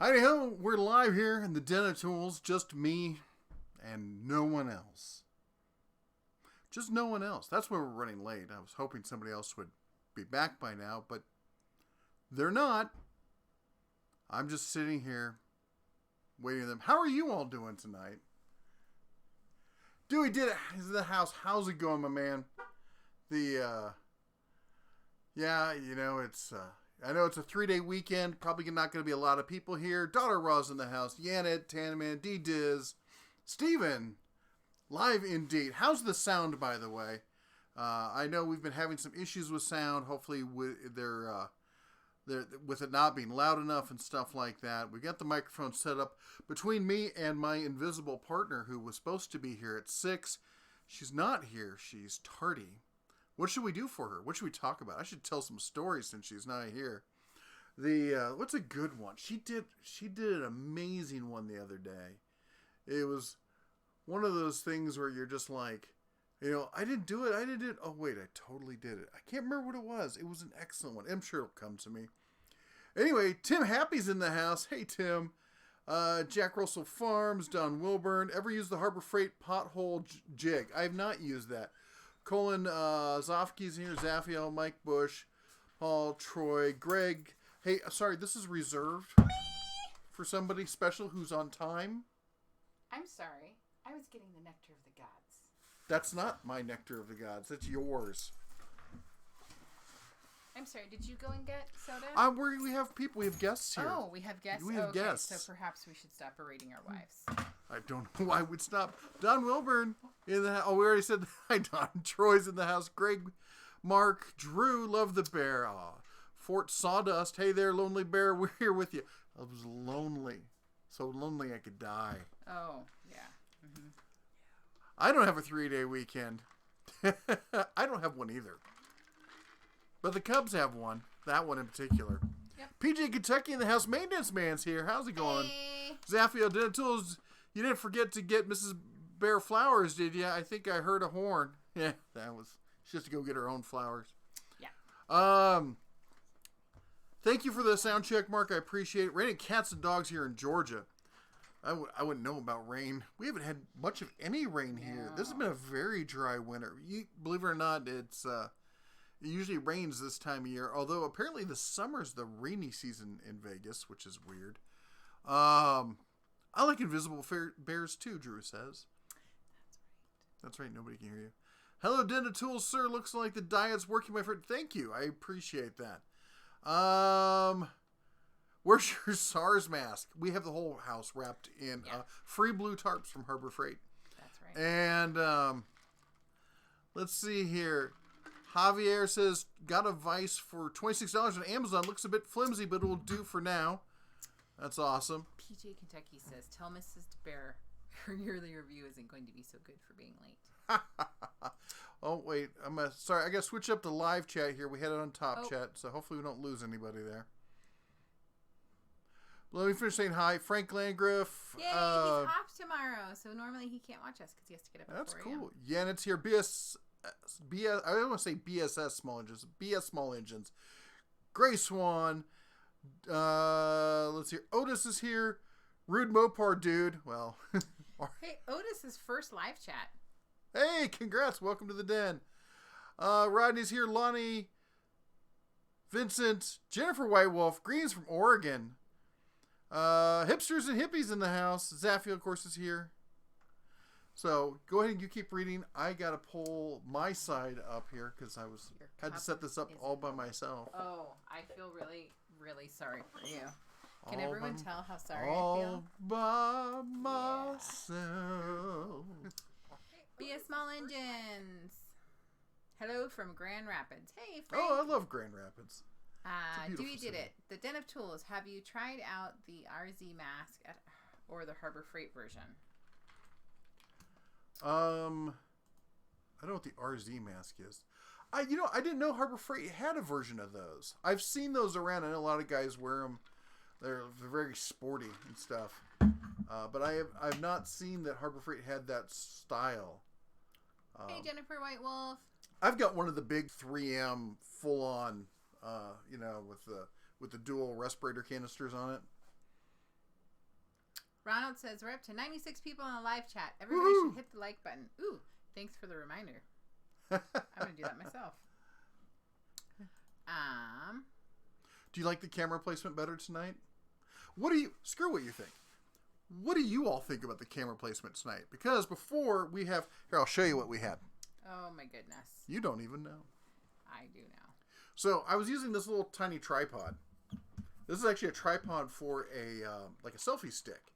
Hi-ho, we're live here in the Den of Tools, just me and no one else. Just no one else. That's why we're running late. I was hoping somebody else would be back by now, but they're not. I'm just sitting here waiting for them. How are you all doing tonight? Dewey did it. He's in the house. How's it going, my man? I know it's a 3-day weekend. Probably not going to be a lot of people here. Daughter Ra's in the house. Yanet, Tanaman, D-Diz, Steven. Live indeed. How's the sound, by the way? I know we've been having some issues with sound. Hopefully with it not being loud enough and stuff like that. We got the microphone set up between me and my invisible partner who was supposed to be here at 6. She's not here. She's tardy. What should we do for her? What should we talk about? I should tell some stories since she's not here. What's a good one? She did an amazing one the other day. It was one of those things where you're just like, I didn't do it. Oh, wait, I totally did it. I can't remember what it was. It was an excellent one. I'm sure it'll come to me. Anyway, Tim Happy's in the house. Hey, Tim. Jack Russell Farms, Don Wilburn. Ever use the Harbor Freight pothole jig? I have not used that. Colin Zofke's here, Zaffiel, Mike Bush, Paul, Troy, Greg. Hey, sorry, this is reserved for somebody special who's on time. I'm sorry. I was getting the nectar of the gods. That's not my nectar of the gods. That's yours. I'm sorry. Did you go and get soda? We have people. We have guests here. Oh, we have guests? We have guests. So perhaps we should stop berating our wives. I don't know why we'd stop. Don Wilburn in the house. Oh, we already said hi, Don. Troy's in the house. Greg, Mark, Drew, Love the Bear. Fort Sawdust. Hey there, Lonely Bear. We're here with you. I was lonely. So lonely I could die. Oh, yeah. Mm-hmm. I don't have a 3-day weekend. I don't have one either. But the Cubs have one. That one in particular. Yep. PJ Kentucky in the house. Maintenance man's here. How's it going? Hey. Zaffiel Dental Tools. You didn't forget to get Mrs. Bear flowers, did you? I think I heard a horn. Yeah, that was. She has to go get her own flowers. Yeah. Thank you for the sound check, Mark. I appreciate it. Raining cats and dogs here in Georgia. I wouldn't know about rain. We haven't had much of any rain here. This has been a very dry winter. Believe it or not, it usually rains this time of year. Although apparently the summer's the rainy season in Vegas, which is weird. I like invisible bears too, Drew says. That's right. Nobody can hear you. Hello, Den of Tools, sir. Looks like the diet's working, my friend. Thank you. I appreciate that. Where's your SARS mask? We have the whole house wrapped in free blue tarps from Harbor Freight. That's right. And let's see here. Javier says, got a Vice for $26 on Amazon. Looks a bit flimsy, but it will do for now. That's awesome. PJ Kentucky says, tell Mrs. Bear her yearly review isn't going to be so good for being late. Oh, wait. Sorry, I got to switch up the live chat here. We had it on top chat, so hopefully we don't lose anybody there. Let me finish saying hi. Frank Landgraf. Yay, he's off tomorrow, so normally he can't watch us because he has to get up at 4 a.m. That's cool. Yeah, and it's here. I don't want to say BSS Small Engines. BS Small Engines. Gray Swan. Let's see. Otis is here. Rude Mopar dude. Well. Hey, Otis's first live chat. Hey, congrats. Welcome to the den. Rodney's here. Lonnie. Vincent. Jennifer White Wolf. Green's from Oregon. Hipsters and hippies in the house. Zaffiel, of course, is here. So go ahead and you keep reading. I got to pull my side up here because I had to set this up all by myself. Oh, I feel really, really sorry for you. Can everyone tell how sorry I feel? All by myself. Be a Small Engines. Hello from Grand Rapids. Hey, Frank. Oh, I love Grand Rapids. Dewey did city. it. The Den of Tools. Have you tried out the RZ mask or the Harbor Freight version? I don't know what the RZ mask is. I didn't know Harbor Freight had a version of those. I've seen those around. I know a lot of guys wear them. They're very sporty and stuff. But I've not seen that Harbor Freight had that style. Hey, Jennifer White Wolf. I've got one of the big 3M full-on, with the dual respirator canisters on it. Ronald says, we're up to 96 people in the live chat. Everybody should hit the like button. Ooh, thanks for the reminder. I'm going to do that myself. Do you like the camera placement better tonight? Screw what you think. What do you all think about the camera placement tonight? Because before we have, here, I'll show you what we had. Oh my goodness. You don't even know. I do now. So I was using this little tiny tripod. This is actually a tripod for like a selfie stick.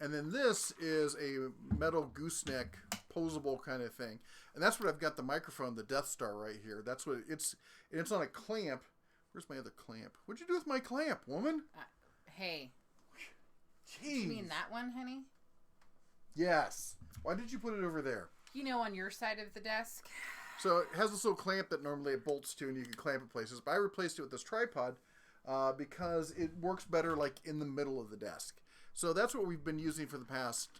And then this is a metal gooseneck posable kind of thing. And that's what I've got the microphone, the Death Star right here. That's what it's on a clamp. Where's my other clamp? What'd you do with my clamp, woman? Hey. Jeez. You mean that one, honey? Yes. Why did you put it over there? You know, on your side of the desk. So it has this little clamp that normally it bolts to and you can clamp it places. But I replaced it with this tripod because it works better like in the middle of the desk. So that's what we've been using for the past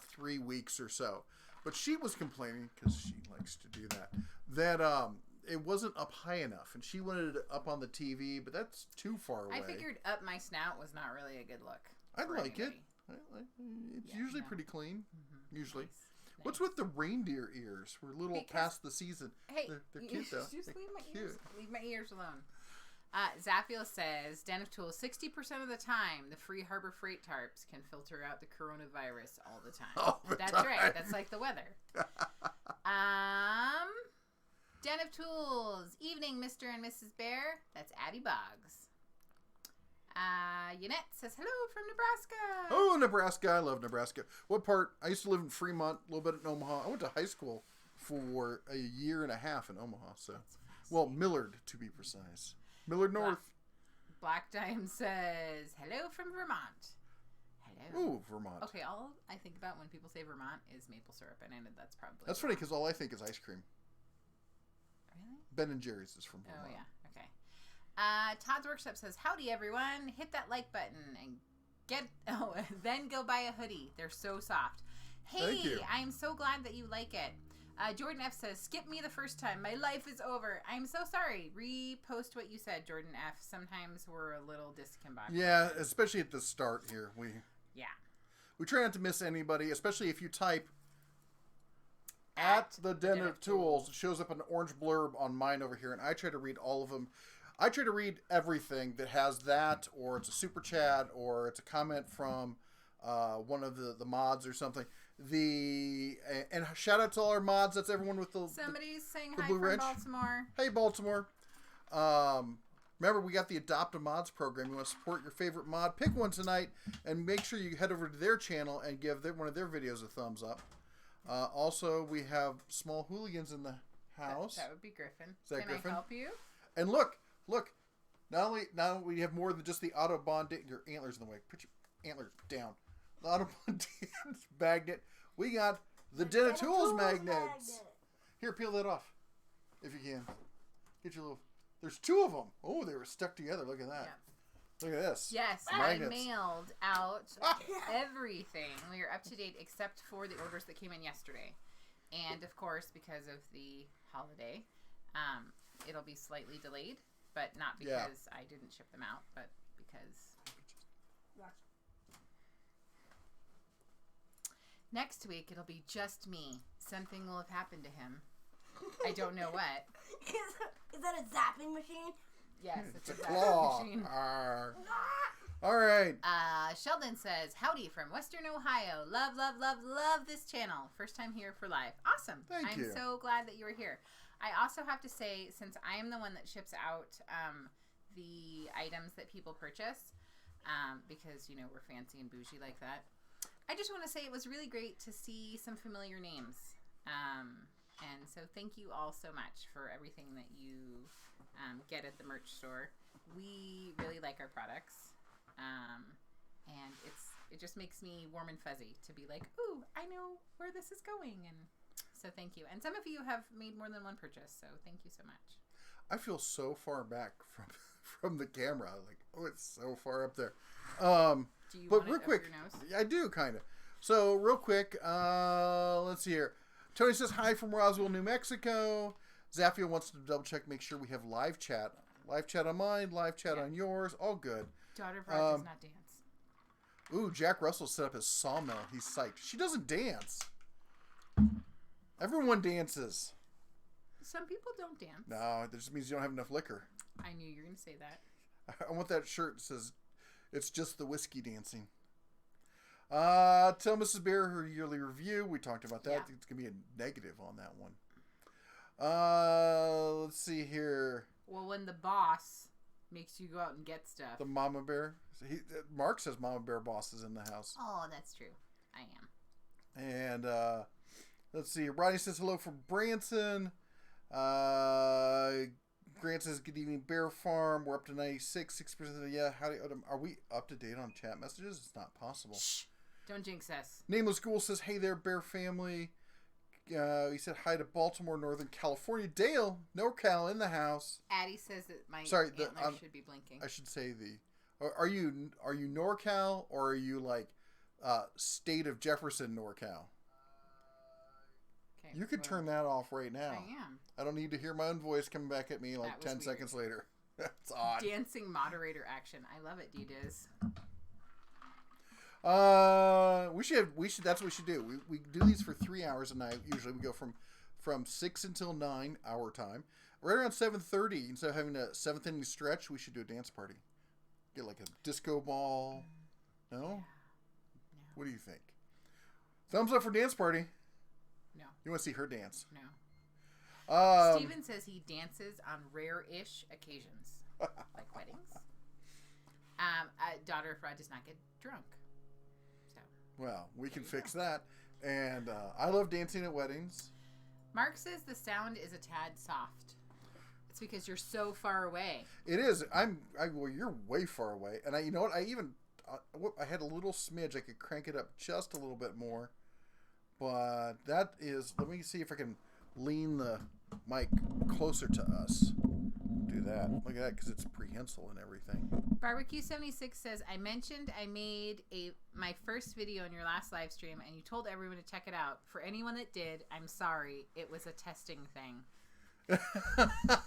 3 weeks or so. But she was complaining, because she likes to do that, that it wasn't up high enough. And she wanted it up on the TV, but that's too far away. I figured up my snout was not really a good look. I like it. It's usually pretty clean. Usually. Nice. What's with the reindeer ears? We're a little past the season. Hey, they're cute though. Just leave my ears alone. Zaffiel says, Den of Tools, 60% of the time, the free Harbor Freight tarps can filter out the coronavirus all the time. That's right. That's like the weather. Den of Tools, evening, Mr. and Mrs. Bear. That's Addie Boggs. Yannette says, hello from Nebraska. Oh, Nebraska. I love Nebraska. What part? I used to live in Fremont, a little bit in Omaha. I went to high school for a year and a half in Omaha. So, well, Millard, to be precise. Millard North. Black Dime says, hello from Vermont. Hello. Ooh, Vermont. Okay, all I think about when people say Vermont is maple syrup, and I know that's probably... That's funny, because all I think is ice cream. Really? Ben & Jerry's is from Vermont. Oh, yeah. Okay. Todd's Workshop says, howdy, everyone. Hit that like button and then go buy a hoodie. They're so soft. Hey, I'm so glad that you like it. Jordan F says, skip me the first time. My life is over. I'm so sorry. Repost what you said, Jordan F. Sometimes we're a little discombobulated. Yeah, especially at the start here. We try not to miss anybody, especially if you type at the Den of Tools. It shows up an orange blurb on mine over here, and I try to read all of them. I try to read everything that has that, or it's a super chat, or it's a comment from one of the mods or something. And shout out to all our mods. That's everyone with the somebody's saying the hi Blue from Wrench. Baltimore. Hey, Baltimore. Remember, we got the Adopt a Mods program. You want to support your favorite mod? Pick one tonight, and make sure you head over to their channel and give one of their videos a thumbs up. Also, we have Small Hooligans in the house. That would be Griffin. Is that Griffin? I help you? And look. Now we have more than just the Autobahn. Your antlers in the way. Put your antlers down. The Autobahn magnet. We got the Den of Tools magnets. Here, peel that off, if you can. Get your little. There's 2 of them. Oh, they were stuck together. Look at that. Yeah. Look at this. Yes, magnets. I mailed out everything. We are up to date except for the orders that came in yesterday. And, of course, because of the holiday, it'll be slightly delayed. But not because I didn't ship them out, but because... Next week, it'll be just me. Something will have happened to him. I don't know what. Is that a zapping machine? Yes, it's a claw zapping machine. All right. Sheldon says, howdy from Western Ohio. Love, love, love, love this channel. First time here for live. Awesome. Thank you. I'm so glad that you were here. I also have to say, since I am the one that ships out the items that people purchase, because, we're fancy and bougie like that, I just want to say it was really great to see some familiar names. And so thank you all so much for everything that you get at the merch store. We really like our products. And it just makes me warm and fuzzy to be like, ooh, I know where this is going. And so thank you. And some of you have made more than one purchase, so thank you so much. I feel so far back from the camera. Like, oh, it's so far up there. Do you want real it quick, up your nose? I do, kind of. So, real quick, let's see here. Tony says hi from Roswell, New Mexico. Zafia wants to double check, make sure we have live chat. Live chat on mine, live chat on yours, all good. Daughter of Rock does not dance. Ooh, Jack Russell set up his sawmill. He's psyched. She doesn't dance. Everyone dances. Some people don't dance. No, that just means you don't have enough liquor. I knew you were going to say that. I want that shirt that says, it's just the whiskey dancing. Tell Mrs. Bear her yearly review. We talked about that. Yeah. I think it's going to be a negative on that one. Let's see here. Well, when the boss makes you go out and get stuff. The Mama Bear. Mark says Mama Bear boss is in the house. Oh, that's true. I am. And let's see. Rodney says hello from Branson. Grant says good evening, Bear Farm. We're up to 96. 6%. Yeah. Are we up to date on chat messages? It's not possible. Shh. Don't jinx us. Nameless Ghoul says, hey there, Bear family. He said hi to Baltimore, Northern California. Dale, NorCal in the house. Addie says that my antler should be blinking. I should say are you NorCal or are you like state of Jefferson NorCal? Okay, You could turn that off right now. I am. I don't need to hear my own voice coming back at me like 10 weird. seconds later. That's odd. Dancing moderator action. I love it, D-Diz. We should that's what we should do. We do these for 3 hours a night. Usually we go from 6 until 9 our time. Right around 7:30, instead of having a 7th inning stretch, we should do a dance party. Get like a disco ball. No? No. What do you think? Thumbs up for dance party. No. You want to see her dance? No. Steven says he dances on rare-ish occasions, like weddings. Daughter of Rod does not get drunk. So. Well, we can fix that. And I love dancing at weddings. Mark says the sound is a tad soft. It's because you're so far away. It is. Well, you're way far away. And you know what? I had a little smidge. I could crank it up just a little bit more. But that is, let me see if I can lean the mic closer to us. Do that. Look at that, because it's prehensile and everything. Barbecue 76 says, I mentioned I made my first video in your last live stream, and you told everyone to check it out. For anyone that did, I'm sorry. It was a testing thing.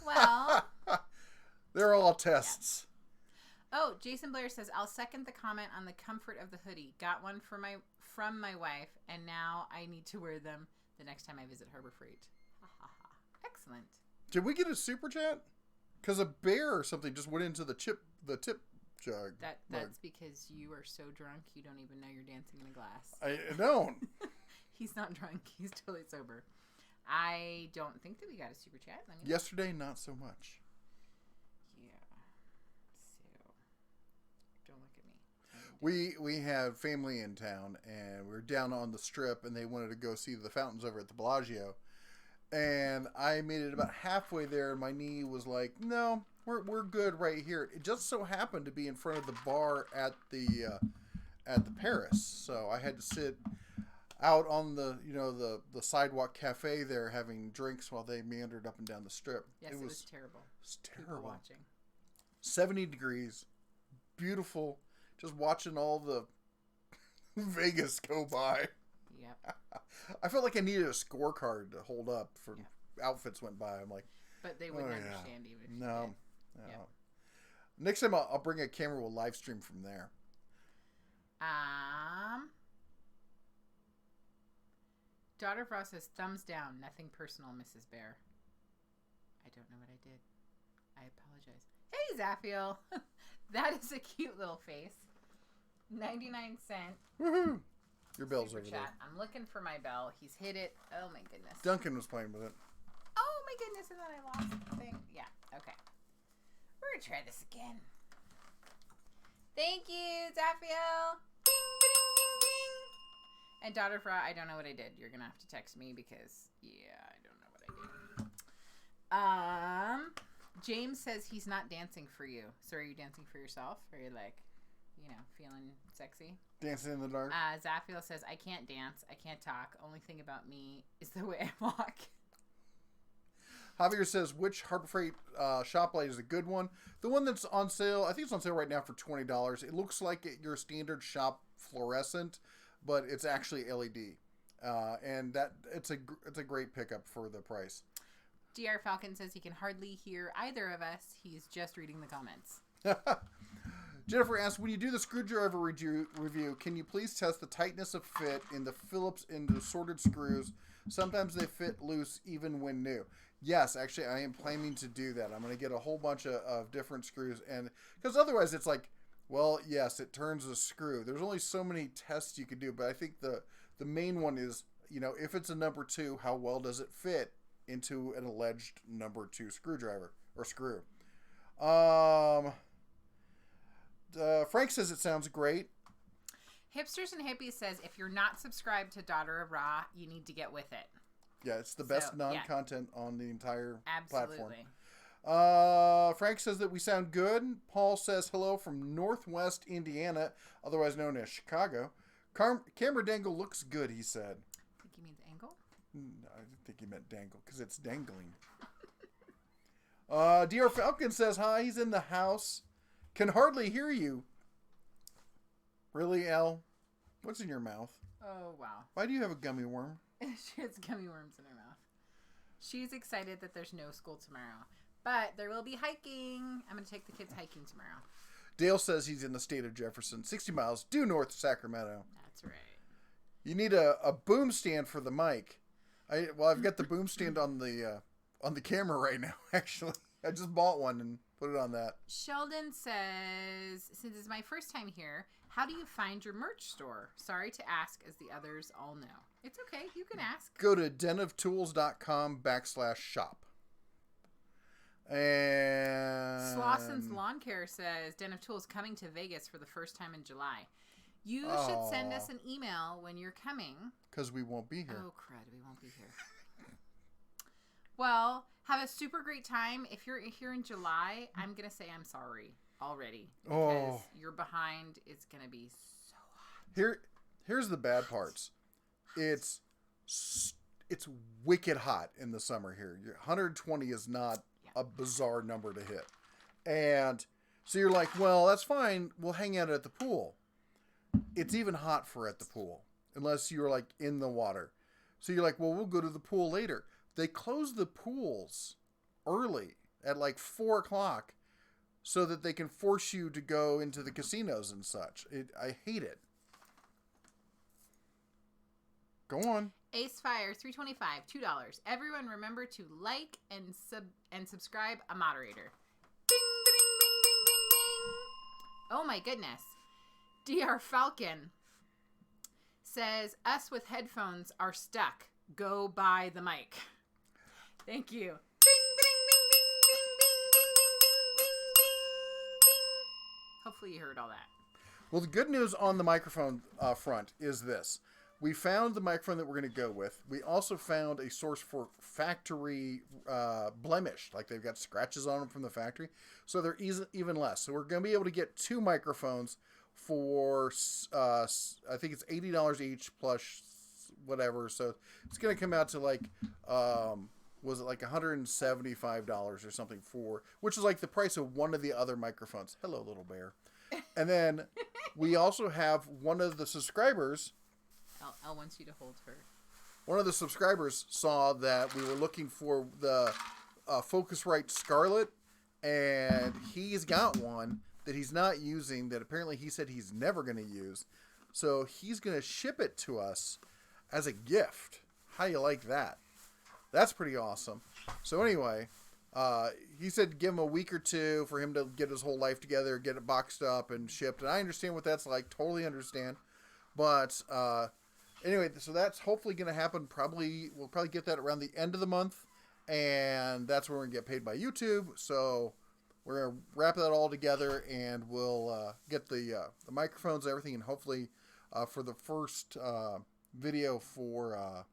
Well. They're all tests. Yeah. Oh, Jason Blair says, I'll second the comment on the comfort of the hoodie. Got one from my wife, and now I need to wear them the next time I visit Harbor Freight. Ha ha ha. Excellent. Did we get a super chat? Because a bear or something just went into the tip jug. That's because you are so drunk you don't even know you're dancing in a glass. I don't. He's not drunk. He's totally sober. I don't think that we got a super chat. Yesterday, not so much. Yeah. So, don't look at me. We had family in town, and we were down on the Strip, and they wanted to go see the fountains over at the Bellagio. And I made it about halfway there, and my knee was like, no, we're good right here. It just so happened to be in front of the bar at the Paris, so I had to sit out on the the sidewalk cafe there having drinks while they meandered up and down the Strip. Yes, it was terrible. It's People terrible. watching. 70 degrees, beautiful. Just watching all the Vegas go by. Yep. I felt like I needed a scorecard to hold up for outfits went by. I'm like, but they wouldn't understand even if you no. did. Yep. Next time I'll bring a camera. We'll live stream from there. Daughter Frost says thumbs down. Nothing personal, Mrs. Bear. I don't know what I did. I apologize. Hey, Zaphiel. That is a cute little face. 99-cent. Woohoo! Your bell's Super over chat. there. I'm looking for my bell. He's hit it. Oh my goodness. Duncan was playing with it. Oh my goodness, and then I lost the thing. Yeah, okay. We're gonna try this again. Thank you, Zaphiel. Ding, ding, ding, ding. And Daughter Fra, I don't know what I did. You're gonna have to text me because, yeah, I don't know what I did. James says he's not dancing for you. So are you dancing for yourself? Or are you like, feeling sexy? Dancing in the dark. Zaphiel says, I can't dance. I can't talk. Only thing about me is the way I walk. Javier says, which Harbor Freight shop light is a good one? The one that's on sale, I think it's on sale right now for $20. It looks like your standard shop fluorescent, but it's actually LED. And it's a great pickup for the price. DR Falcon says he can hardly hear either of us. He's just reading the comments. Jennifer asks, when you do the screwdriver review, can you please test the tightness of fit in the Phillips into sorted screws? Sometimes they fit loose even when new. Yes, actually, I am planning to do that. I'm going to get a whole bunch of different screws, and because otherwise it's like, well, yes, it turns a screw. There's only so many tests you can do, but I think the main one is, if it's a number 2, how well does it fit into an alleged number 2 screwdriver or screw? Frank says it sounds great. Hipsters and Hippies says, if you're not subscribed to Daughter of Ra, you need to get with it. Yeah, it's the best non-content on the entire platform. Frank says that we sound good. Paul says hello from Northwest Indiana, otherwise known as Chicago. Camera dangle looks good, he said. I think he means angle? No, I think he meant dangle, because it's dangling. DR Falcon says hi, he's in the house. Can hardly hear you. Really, Elle? What's in your mouth? Oh, wow. Why do you have a gummy worm? She has gummy worms in her mouth. She's excited that there's no school tomorrow. But there will be hiking. I'm going to take the kids hiking tomorrow. Dale says he's in the state of Jefferson, 60 miles due north of Sacramento. That's right. You need a boom stand for the mic. I've got the boom stand on the camera right now, actually. I just bought one and put it on that. Sheldon says, since it's my first time here, how do you find your merch store? Sorry to ask, as the others all know. It's okay. You can ask. Go to denoftools.com/shop. And Slauson's Lawn Care says, Den of Tools coming to Vegas for the first time in July. You should send us an email when you're coming. Because we won't be here. Oh, crud. We won't be here. Well, have a super great time. If you're here in July, I'm going to say I'm sorry already. Because your behind is going to be so hot. Here's the bad parts. It's wicked hot in the summer here. 120 is not a bizarre number to hit. And so you're like, well, that's fine. We'll hang out at the pool. It's even hot for at the pool. Unless you're like in the water. So you're like, well, we'll go to the pool later. They close the pools early at like 4 o'clock so that they can force you to go into the casinos and such. I hate it. Go on. Ace Fire, $3.25, $2. Everyone remember to like and subscribe a moderator. Ding, ding, ding, ding, ding, ding. Oh my goodness. DR Falcon says, us with headphones are stuck. Go buy the mic. Thank you. Ding, ding, ding, ding, ding, ding, ding, ding, ding, ding, ding. Hopefully you heard all that. Well, the good news on the microphone front is this. We found the microphone that we're going to go with. We also found a source for factory blemish. Like they've got scratches on them from the factory. So they're even less. So we're going to be able to get 2 microphones for, I think it's $80 each plus whatever. So it's going to come out to like, was it like $175 or something for, which is like the price of one of the other microphones. Hello, little bear. And then we also have one of the subscribers. Elle wants you to hold her. One of the subscribers saw that we were looking for the Focusrite Scarlett, and he's got one that he's not using that apparently he said he's never going to use. So he's going to ship it to us as a gift. How you like that? That's pretty awesome. So anyway, he said give him a week or 2 for him to get his whole life together, get it boxed up and shipped. And I understand what that's like. Totally understand. But anyway, so that's hopefully going to happen. We'll probably get that around the end of the month. And that's where we're going to get paid by YouTube. So we're going to wrap that all together and we'll get the microphones and everything. And hopefully for the first video for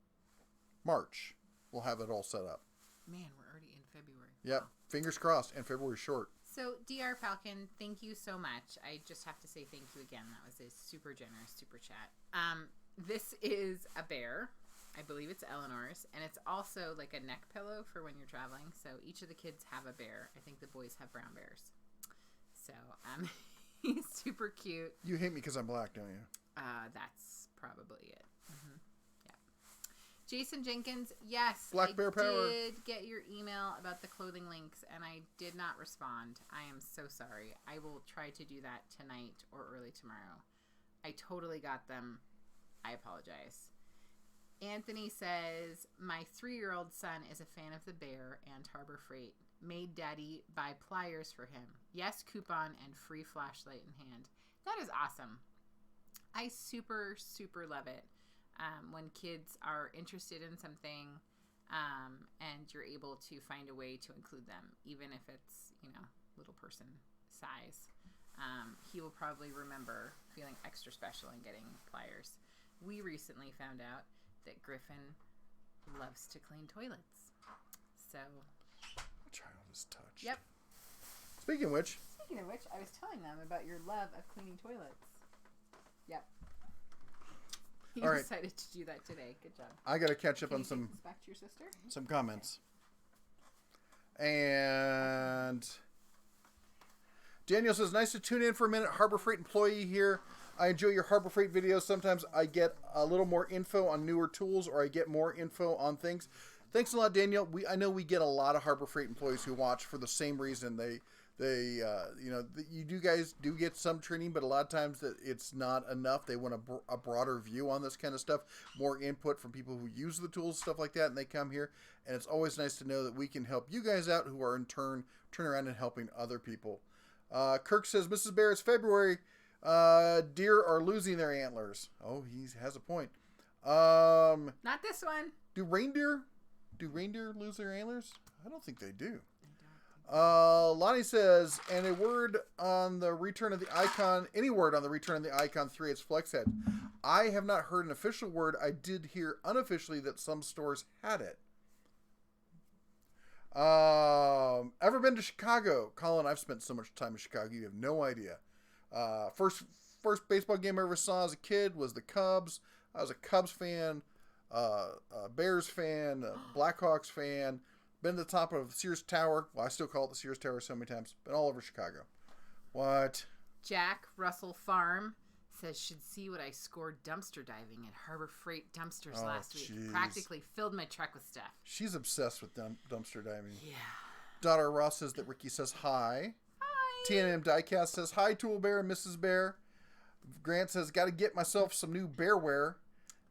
March, we'll have it all set up. Man, we're already in February. Yep. Fingers crossed. And February's short. So, DR Falcon, thank you so much. I just have to say thank you again. That was a super generous super chat. This is a bear. I believe it's Eleanor's. And it's also like a neck pillow for when you're traveling. So, each of the kids have a bear. I think the boys have brown bears. So, he's super cute. You hate me because I'm black, don't you? That's probably it. Mm-hmm. Yeah. Jason Jenkins, yes, Black Bear Power. I did get your email about the clothing links, and I did not respond. I am so sorry. I will try to do that tonight or early tomorrow. I totally got them. I apologize. Anthony says, my 3-year-old son is a fan of the Bear and Harbor Freight. Made Daddy buy pliers for him. Yes, coupon and free flashlight in hand. That is awesome. I super, super love it. When kids are interested in something and you're able to find a way to include them, even if it's, little person size. He will probably remember feeling extra special and getting pliers. We recently found out that Griffin loves to clean toilets. So. Childish touch. Yep. Speaking of which, I was telling them about your love of cleaning toilets. Yep. You All right. decided to do that today. Good job. I got to catch up Can on you some take this back to your sister? some comments. And Daniel says, nice to tune in for a minute. Harbor Freight employee here. I enjoy your Harbor Freight videos. Sometimes I get a little more info on newer tools, or I get more info on things. Thanks a lot, Daniel. I know we get a lot of Harbor Freight employees who watch for the same reason. You guys do get some training, but a lot of times that it's not enough. They want a broader view on this kind of stuff, more input from people who use the tools, stuff like that, and they come here. And it's always nice to know that we can help you guys out, who are in turn around and helping other people. Kirk says, Mrs. Bear, it's February. Deer are losing their antlers. Oh, he has a point. Not this one. Do reindeer lose their antlers? I don't think they do. Lonnie says, and a word on the return of the icon, any word on the return of the icon 3, it's flex head. I have not heard an official word. I did hear unofficially that some stores had it. Ever been to Chicago? Colin, I've spent so much time in Chicago, you have no idea. First baseball game I ever saw as a kid was the Cubs. I was a Cubs fan, a Bears fan, a Blackhawks fan. Been to the top of Sears Tower. Well, I still call it the Sears Tower so many times. Been all over Chicago. What? Jack Russell Farm says, should see what I scored dumpster diving at Harbor Freight dumpsters last week. Geez. Practically filled my truck with stuff. She's obsessed with dumpster diving. Yeah. Daughter Ross says that Ricky says hi. Hi. TNM Diecast says hi, Tool Bear and Mrs. Bear. Grant says, got to get myself some new bearwear.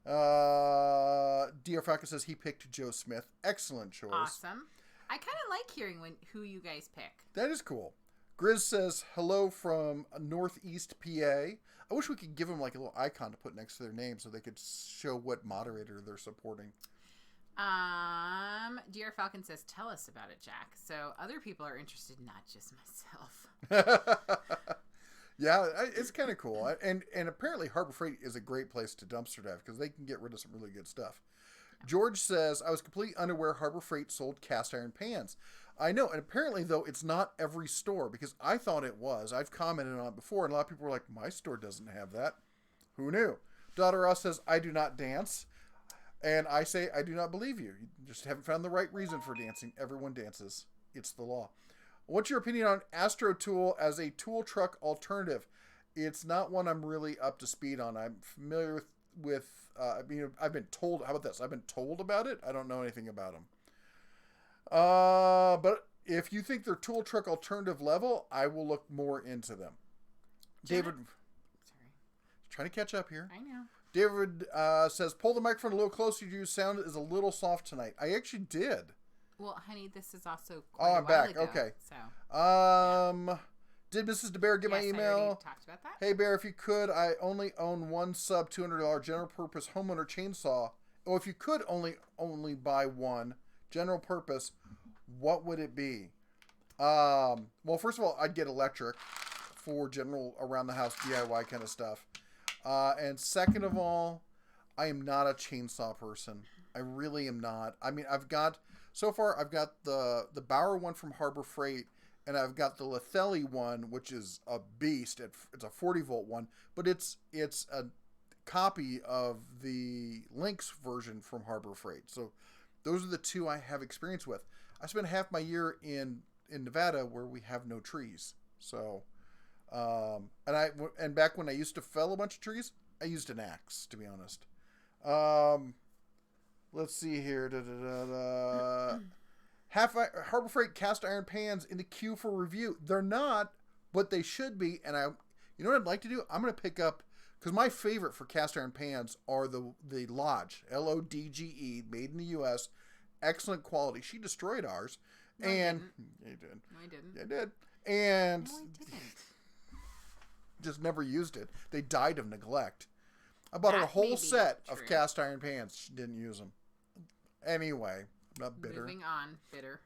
D.R. Falcon says he picked Joe Smith. Excellent choice. Awesome. I kind of like hearing who you guys pick. That is cool. Grizz says hello from Northeast PA. I wish we could give them like a little icon to put next to their name so they could show what moderator they're supporting. D.R. Falcon says, tell us about it, Jack. So other people are interested, not just myself. Yeah, it's kind of cool. And apparently Harbor Freight is a great place to dumpster dive because they can get rid of some really good stuff. George says, I was completely unaware Harbor Freight sold cast iron pans. I know, and apparently, though, it's not every store because I thought it was. I've commented on it before, and a lot of people were like, my store doesn't have that. Who knew? Daughter Ross says, I do not dance. And I say, I do not believe you. You just haven't found the right reason for dancing. Everyone dances. It's the law. What's your opinion on Astro Tool as a tool truck alternative? It's not one I'm really up to speed on. I'm familiar with I've been told, how about this? I've been told about it. I don't know anything about them. But if you think they're tool truck alternative level, I will look more into them. David, Sorry. trying to catch up here. I know. David says, pull the microphone a little closer to you. Sound is a little soft tonight. I actually did. Well, honey, this is also quite I'm a while back. ago, Okay. So. Did Mrs. DeBear get my Yes, I email? already talked about that. Hey, Bear, if you could, I only own one sub $200 general purpose homeowner chainsaw. Oh, if you could only buy one general purpose, what would it be? Well, first of all, I'd get electric for general around the house DIY kind of stuff. And second of all, I am not a chainsaw person. I really am not. I mean, I've got the Bauer one from Harbor Freight, and I've got the Lethelli one, which is a beast. It's a 40 volt one, but it's a copy of the Lynx version from Harbor Freight. So those are the two I have experience with. I spent half my year in Nevada where we have no trees. So, and back when I used to fell a bunch of trees, I used an axe, to be honest. Let's see here. Harbor Freight cast iron pans in the queue for review. They're not, but they should be. And you know what I'd like to do? I'm going to pick up, because my favorite for cast iron pans are the Lodge, Lodge, made in the U.S. Excellent quality. She destroyed ours. No, and I didn't. you did. No, I didn't. You did. And No, I didn't. just never used it. They died of neglect. I bought her a That whole may be set of true. cast iron pans. She didn't use them. Anyway, I'm not bitter. Moving on, bitter.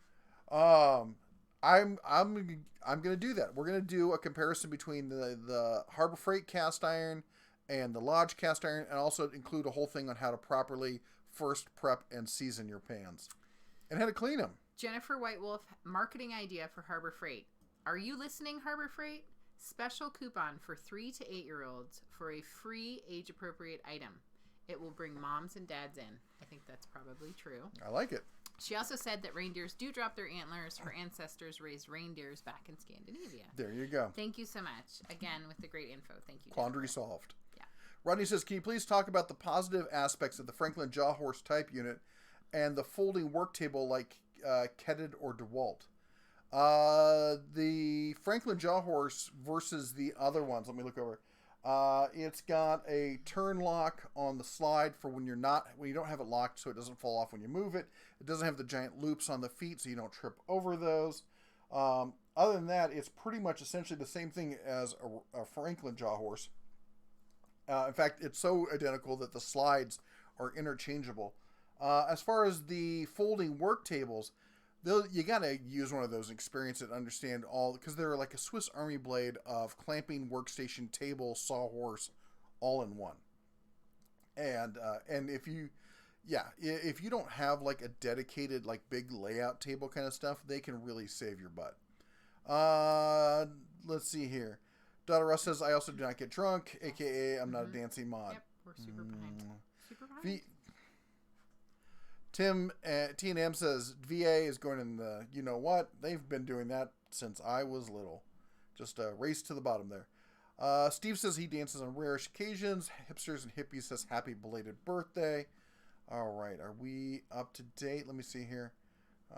I'm gonna do that. We're gonna do a comparison between the Harbor Freight cast iron and the Lodge cast iron, and also include a whole thing on how to properly first prep and season your pans, and how to clean them. Jennifer White Wolf, marketing idea for Harbor Freight. Are you listening, Harbor Freight? Special coupon for 3 to 8-year-olds for a free age-appropriate item. It will bring moms and dads in. I think that's probably true. I like it. She also said that reindeers do drop their antlers. Her ancestors raised reindeers back in Scandinavia. There you go. Thank you so much. Again, with the great info. Thank you, Quandary Jennifer. solved. Yeah. Rodney says, can you please talk about the positive aspects of the Franklin Jawhorse type unit and the folding work table like Ketted or DeWalt? The Franklin Jawhorse versus the other ones. Let me look over. It's got a turn lock on the slide for when you don't have it locked, so it doesn't fall off when you move it. It doesn't have the giant loops on the feet, so you don't trip over those. Other than that, it's pretty much essentially the same thing as a Franklin Jawhorse. In fact, it's so identical that the slides are interchangeable. As far as the folding work tables, you gotta use one of those and experience it and understand all, because they're like a Swiss Army blade of clamping, workstation, table, sawhorse, all in one. And if you don't have like a dedicated like big layout table kind of stuff, they can really save your butt. Let's see here. Donna Russ says, I also do not get drunk, aka I'm not a dancing mod. Yep, we're super behind. Super behind. T&M says, VA is going in the, you know what? They've been doing that since I was little. Just a race to the bottom there. Steve says he dances on rare occasions. Hipsters and Hippies says happy belated birthday. All right, are we up to date? Let me see here. We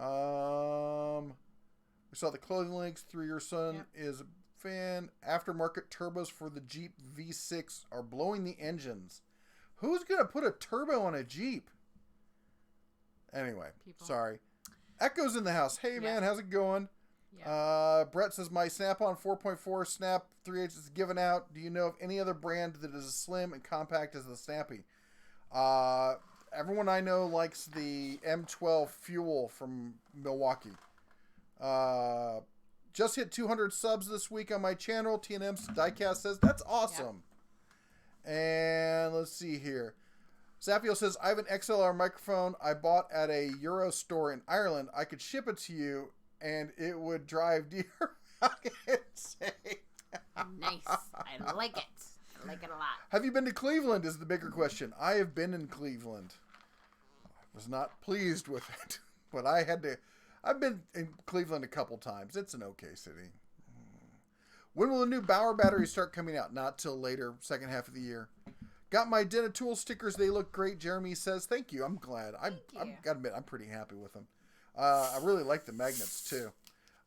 saw the clothing links. Through Your Son is a fan. Aftermarket turbos for the Jeep V6 are blowing the engines. Who's going to put a turbo on a Jeep? Anyway, sorry. Echo's in the house. Hey, man, how's it going? Yeah. Brett says, my Snap-on 4.4 Snap 3/8 is given out. Do you know of any other brand that is as slim and compact as the Snappy? Everyone I know likes the M12 Fuel from Milwaukee. Just hit 200 subs this week on my channel. TNM Diecast says, that's awesome. Yeah. And let's see here. Zapio says, I have an XLR microphone I bought at a Euro store in Ireland. I could ship it to you, and it would drive deer. Nice. I like it. I like it a lot. Have you been to Cleveland is the bigger question. I have been in Cleveland. I was not pleased with it, but I've been in Cleveland a couple times. It's an okay city. When will the new Bauer batteries start coming out? Not till later, second half of the year. Got my Denatool stickers. They look great. Jeremy says, thank you. I'm glad. I've got to admit, I'm pretty happy with them. I really like the magnets, too.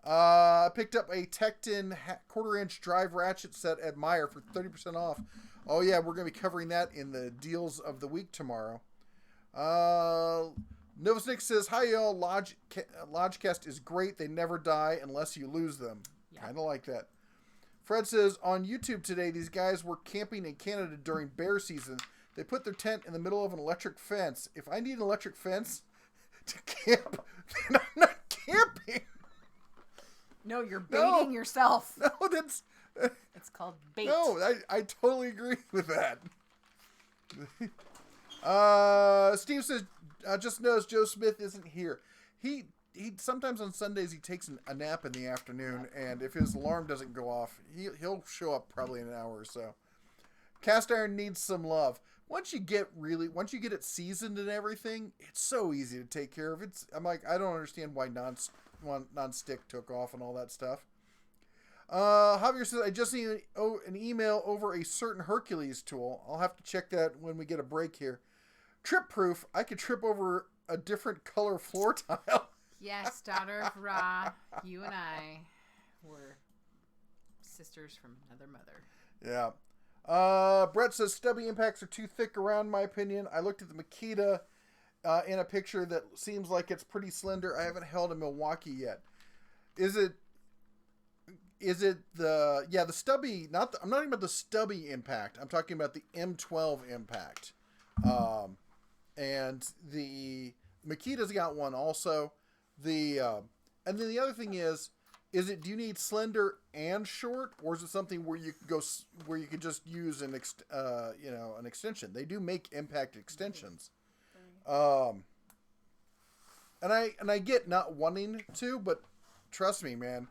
I picked up a Tecton quarter-inch drive ratchet set at Meijer for 30% off. Oh, yeah, we're going to be covering that in the deals of the week tomorrow. Novosnick says, hi, y'all. Lodgecast is great. They never die unless you lose them. Yep. Kind of like that. Fred says, on YouTube today, these guys were camping in Canada during bear season. They put their tent in the middle of an electric fence. If I need an electric fence to camp, then I'm not camping. No, you're baiting yourself. No, that's... It's called bait. No, I totally agree with that. Steve says, just noticed Joe Smith isn't here. He sometimes on Sundays he takes a nap in the afternoon, and if his alarm doesn't go off, he'll show up probably in an hour or so. Cast iron needs some love. Once you get it seasoned and everything, it's so easy to take care of. I'm like, I don't understand why non-stick took off and all that stuff. Javier says, I just need an email over a certain Hercules tool. I'll have to check that when we get a break here. trip proof. I could trip over a different color floor tile. Yes, daughter of Ra, you and I were sisters from another mother. Yeah. Brett says stubby impacts are too thick around my opinion. I looked at the Makita in a picture that seems like it's pretty slender. I haven't held a Milwaukee yet. Is it the stubby, I'm not talking about the stubby impact. I'm talking about the M12 impact. And the Makita's got one also. And then the other thing is do you need slender and short, or is it something where you could just use an extension? They do make impact extensions. And I get not wanting to, but trust me, man,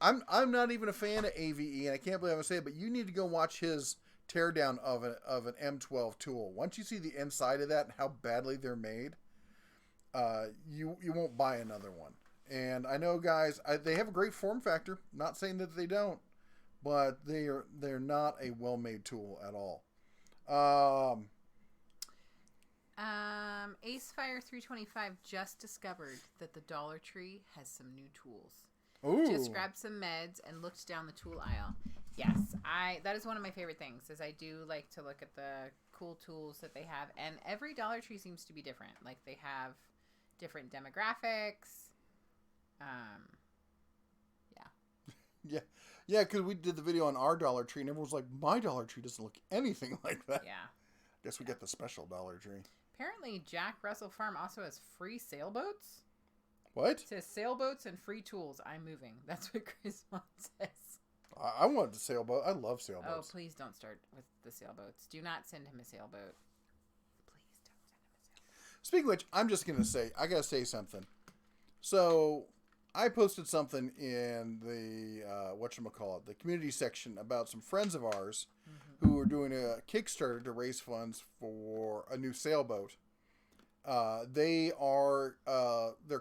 I'm not even a fan of AVE, and I can't believe I'm gonna say it, but you need to go watch his teardown of an M12 tool. Once you see the inside of that and how badly they're made, you won't buy another one. And I know, guys, they have a great form factor. Not saying that they don't, but they're not a well-made tool at all. Ace Fire 325 just discovered that the Dollar Tree has some new tools. Ooh. Just grabbed some meds and looked down the tool aisle. Yes, that is one of my favorite things, is I do like to look at the cool tools that they have, and every Dollar Tree seems to be different. Like, they have different demographics. Yeah, because we did the video on our Dollar Tree, and everyone was like, my Dollar Tree doesn't look anything like that. Yeah. Guess we got the special Dollar Tree. Apparently, Jack Russell Farm also has free sailboats. What? It says sailboats and free tools. I'm moving. That's what Chris Mont says. I wanted a sailboat. I love sailboats. Oh, please don't start with the sailboats. Do not send him a sailboat. Please don't send him a sailboat. Speaking of which, I'm just going to say, I got to say something. So, I posted something in the, the community section about some friends of ours who are doing a Kickstarter to raise funds for a new sailboat. They're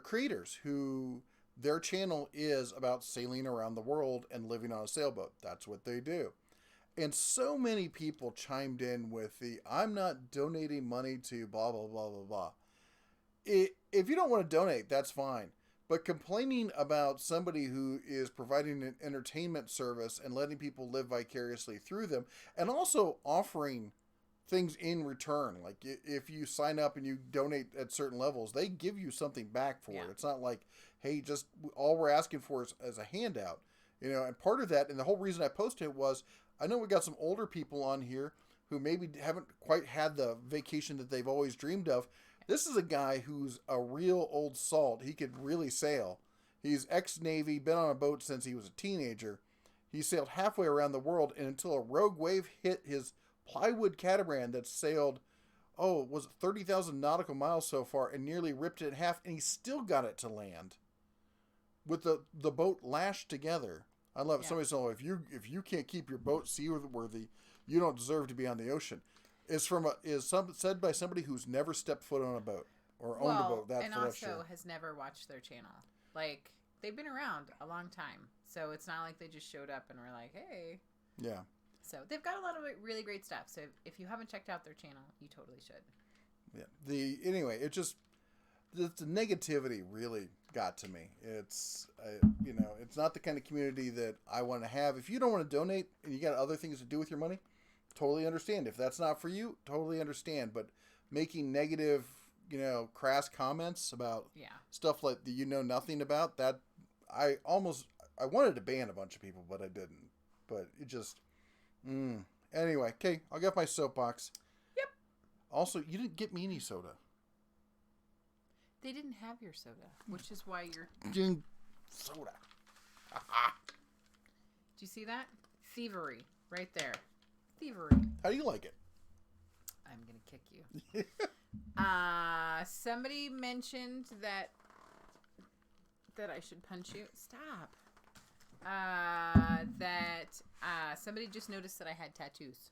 creators who, their channel is about sailing around the world and living on a sailboat. That's what they do. And so many people chimed in with I'm not donating money to blah, blah, blah, blah, blah. If you don't want to donate, that's fine. But complaining about somebody who is providing an entertainment service and letting people live vicariously through them, and also offering things in return. Like, if you sign up and you donate at certain levels, they give you something back for it. It's not like, hey, just all we're asking for is a handout. And part of that, and the whole reason I posted it was, I know we got some older people on here who maybe haven't quite had the vacation that they've always dreamed of. This is a guy who's a real old salt. He could really sail. He's ex-Navy, been on a boat since he was a teenager. He sailed halfway around the world, and until a rogue wave hit his plywood catamaran that sailed, was it 30,000 nautical miles so far, and nearly ripped it in half, and he still got it to land with the boat lashed together. I love it. Yeah. Somebody said, if you can't keep your boat seaworthy, you don't deserve to be on the ocean. Said by somebody who's never stepped foot on a boat or owned a boat. And also has never watched their channel. Like, they've been around a long time, so it's not like they just showed up and were like, hey. Yeah. So they've got a lot of really great stuff. So if you haven't checked out their channel, you totally should. Yeah. Anyway, it just the negativity really got to me. It's it's not the kind of community that I want to have. If you don't want to donate and you got other things to do with your money, totally understand. If that's not for you, totally understand. But making negative, crass comments about stuff like that you know nothing about, that I wanted to ban a bunch of people, but I didn't. But it just, Anyway, okay, I'll get my soapbox. Yep. Also, you didn't get me any soda. They didn't have your soda, which is why you're... Soda. Do you see that? Thievery. Right there. Thievery. How do you like it? I'm going to kick you. Somebody mentioned that I should punch you. Stop. Somebody just noticed that I had tattoos.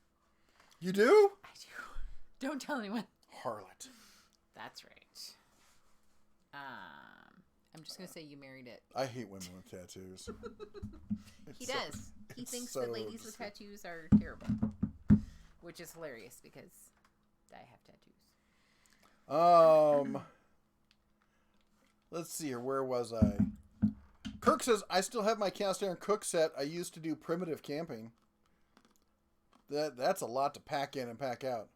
You do? I do. Don't tell anyone. Harlot. That's right. I'm just going to say you married it. I hate women with tattoos. He does. He thinks that ladies with tattoos are terrible. Which is hilarious because I have tattoos. Let's see here. Where was I? Kirk says, I still have my cast iron cook set. I used to do primitive camping. That's a lot to pack in and pack out.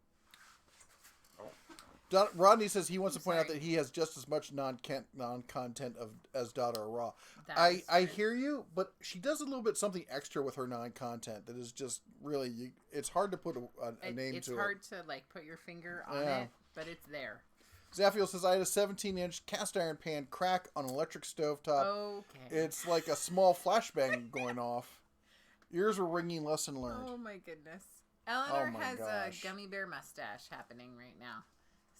Rodney says he wants to point out that he has just as much non-content as Dada or Raw. I hear you, but she does a little bit something extra with her non-content that is just really, it's hard to put a name to it. It's hard to like put your finger on it, but it's there. Zaffiel says, I had a 17-inch cast iron pan crack on an electric stovetop. Okay. It's like a small flashbang going off. Ears were ringing, lesson learned. Oh my goodness. Eleanor has a gummy bear mustache happening right now.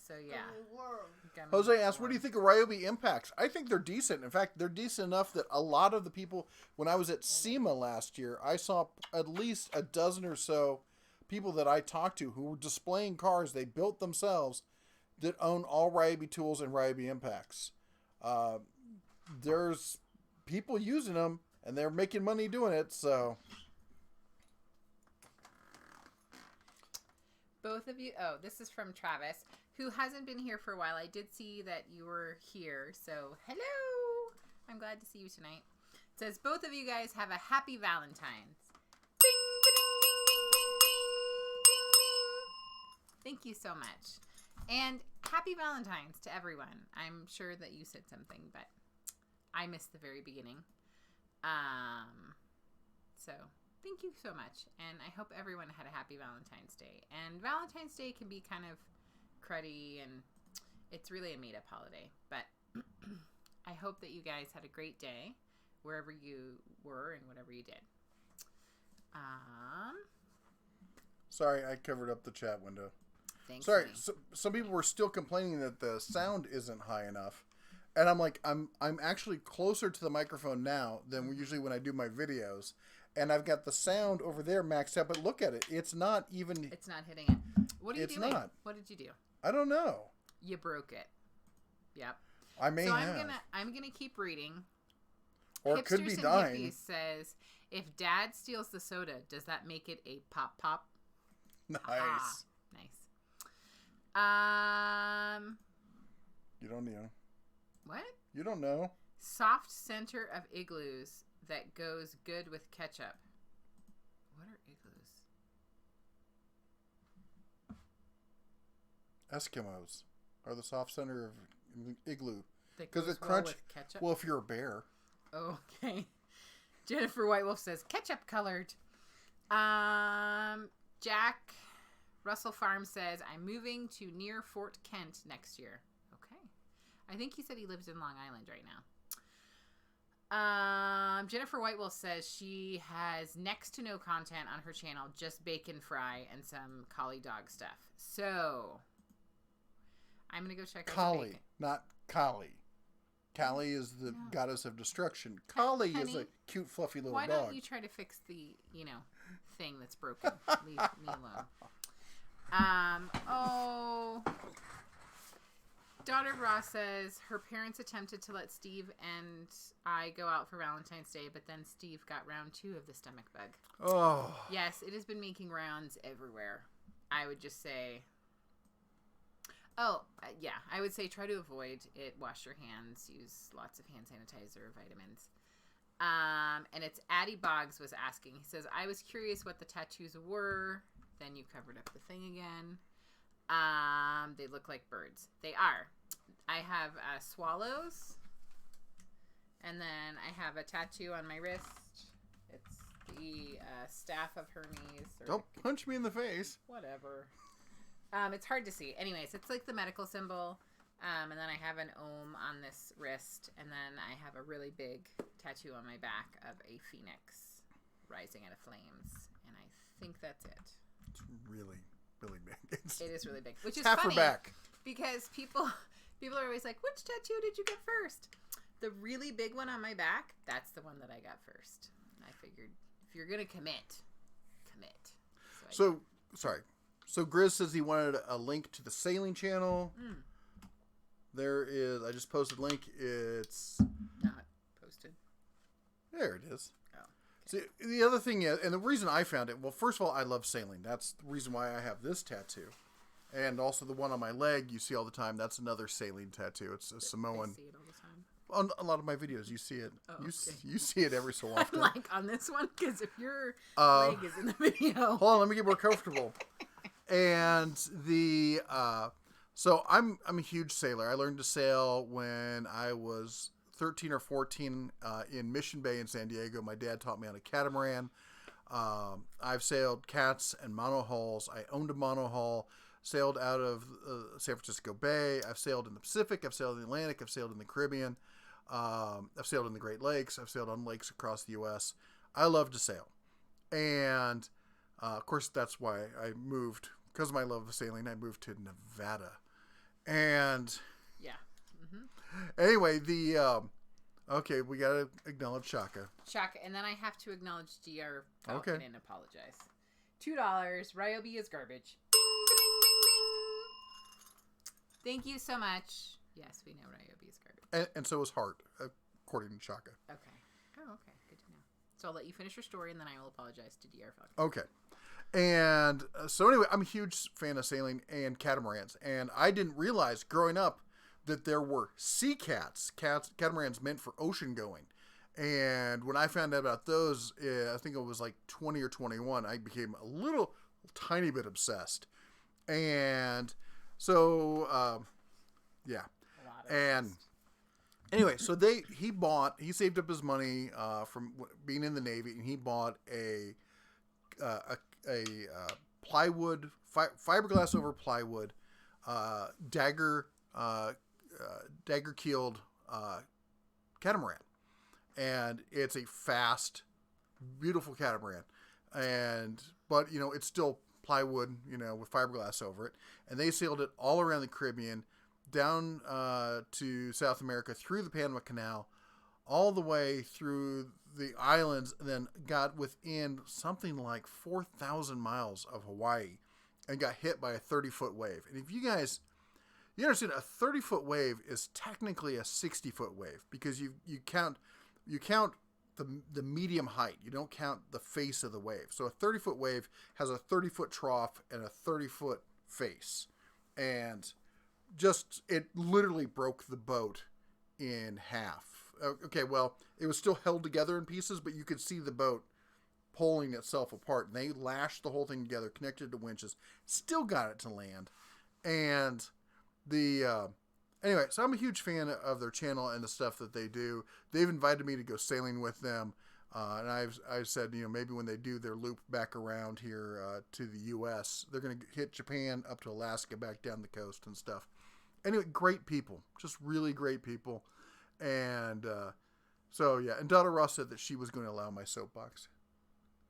So yeah. Jose asked, what do you think of Ryobi impacts? I think they're decent. In fact, they're decent enough that a lot of the people, when I was at SEMA last year, I saw at least a dozen or so people that I talked to who were displaying cars they built themselves that own all Ryobi tools and Ryobi impacts. There's people using them, and they're making money doing it, so... Both of you... Oh, this is from Travis, who hasn't been here for a while. I did see that you were here, so hello! I'm glad to see you tonight. It says, both of you guys have a happy Valentine's. Ding, ding, ding, ding, ding, ding, ding, ding. Thank you so much. And happy Valentine's to everyone. I'm sure that you said something, but I missed the very beginning. So thank you so much. And I hope everyone had a happy Valentine's Day. And Valentine's Day can be kind of cruddy and it's really a made-up holiday. But I hope that you guys had a great day wherever you were and whatever you did. Sorry, I covered up the chat window. Thanks. Sorry, some people were still complaining that the sound isn't high enough. And I'm like, I'm actually closer to the microphone now than usually when I do my videos. And I've got the sound over there maxed out, but look at it. It's not even... It's not hitting it. What are you doing? Not. What did you do? I don't know. You broke it. Yep. I may have. I'm gonna keep reading. Or it could be dying. Hippies says, if Dad steals the soda, does that make it a pop? Nice. Nice. You don't know. What? You don't know. Soft center of igloos that goes good with ketchup. What are igloos? Eskimos are the soft center of igloo. Because it crunch with ketchup? Well, if you're a bear. Okay. Jennifer Whitewolf says ketchup colored. Jack Russell Farm says, I'm moving to near Fort Kent next year. Okay. I think he said he lives in Long Island right now. Jennifer Whitewolf says she has next to no content on her channel, just bacon fry and some collie dog stuff. So, I'm going to go check out Collie, not Kali. Kali is the goddess of destruction. Collie is a cute, fluffy little dog. Why don't you try to fix the, thing that's broken? Leave me alone. Daughter Ross says her parents attempted to let Steve and I go out for Valentine's Day, but then Steve got round 2 of the stomach bug. Oh. Yes, it has been making rounds everywhere. I would just say, I would say try to avoid it. Wash your hands. Use lots of hand sanitizer, vitamins. And it's Addie Boggs was asking. He says, I was curious what the tattoos were. Then you covered up the thing again. They look like birds. They are. I have swallows. And then I have a tattoo on my wrist. It's the staff of Hermes. Don't punch me in the face. Whatever. It's hard to see. Anyways, it's like the medical symbol. And then I have an ohm on this wrist. And then I have a really big tattoo on my back of a phoenix rising out of flames. And I think that's it. It's really, really big. It is really big. Which is half funny. her back. Because people are always like, which tattoo did you get first? The really big one on my back, that's the one that I got first. And I figured, if you're going to commit. So Grizz says he wanted a link to the sailing channel. There is, I just posted a link. It's not posted. There it is. Oh. Okay. See, the other thing is, and the reason I found it, well, first of all, I love sailing. That's the reason why I have this tattoo. And also the one on my leg you see all the time. That's another saline tattoo. It's a Samoan. I see it all the time. On a lot of my videos, you see it. Oh, you okay. you see it every so often. Like on this one, because if your leg is in the video. Hold on, let me get more comfortable. And the so I'm a huge sailor. I learned to sail when I was 13 or 14 in Mission Bay in San Diego. My dad taught me on a catamaran. I've sailed cats and monohulls. I owned a monohull. Sailed out of San Francisco Bay. I've sailed in the Pacific. I've sailed in the Atlantic. I've sailed in the Caribbean. I've sailed in the Great Lakes. I've sailed on lakes across the U.S. I love to sail. And, of course, that's why I moved. Because of my love of sailing, I moved to Nevada. And... Yeah. Anyway, okay, we got to acknowledge Shaka. Shaka, and then I have to acknowledge DR Okay. Falcon and apologize. $2. Ryobi is garbage. Thank you so much. Yes, we know Ryobi is garbage. And so is Hart, according to Shaka. Okay. Oh, okay. Good to know. So I'll let you finish your story, and then I will apologize to DR Falcon. Okay. And so anyway, I'm a huge fan of sailing and catamarans. And I didn't realize growing up that there were sea catamarans meant for ocean going. And when I found out about those, I think it was like 20 or 21, I became a little tiny bit obsessed. And so, yeah. And anyway, so he saved up his money from being in the Navy, and he bought a plywood, fiberglass over plywood, dagger keeled catamaran. And it's a fast, beautiful catamaran. But it's still plywood, with fiberglass over it. And they sailed it all around the Caribbean, down to South America, through the Panama Canal, all the way through the islands, and then got within something like 4,000 miles of Hawaii and got hit by a 30-foot wave. And if you understand, a 30-foot wave is technically a 60-foot wave, because you count the medium height. You don't count the face of the wave. So a 30-foot wave has a 30-foot trough and a 30-foot face. And it literally broke the boat in half. Okay, well, it was still held together in pieces, but you could see the boat pulling itself apart. And they lashed the whole thing together, connected to winches, still got it to land. And anyway, so I'm a huge fan of their channel and the stuff that they do. They've invited me to go sailing with them. And I've said, maybe when they do their loop back around here to the U.S., they're going to hit Japan up to Alaska, back down the coast and stuff. Anyway, great people. Just really great people. And so, yeah. And Donna Ross said that she was going to allow my soapbox.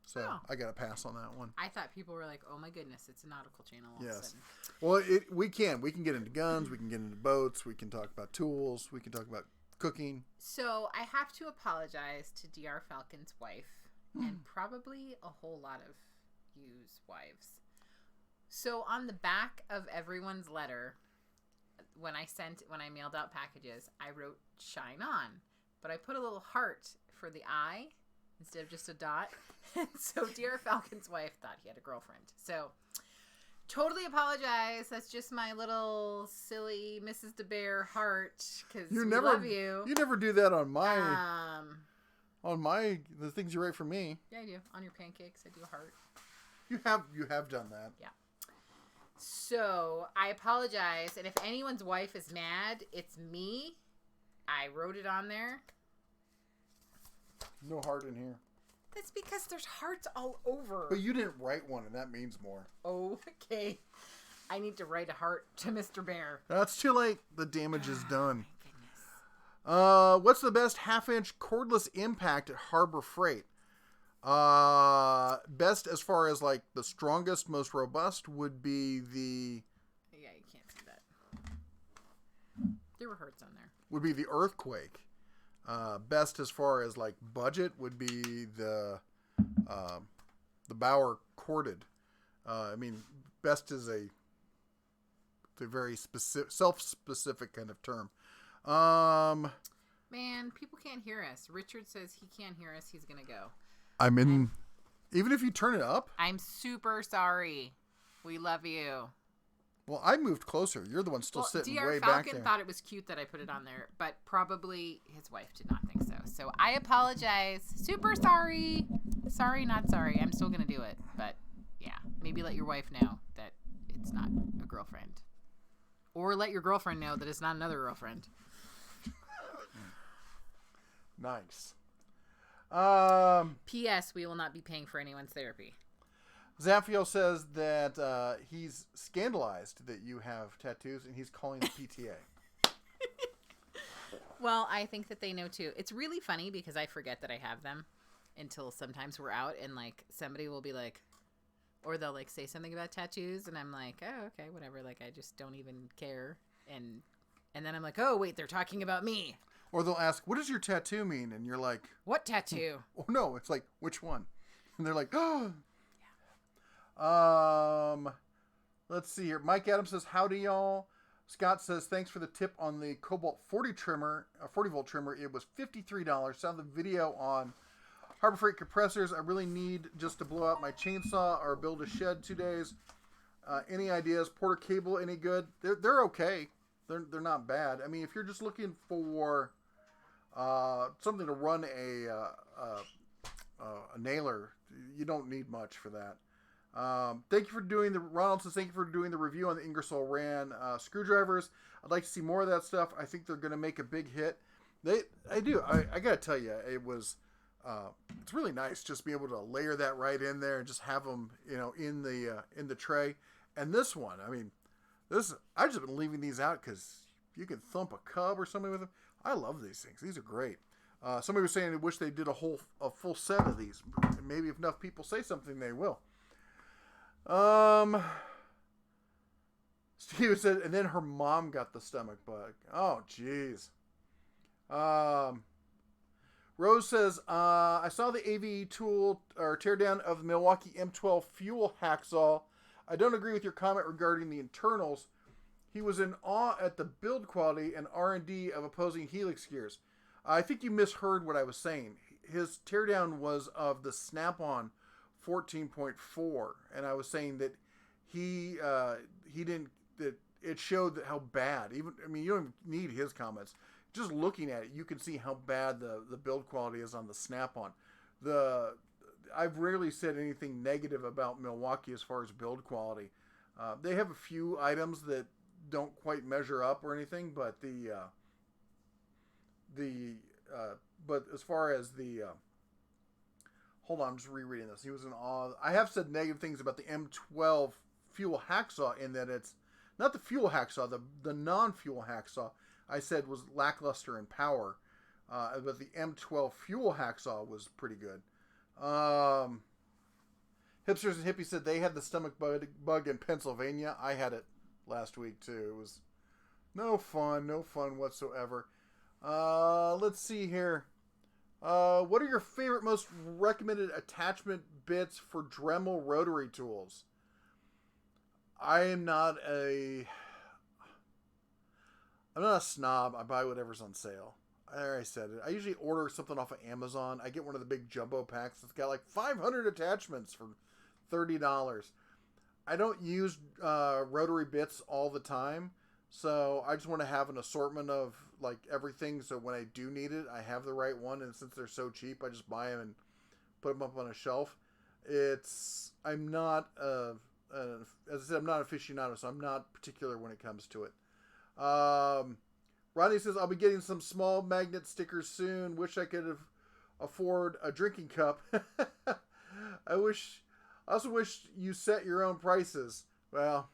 So I got to pass on that one. I thought people were like, oh my goodness, it's a nautical channel all of a sudden. Well, we can get into guns. We can get into boats. We can talk about tools. We can talk about cooking. So I have to apologize to DR Falcon's wife and probably a whole lot of you's wives. So on the back of everyone's letter, when I mailed out packages, I wrote "Shine On," but I put a little heart for the eye instead of just a dot. And so DR Falcon's wife thought he had a girlfriend. So totally apologize. That's just my little silly Mrs. DeBear heart, because we love you. You never do that on the things you write for me. Yeah, I do. On your pancakes, I do a heart. You have done that. Yeah. So I apologize, and if anyone's wife is mad, it's me. I wrote it on there. No heart in here. That's because there's hearts all over. But you didn't write one, and that means more. Okay. I need to write a heart to Mr. Bear. That's too late. The damage is done. My goodness. What's the best half-inch cordless impact at Harbor Freight? Best as far as like the strongest, most robust would be the... Yeah, you can't see that. There were hearts on there. Would be the Earthquake. Best as far as like budget would be the Bauer corded. Best is a very specific, self-specific kind of term. Man, people can't hear us. Richard says he can't hear us. He's gonna go. Even if you turn it up. I'm super sorry. We love you. Well, I moved closer. You're the one still sitting DR way Falcon back there. thought it was cute that I put it on there, but probably his wife did not think so. So I apologize. Super sorry. Sorry, not sorry. I'm still going to do it. But yeah, maybe let your wife know that it's not a girlfriend. Or let your girlfriend know that it's not another girlfriend. Nice. P.S. We will not be paying for anyone's therapy. Zaphiel says that he's scandalized that you have tattoos, and he's calling the PTA. Well, I think that they know too. It's really funny because I forget that I have them until sometimes we're out and like somebody will be like, or they'll like say something about tattoos, and I'm like, oh, okay, whatever. Like I just don't even care, and then I'm like, oh wait, they're talking about me. Or they'll ask, what does your tattoo mean? And you're like, what tattoo? Oh no, it's like, which one? And they're like, oh. Let's see here. Mike Adams says, howdy y'all. Scott says, thanks for the tip on the Cobalt 40 trimmer, 40 volt trimmer. It was $53. Saw the video on Harbor Freight compressors. I really need just to blow out my chainsaw or build a shed 2 days. Any ideas? Porter cable, any good? They're okay. They're not bad. I mean, if you're just looking for something to run a nailer, you don't need much for that. Thank you for doing Ronald says, thank you for doing the review on the Ingersoll Rand screwdrivers. I'd like to see more of that stuff. I think they're going to make a big hit. I do. I got to tell you, it's really nice just be able to layer that right in there and just have them, in the tray. And this one, I mean, I've just been leaving these out because you can thump a cub or something with them. I love these things. These are great. Somebody was saying they wish they did a full set of these. Maybe if enough people say something, they will. Steven said, and then her mom got the stomach bug. Oh, jeez. Rose says, I saw the AVE tool or teardown of the Milwaukee M12 fuel hacksaw. I don't agree with your comment regarding the internals. He was in awe at the build quality and R&D of opposing helix gears. I think you misheard what I was saying. His teardown was of the Snap-on 14.4, and I was saying that he didn't, that it showed that how bad, you don't even need his comments. Just looking at it, you can see how bad the build quality is on the Snap-on. I've rarely said anything negative about Milwaukee as far as build quality. They have a few items that don't quite measure up or anything, but but as far as hold on, I'm just rereading this. He was in awe. I have said negative things about the M12 fuel hacksaw in that it's not the fuel hacksaw, the non-fuel hacksaw I said was lackluster in power, but the M12 fuel hacksaw was pretty good. Hipsters and Hippies said they had the stomach bug in Pennsylvania. I had it last week too. It was no fun whatsoever. Let's see here. What are your favorite, most recommended attachment bits for Dremel rotary tools? I'm not a snob. I buy whatever's on sale. I already said it. I usually order something off of Amazon. I get one of the big jumbo packs that's got like 500 attachments for $30. I don't use rotary bits all the time, so I just want to have an assortment of like everything, so when I do need it, I have the right one, and since they're so cheap, I just buy them and put them up on a shelf. I'm not, as I said, I'm not aficionado, so I'm not particular when it comes to it. Rodney says, I'll be getting some small magnet stickers soon. Wish I could afford a drinking cup. I also wish you set your own prices. Well,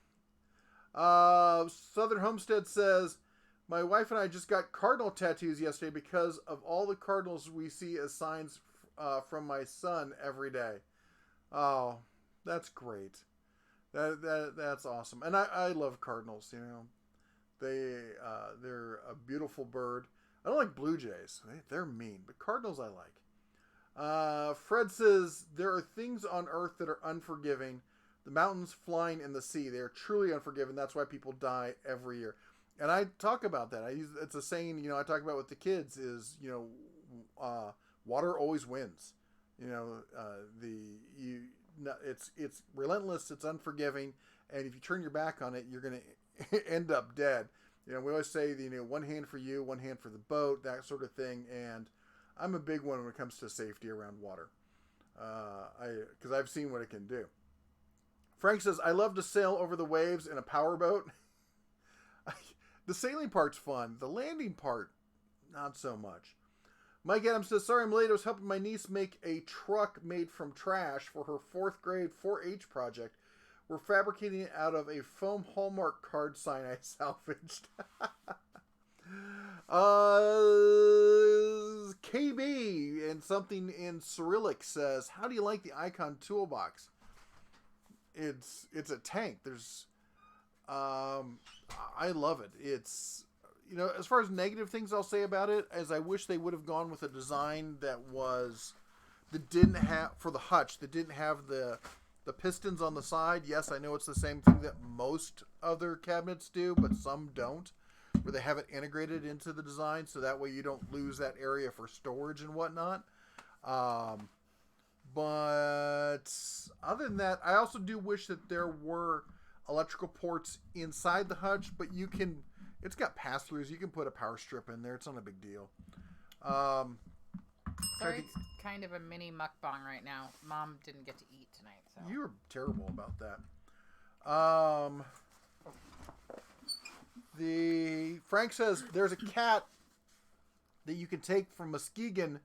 Southern Homestead says, my wife and I just got cardinal tattoos yesterday because of all the cardinals we see as signs from my son every day. Oh, that's great. That's awesome. And I love cardinals, They're a beautiful bird. I don't like blue jays. They're mean, but cardinals I like. Fred says, there are things on earth that are unforgiving. The mountains flying in the sea. They are truly unforgiving. That's why people die every year. And I talk about that. It's a saying, I talk about with the kids is, it's relentless, it's unforgiving, and if you turn your back on it, you're going to end up dead. We always say, one hand for you, one hand for the boat, that sort of thing, and I'm a big one when it comes to safety around water. Because I've seen what it can do. Frank says, I love to sail over the waves in a powerboat. The sailing part's fun. The landing part, not so much. Mike Adams says, sorry I'm late. I was helping my niece make a truck made from trash for her 4th grade 4-H project. We're fabricating it out of a foam Hallmark card sign I salvaged. KB and something in Cyrillic says, how do you like the Icon toolbox? It's a tank. There's I love it. It's as far as negative things I'll say about it, as I wish they would have gone with a design that didn't have, for the hutch, that didn't have the pistons on the side. Yes, I know it's the same thing that most other cabinets do, but some don't, where they have it integrated into the design, so that way you don't lose that area for storage and whatnot. But other than that, I also do wish that there were electrical ports inside the hutch, but it's got pass-throughs. You can put a power strip in there. It's not a big deal. Sorry, it's kind of a mini mukbang right now. Mom didn't get to eat tonight, so. You were terrible about that. Frank says there's a cat that you can take from Muskegon,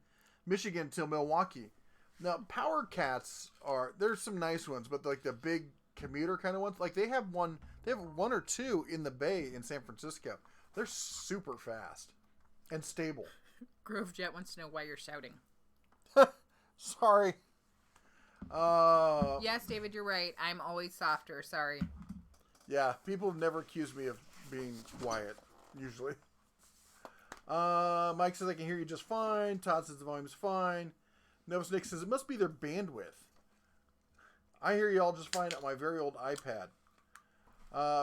Michigan to Milwaukee. Now, power cats there's some nice ones, but like the big commuter kind of ones, like they have one or two in the Bay in San Francisco. They're super fast and stable. Grove Jet wants to know why you're shouting. Sorry. Yes, David, you're right. I'm always softer. Sorry. Yeah, people never accuse me of being quiet, usually. Mike says I can hear you just fine. Todd says the volume's fine. Novus Nick says it must be their bandwidth. I hear you all just fine on my very old iPad.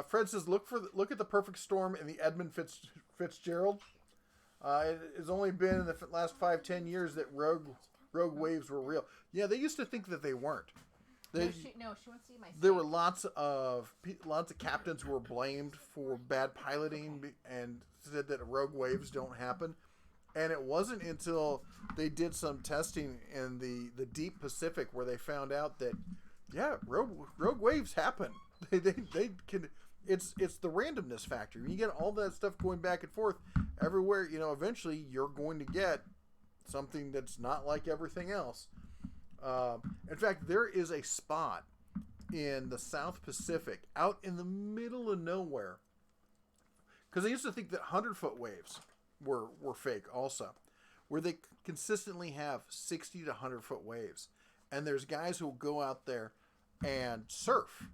Fred says look at the perfect storm in the Edmund Fitzgerald. It has only been in the last 5-10 years that rogue waves were real. Yeah, they used to think that they weren't. She wants to see my. There were lots of captains who were blamed for bad piloting and said that rogue waves don't happen. And it wasn't until they did some testing in the deep Pacific where they found out that, yeah, rogue waves happen. They can. It's the randomness factor. When you get all that stuff going back and forth everywhere, eventually you're going to get something that's not like everything else. In fact, there is a spot in the South Pacific out in the middle of nowhere, because I used to think that 100-foot waves were fake also, where they consistently have 60 to 100-foot waves. And there's guys who will go out there and surf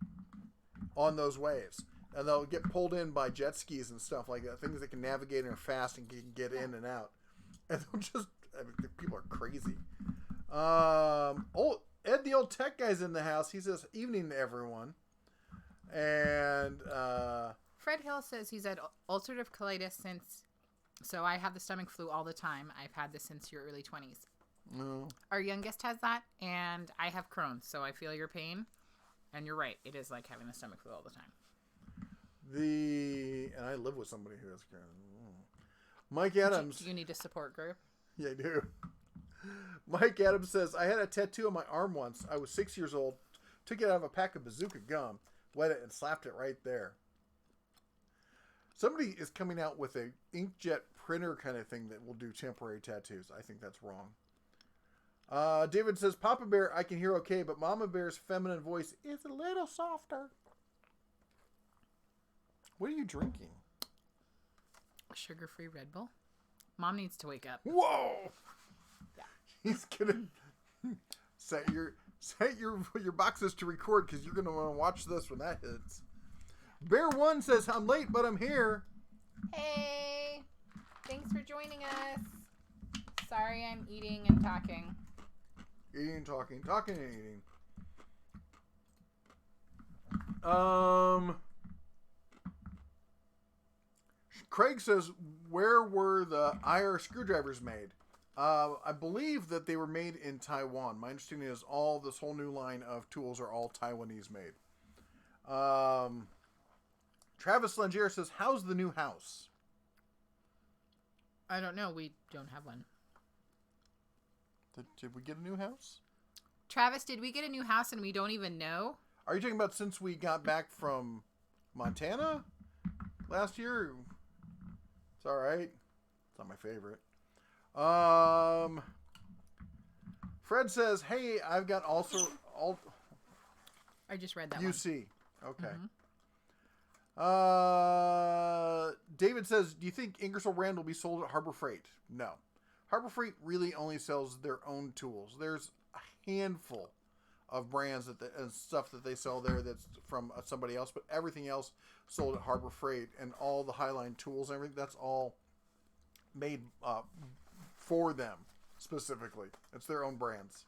on those waves. And they'll get pulled in by jet skis and stuff like that, things that can navigate and are fast and can get in and out. And they'll just, people are crazy. Ed, the old tech guy's in the house. He says, evening to everyone. And Fred Hill says he's had ulcerative colitis since, so I have the stomach flu all the time. I've had this since your early 20s. No. Our youngest has that, and I have Crohn's, so I feel your pain. And you're right, it is like having the stomach flu all the time. And I live with somebody who has Crohn's. Mike Adams. Do you need a support group? Yeah, I do. Mike Adams says, I had a tattoo on my arm once. I was 6 years old. Took it out of a pack of bazooka gum, wet it, and slapped it right there. Somebody is coming out with a inkjet printer kind of thing that will do temporary tattoos. I think that's wrong. David says, Papa Bear, I can hear okay, but Mama Bear's feminine voice is a little softer. What are you drinking? Sugar-free Red Bull. Mom needs to wake up. Whoa! Yeah. He's gonna set your boxes to record, because you're gonna want to watch this when that hits. Bear One says, I'm late, but I'm here. Hey! Thanks for joining us. Sorry I'm eating and talking. Eating and talking and eating. Craig says, where were the IR screwdrivers made? I believe that they were made in Taiwan. My understanding is this whole new line of tools are all Taiwanese made. Travis Langier says, how's the new house? I don't know. We don't have one. Did we get a new house? Travis, did we get a new house and we don't even know? Are you talking about since we got back from Montana last year? It's all right. It's not my favorite. Fred says, hey, I've got I just read that UC. one. Okay. Mm-hmm. David says, do you think Ingersoll Rand will be sold at Harbor Freight? No. Harbor Freight really only sells their own tools. There's a handful of brands and stuff that they sell there that's from somebody else, but everything else sold at Harbor Freight, and all the Highline tools and everything, that's all made for them specifically. It's their own brands.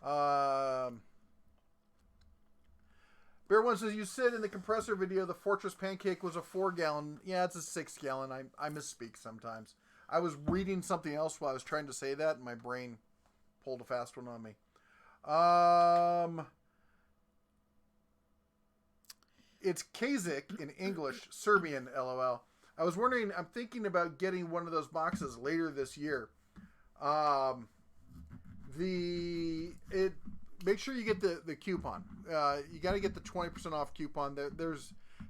Bear One says, you said in the compressor video the Fortress pancake was a 4-gallon. Yeah, it's a 6-gallon. I misspeak sometimes. I was reading something else while I was trying to say that, and my brain pulled a fast one on me. It's Kazik in English, Serbian, LOL. I was wondering, I'm thinking about getting one of those boxes later this year. Make sure you get the coupon. You got to get the 20% off coupon.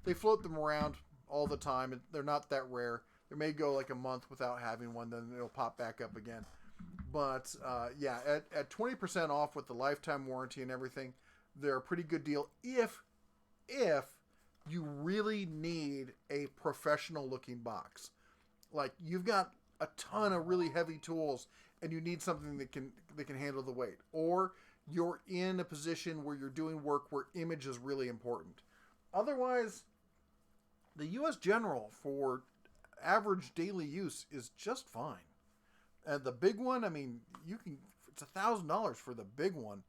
They float them around all the time, and they're not that rare. There may go like a month without having one, then it'll pop back up again. But yeah, at 20% off with the lifetime warranty and everything, they're a pretty good deal if you really need a professional looking box. Like you've got a ton of really heavy tools and you need something that can handle the weight, or you're in a position where you're doing work where image is really important. Otherwise, the US General for average daily use is just fine. And the big one, I mean, it's $1,000 for the big one.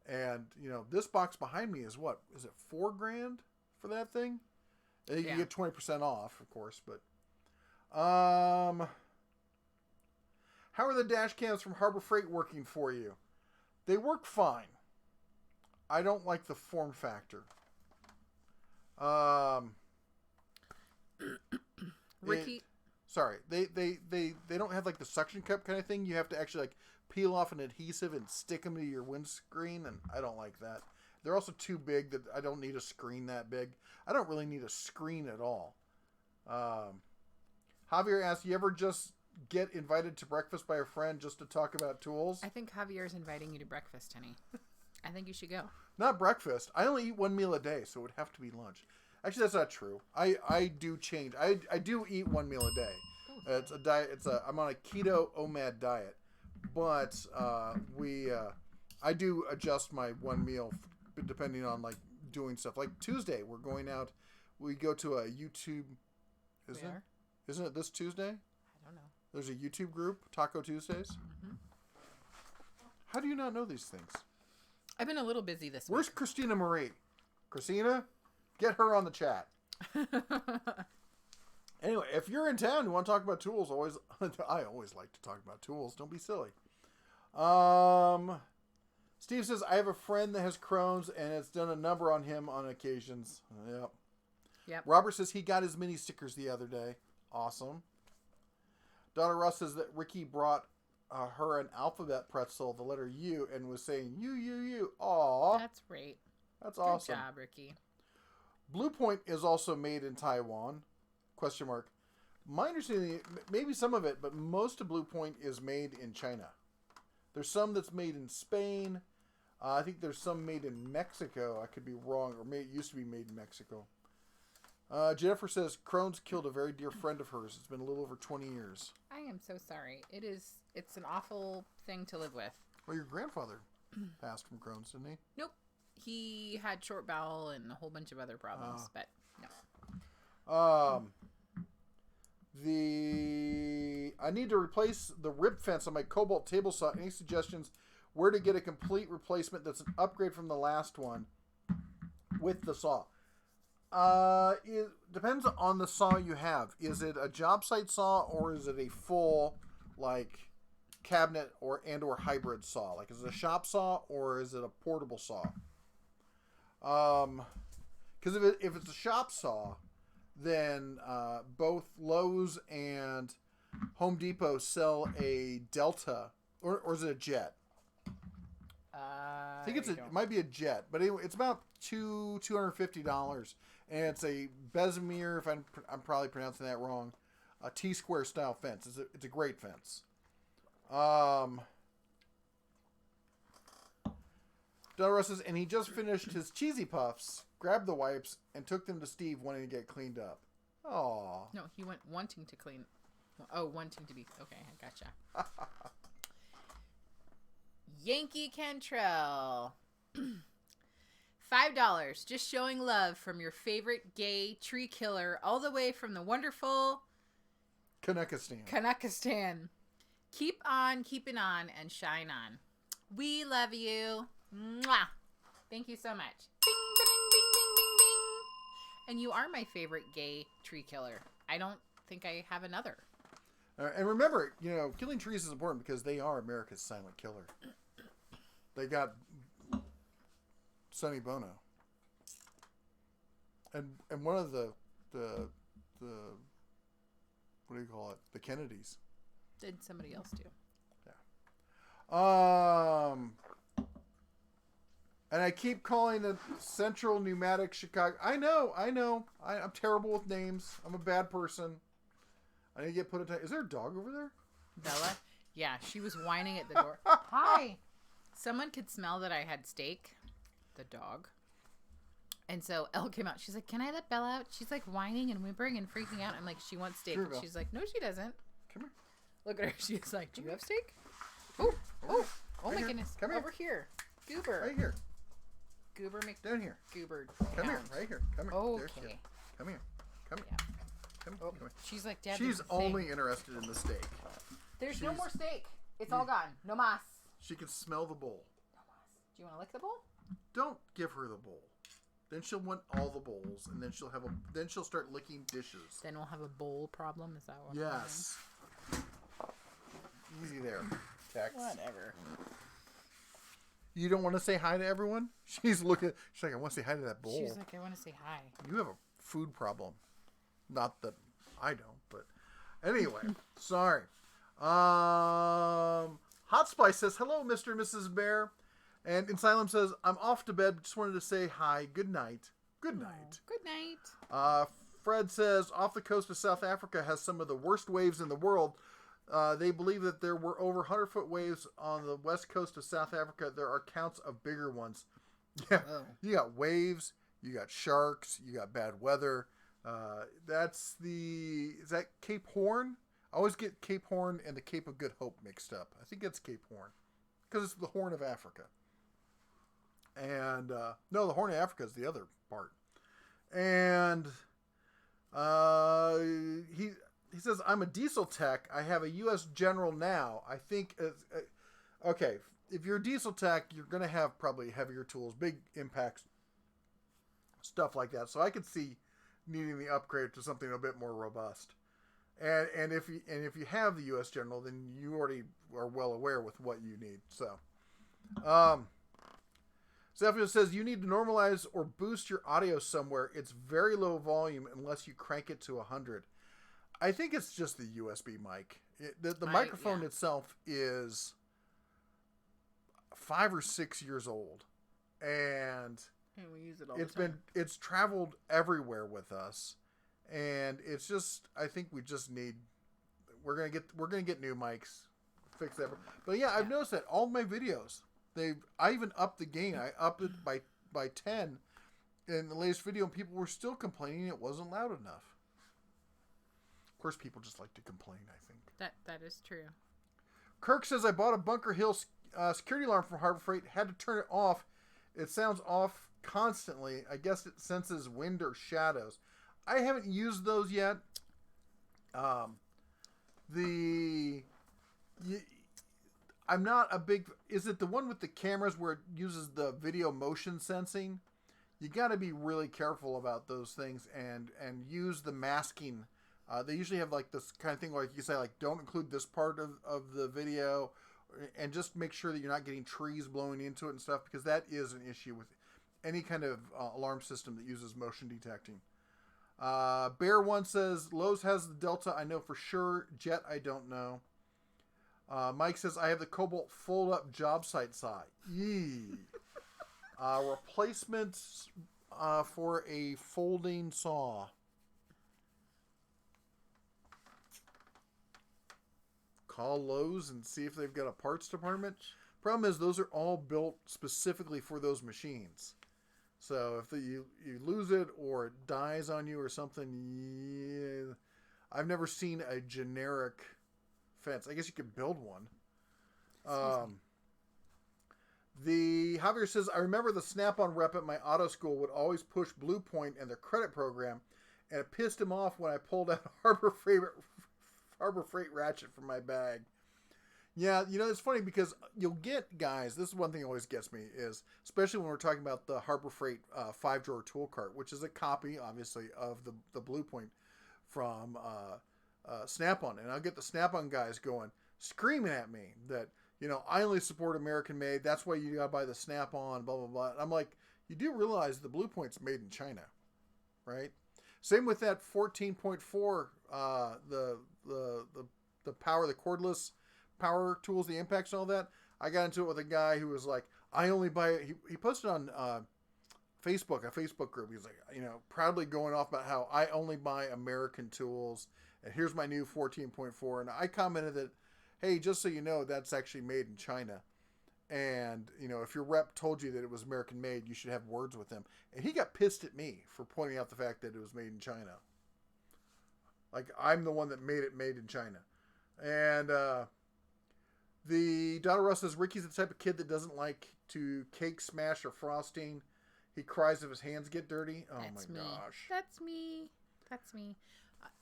And, this box behind me is what? Is it $4,000 for that thing? And you can get 20% off, of course, but how are the dash cams from Harbor Freight working for you? They work fine. I don't like the form factor. Ricky, they don't have like the suction cup kind of thing. You have to actually like peel off an adhesive and stick them to your windscreen, and I don't like that. They're also too big that I don't need a screen that big. I don't really need a screen at all. Javier asked, you ever just get invited to breakfast by a friend just to talk about tools? I think Javier's inviting you to breakfast, honey. I think you should go. Not breakfast. I only eat one meal a day, so it would have to be lunch. Actually, that's not true. I do change. I do eat one meal a day. It's a diet. I'm on a keto OMAD diet, but I do adjust my one meal depending on like doing stuff. Like Tuesday, we're going out. We go to a YouTube. Isn't it this Tuesday? I don't know. There's a YouTube group, Taco Tuesdays. Mm-hmm. How do you not know these things? I've been a little busy this week. Where's Christina Marie? Christina, get her on the chat. Anyway, if you're in town, you want to talk about tools, I always like to talk about tools. Don't be silly. Steve says, I have a friend that has Crohn's, and it's done a number on him on occasions. Yep. Robert says he got his mini stickers the other day. Awesome. Donna Ross says that Ricky brought her an alphabet pretzel, the letter U, and was saying, you. Aw. That's great. That's awesome. Good job, Ricky. Blue Point is also made in Taiwan. ? My understanding, maybe some of it, but most of Blue Point is made in China. There's some that's made in Spain. I think there's some made in Mexico. I could be wrong, or it used to be made in Mexico. Jennifer says Crohn's killed a very dear friend of hers. It's been a little over 20 years. I am so sorry. It's an awful thing to live with. Well, your grandfather passed from Crohn's, didn't he? Nope. He had short bowel and a whole bunch of other problems, but no. I need to replace the rib fence on my Cobalt table saw. Any suggestions where to get a complete replacement that's an upgrade from the last one with the saw? It depends on the saw you have. Is it a job site saw or is it a full, like, cabinet or hybrid saw? Like, is it a shop saw or is it a portable saw? Because if it's a shop saw, then both Lowe's and Home Depot sell a Delta, or is it a Jet? I think it might be a Jet, but anyway, it's about $250, and it's a Bessemer, if I'm probably pronouncing that wrong, a T-square style fence. It's a great fence. Delrus says, and he just finished his cheesy puffs, grabbed the wipes, and took them to Steve, wanting to get cleaned up. Aww. No, he went wanting to clean. Oh, wanting to be. Okay, I gotcha. Yankee Cantrell. $5. Just showing love from your favorite gay tree killer all the way from the wonderful Kanakistan. Keep on keeping on and shine on. We love you. Mwah. Thank you so much. Bing, bing, bing, bing, bing, bing. And you are my favorite gay tree killer. I don't think I have another. And remember, killing trees is important because they are America's silent killer. They got Sonny Bono. And one of the what do you call it? The Kennedys. Did somebody else do? Yeah. And I keep calling it Central Pneumatic Chicago. I know. I'm terrible with names. I'm a bad person. I need to get put in touch. Is there a dog over there? Bella? Yeah, she was whining at the door. Hi. Someone could smell that I had steak. The dog. And so Elle came out. She's like, can I let Bella out? She's like whining and whimpering and freaking out. I'm like, she wants steak. Sure, and she's like, no, she doesn't. Come here. Look at her. She's like, do you have steak? Oh my goodness. Come here. Over here. Goober. Right here. Goober Down here. McGoober. Come here. Right here. Come here. Okay. Come here. Come Yeah. Come Oh, here. she's like, Dad, She's there's a thing. only interested in the steak. There's no more steak. It's all gone. No mas. She can smell the bowl. No mas. Do you want to lick the bowl? Don't give her the bowl. Then she'll want all the bowls, and then she'll start licking dishes. Then we'll have a bowl problem. Is that what? Yes. Easy there, Tex. Whatever. You don't want to say hi to everyone? She's like, I want to say hi to that bowl. She's like, I want to say hi. You have a food problem. Not that I don't, but anyway, sorry. Hot Spice says, hello, Mr. and Mrs. Bear. And Asylum says, I'm off to bed. Just wanted to say hi. Good night. Good night. Good night. Fred says, off the coast of South Africa has some of the worst waves in the world. They believe that there were over 100-foot waves on the west coast of South Africa. There are counts of bigger ones. Yeah, You got waves, you got sharks, you got bad weather. Is that Cape Horn? I always get Cape Horn and the Cape of Good Hope mixed up. I think it's Cape Horn because it's the Horn of Africa. And no, the Horn of Africa is the other part. And he says, I'm a diesel tech. I have a U.S. General now. I think, okay, if you're a diesel tech, you're going to have probably heavier tools, big impacts, stuff like that. So I could see needing the upgrade to something a bit more robust. And if you have the U.S. General, then you already are well aware with what you need. So, Zephyr says, you need to normalize or boost your audio somewhere. It's very low volume unless you crank it to 100. I think it's just the USB mic. The microphone itself is 5 or 6 years old, and we use it all the time. It's traveled everywhere with us, and it's just, I think we just need, we're gonna get new mics, fix that. But yeah, I've noticed that all my videos, I even upped the gain. I upped it by 10 in the latest video, and people were still complaining it wasn't loud enough. Of course, people just like to complain, I think. That is true. Kirk says, I bought a Bunker Hill security alarm from Harbor Freight. Had to turn it off. It sounds off constantly. I guess it senses wind or shadows. I haven't used those yet. I'm not a big... Is it the one with the cameras where it uses the video motion sensing? You got to be really careful about those things and use the masking They usually have like this kind of thing, like you say, like don't include this part of the video, and just make sure that you're not getting trees blowing into it and stuff, because that is an issue with any kind of alarm system that uses motion detecting. Bear One says Lowe's has the Delta. I know for sure. Jet, I don't know. Mike says I have the Cobalt fold up job site saw. Yee. Replacements for a folding saw. Call Lowe's and see if they've got a parts department. Problem is, those are all built specifically for those machines. So if you lose it or it dies on you or something, yeah, I've never seen a generic fence. I guess you could build one. The Javier says, I remember the Snap-on rep at my auto school would always push Blue Point and their credit program, and it pissed him off when I pulled out a Harbor Freight ratchet from my bag. Yeah, it's funny because you'll get guys, this is one thing that always gets me, is especially when we're talking about the Harbor Freight 5-drawer tool cart, which is a copy, obviously, of the Blue Point from Snap-on. And I'll get the Snap-on guys going, screaming at me that, I only support American made. That's why you got to buy the Snap-on, blah, blah, blah. And I'm like, you do realize the Blue Point's made in China, right? Same with that 14.4, the power, the cordless power tools, the impacts and all that. I got into it with a guy who was like, I only buy it. He posted on Facebook, a Facebook group. He was like, proudly going off about how I only buy American tools. And here's my new 14.4. And I commented that, hey, just so you know, that's actually made in China. And, if your rep told you that it was American made, you should have words with him. And he got pissed at me for pointing out the fact that it was made in China. Like, I'm the one that made in China. And the Donna Russ says, Ricky's the type of kid that doesn't like to cake smash or frosting. He cries if his hands get dirty. Oh, That's my me. gosh. That's me.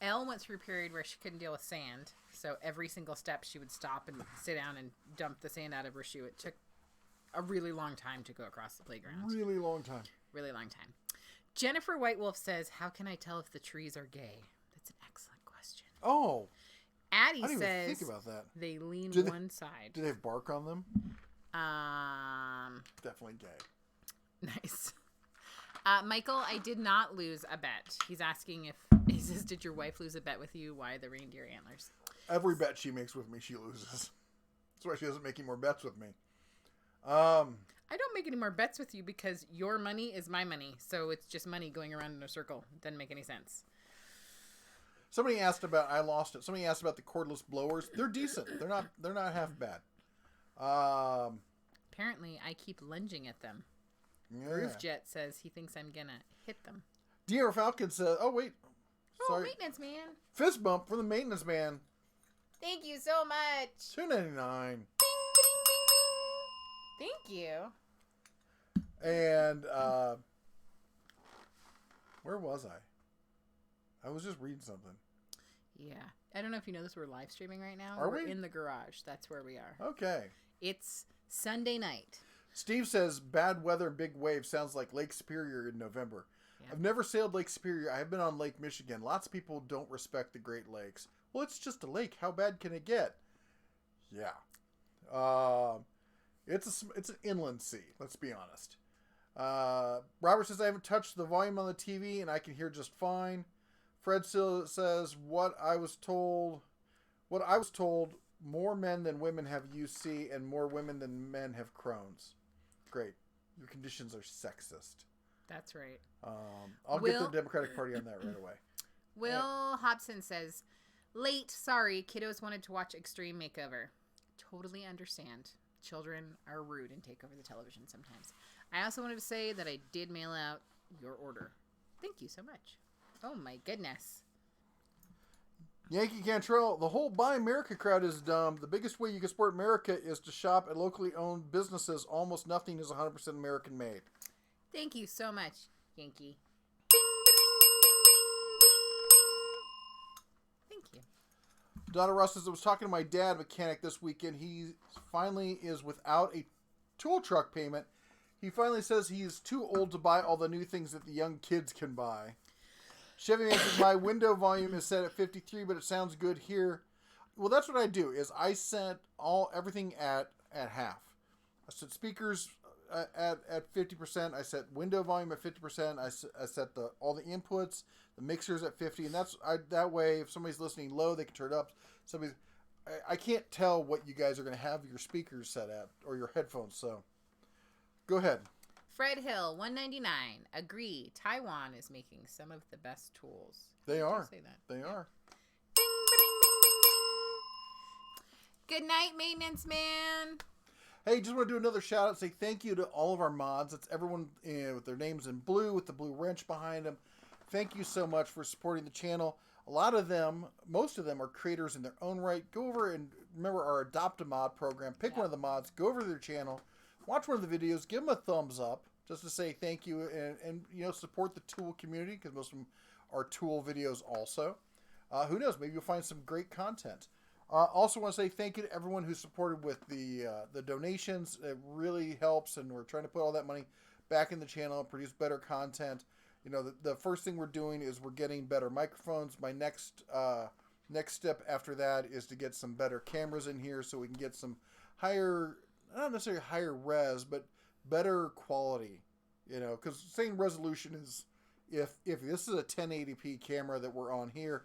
Elle went through a period where she couldn't deal with sand. So every single step she would stop and sit down and dump the sand out of her shoe. It took a really long time to go across the playground. Really long time. Really long time. Jennifer White Wolf says, how can I tell if the trees are gay? That's an excellent question. Oh. Addie I didn't says even think about that. They lean one side. Do they have bark on them? Definitely gay. Nice. Michael, I did not lose a bet. He's asking he says, did your wife lose a bet with you? Why the reindeer antlers? Every bet she makes with me, she loses. That's why she doesn't make any more bets with me. I don't make any more bets with you because your money is my money. So it's just money going around in a circle. Doesn't make any sense. Somebody asked about, I lost it. Somebody asked about the cordless blowers. They're decent. They're not half bad. Apparently, I keep lunging at them. Yeah. Roofjet says he thinks I'm gonna hit them. Dear Falcon says, oh wait. Sorry. Maintenance man. Fist bump from the maintenance man. Thank you so much. $2.99. Thank you. And where was I? I was just reading something. Yeah. I don't know if you know this. We're live streaming right now. Are We're we? in the garage. That's where we are. Okay. It's Sunday night. Steve says, bad weather, big waves sounds like Lake Superior in November. Yeah. I've never sailed Lake Superior. I have been on Lake Michigan. Lots of people don't respect the Great Lakes. Well, it's just a lake. How bad can it get? Yeah. It's an inland sea. Let's be honest. Robert says, I haven't touched the volume on the TV and I can hear just fine. Fred still says, what I was told, more men than women have UC and more women than men have Crohn's. Great. Your conditions are sexist. That's right. I'll get the Democratic Party on that right away. Will Hobson says, late, sorry, kiddos wanted to watch Extreme Makeover. Totally understand. Children are rude and take over the television sometimes. I also wanted to say that I did mail out your order. Thank you so much. Oh my goodness. Yankee Cantrell, the whole Buy America crowd is dumb. The biggest way you can support America is to shop at locally owned businesses. Almost nothing is 100% American made. Thank you so much, Yankee. Thank you. Donna Russ says, I was talking to my dad, mechanic, this weekend. He finally is without a tool truck payment. He finally says he is too old to buy all the new things that the young kids can buy. Chevy Man says, my window volume is set at 53, but it sounds good here. Well, that's what I do, is I set everything at half. I set speakers at 50%. I set window volume at 50%. I set all the inputs, the mixers at 50, and that way, if somebody's listening low, they can turn it up. I can't tell what you guys are going to have your speakers set at, or your headphones, so go ahead. Fred Hill, 199. Agree. Taiwan is making some of the best tools. They are. Say that. They are. Bing, bing, bing, bing, bing. Good night, maintenance man. Hey, just want to do another shout out. Say thank you to all of our mods. That's everyone with their names in blue with the blue wrench behind them. Thank you so much for supporting the channel. A lot of them, most of them, are creators in their own right. Go over and remember our Adopt a Mod program. Pick one of the mods. Go over to their channel. Watch one of the videos. Give them a thumbs up just to say thank you and support the tool community, because most of them are tool videos also. Who knows? Maybe you'll find some great content. Also want to say thank you to everyone who supported with the donations. It really helps, and we're trying to put all that money back in the channel and produce better content. The first thing we're doing is we're getting better microphones. My next step after that is to get some better cameras in here so we can get some higher, not necessarily higher res, but better quality. Because saying resolution is, if this is a 1080p camera that we're on here,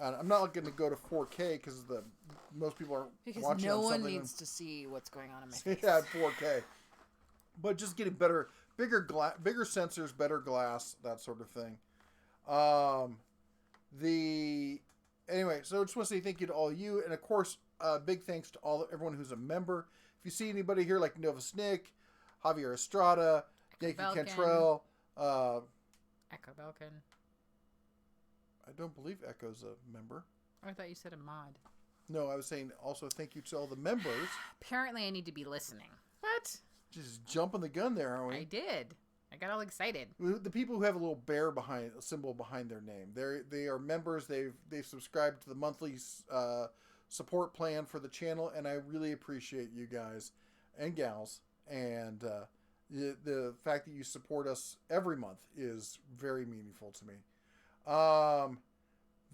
I'm not going to go to 4K because most people are watching no on one something needs to see what's going on in my face. Yeah, 4K. But just getting bigger sensors, better glass, that sort of thing. Anyway, so I just want to say thank you to all of you, and of course, big thanks to everyone who's a member. If you see anybody here like Nova Snick, Javier Estrada, Yankee Cantrell, Echo Belkin. I don't believe Echo's a member. Oh, I thought you said a mod. No, I was saying also thank you to all the members. Apparently, I need to be listening. What? Just jumping the gun there, aren't we? I did. I got all excited. The people who have a little bear symbol behind their name, they are members. They've subscribed to the monthly support plan for the channel, and I really appreciate you guys and gals. And the fact that you support us every month is very meaningful to me.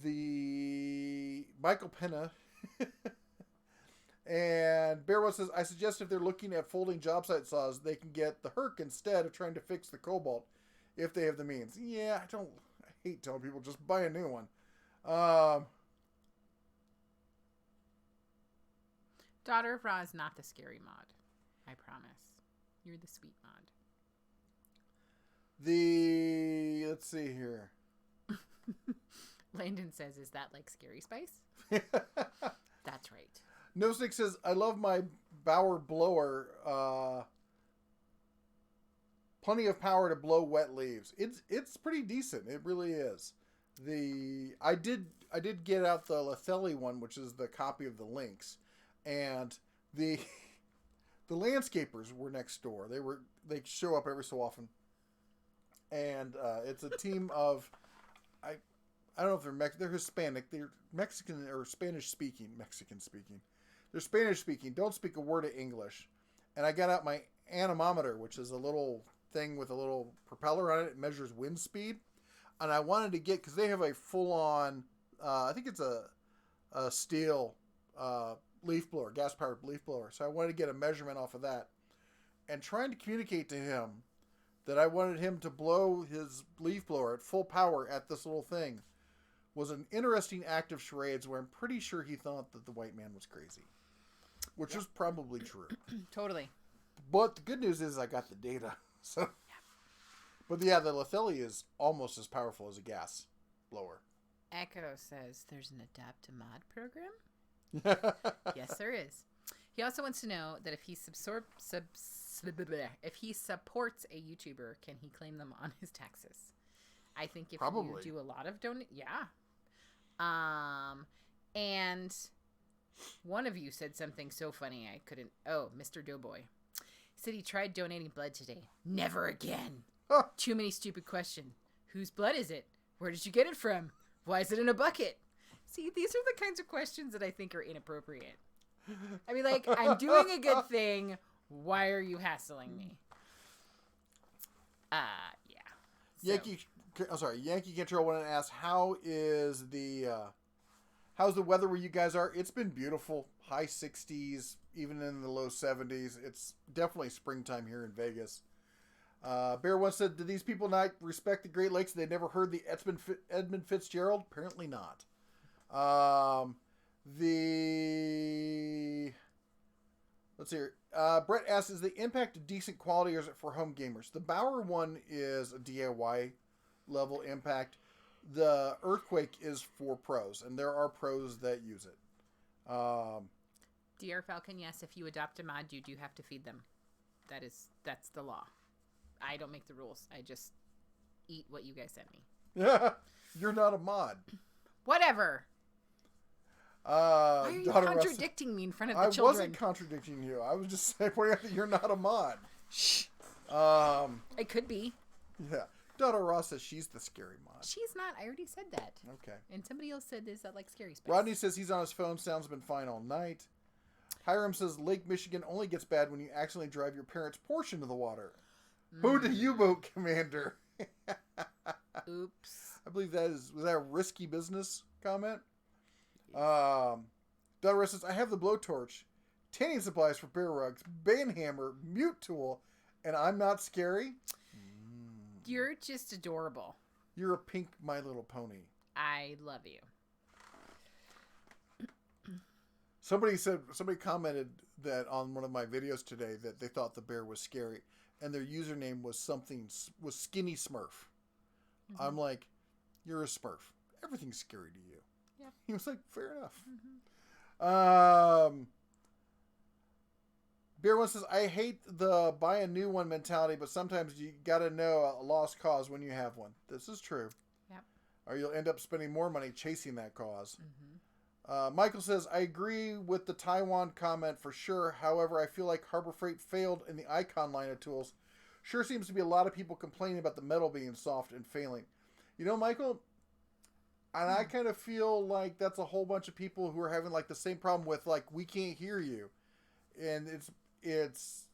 The Michael Penna and Bearwell says, I suggest if they're looking at folding job site saws, they can get the Herc instead of trying to fix the Cobalt if they have the means. Yeah, I hate telling people just buy a new one. Daughter of Ra is not the scary mod. I promise. You're the sweet mod. Let's see here. Landon says, is that like Scary Spice? That's right. No Stick says, I love my Bauer blower. Plenty of power to blow wet leaves. It's pretty decent. It really is. I did get out the Lethelli one, which is the copy of the Lynx, and the landscapers were next door. They show up every so often, and it's a team of I don't know if they're Hispanic. They're Mexican or Spanish speaking. They're Spanish speaking. Don't speak a word of English. And I got out my anemometer, which is a little thing with a little propeller on it. It measures wind speed. And I wanted to get, because they have a full-on, I think it's a steel leaf blower, gas-powered leaf blower. So I wanted to get a measurement off of that. And trying to communicate to him that I wanted him to blow his leaf blower at full power at this little thing was an interesting act of charades where I'm pretty sure he thought that the white man was crazy. Which is probably true. Totally. But the good news is I got the data. So, but yeah, the Lethelli is almost as powerful as a gas blower. Echo says there's an Adapt a Mod program. Yes, there is. He also wants to know that if he if he supports a YouTuber, can he claim them on his taxes? I think if you do a lot of yeah. And one of you said something so funny I couldn't. Oh, Mr. Doughboy said he tried donating blood today. Never again. Too many stupid questions. Whose blood is it? Where did you get it from? Why is it in a bucket? See, these are the kinds of questions that I think are inappropriate. I mean, like, I'm doing a good thing. Why are you hassling me? Yeah. Yankee I'm sorry, Yankee Control wanted to ask, how's the weather where you guys are? It's been beautiful. High 60s, even in the low 70s. It's definitely springtime here in Vegas. Bear once said, do these people not respect the Great Lakes? They never heard the Edmund Fitzgerald? Apparently not. Let's see here. Brett asks, is the Impact a decent quality or is it for home gamers? The Bauer one is a DIY level Impact. The Earthquake is for pros, and there are pros that use it. DR Falcon, yes, if you adopt a mod, you do have to feed them. That's the law. I don't make the rules. I just eat what you guys send me. Yeah, you're not a mod. Whatever. Why are you contradicting me in front of the children? I wasn't contradicting you. I was just pointing out that you're not a mod. Shh. It could be. Yeah. Daughter Ross says she's the scary mod. She's not. I already said that. Okay. And somebody else said, is that like scary space? Rodney says he's on his phone. Sounds been fine all night. Hiram says Lake Michigan only gets bad when you accidentally drive your parents' Porsche into the water. Who do you vote, Commander? Oops. I believe was that a risky business comment? Daughter says, I have the blowtorch, tanning supplies for bear rugs, band hammer, mute tool, and I'm not scary. You're just adorable. You're a pink My Little Pony. I love you. Somebody commented that on one of my videos today that they thought the bear was scary, and their username was Skinny Smurf. Mm-hmm. I'm like, you're a Smurf. Everything's scary to you. Yeah. He was like, fair enough. Mm-hmm. Beer One says, I hate the buy a new one mentality, but sometimes you got to know a lost cause when you have one. This is true. Yep. Or you'll end up spending more money chasing that cause. Mm-hmm. Michael says, I agree with the Taiwan comment for sure. However, I feel like Harbor Freight failed in the Icon line of tools. Sure seems to be a lot of people complaining about the metal being soft and failing. You know, Michael, and I kind of feel like that's a whole bunch of people who are having like the same problem with like, we can't hear you. And is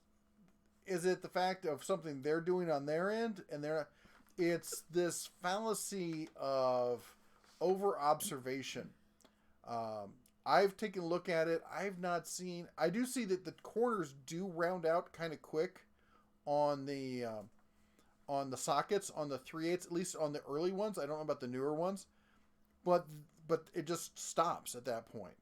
it the fact of something they're doing on their end? And it's this fallacy of over observation. I've taken a look at it. I do see that the corners do round out kind of quick on the sockets, on the 3/8, at least on the early ones. I don't know about the newer ones, but it just stops at that point.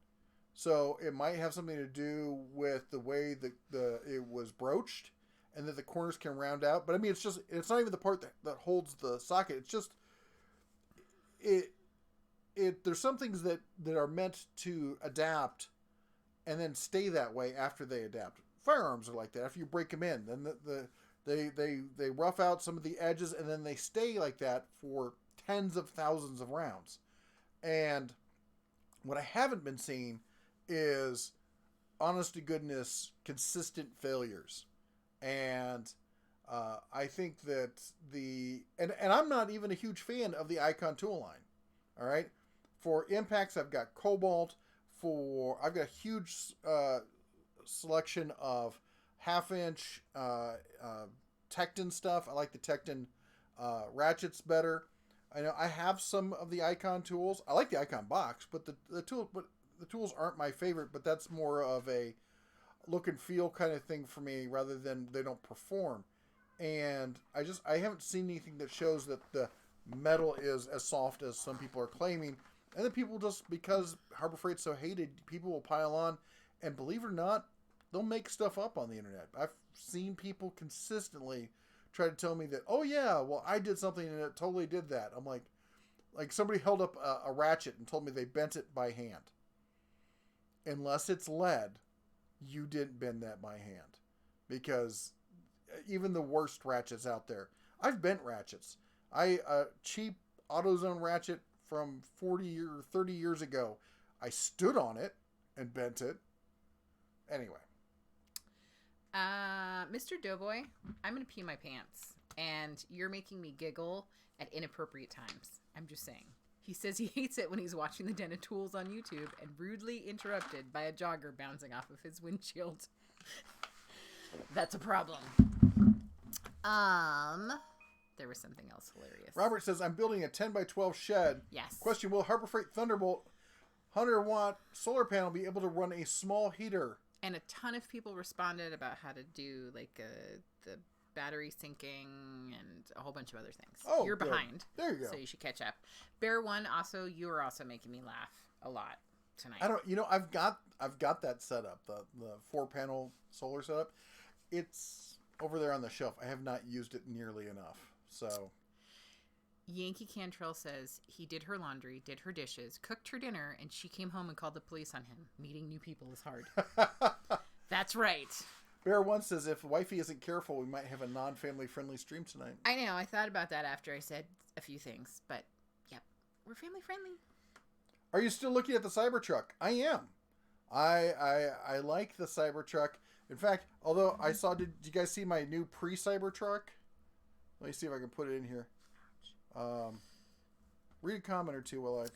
So it might have something to do with the way it was broached, and that the corners can round out. But I mean, it's not even the part that holds the socket. It's just there's some things that are meant to adapt and then stay that way after they adapt. Firearms are like that. After you break them in, then they rough out some of the edges, and then they stay like that for tens of thousands of rounds. And what I haven't been seeing is, honest to goodness, consistent failures. And I think that and I'm not even a huge fan of the Icon tool line. All right. For impacts, I've got Cobalt. I've got a huge selection of half-inch Tecton stuff. I like the Tecton ratchets better. I know I have some of the Icon tools. I like the Icon box, but the tools aren't my favorite. But that's more of a look and feel kind of thing for me, rather than they don't perform. And I haven't seen anything that shows that the metal is as soft as some people are claiming. And then people, just because Harbor Freight's so hated, people will pile on. And believe it or not, they'll make stuff up on the internet. I've seen people consistently try to tell me that, oh yeah, well, I did something and it totally did that. I'm like somebody held up a ratchet and told me they bent it by hand. Unless it's lead, you didn't bend that by hand. Because even the worst ratchets out there, I've bent ratchets. A cheap AutoZone ratchet from 40 or 30 years ago, I stood on it and bent it. Anyway. Mr. Doughboy, I'm going to pee my pants. And you're making me giggle at inappropriate times. I'm just saying. He says he hates it when he's watching the Den of Tools on YouTube and rudely interrupted by a jogger bouncing off of his windshield. That's a problem. there was something else hilarious. Robert says, I'm building a 10 by 12 shed. Yes. Question, will Harbor Freight Thunderbolt 100-watt solar panel be able to run a small heater? And a ton of people responded about how to do like the battery syncing and a whole bunch of other things. Oh, you're good. behind. There you go. So you should catch up. Bear One, also, you are also making me laugh a lot tonight. I've got that setup, the 4-panel solar setup. It's over there on the shelf. I have not used it nearly enough. So Yankee Cantrell says he did her laundry, did her dishes, cooked her dinner, and she came home and called the police on him. Meeting new people is hard. That's right. Bear One says, if wifey isn't careful, we might have a non-family friendly stream tonight. I know. I thought about that after I said a few things, but yep, we're family friendly. Are you still looking at the Cybertruck? I am. I like the Cybertruck. In fact, although I saw, did you guys see my new pre-Cybertruck? Let me see if I can put it in here. Read a comment or two while I.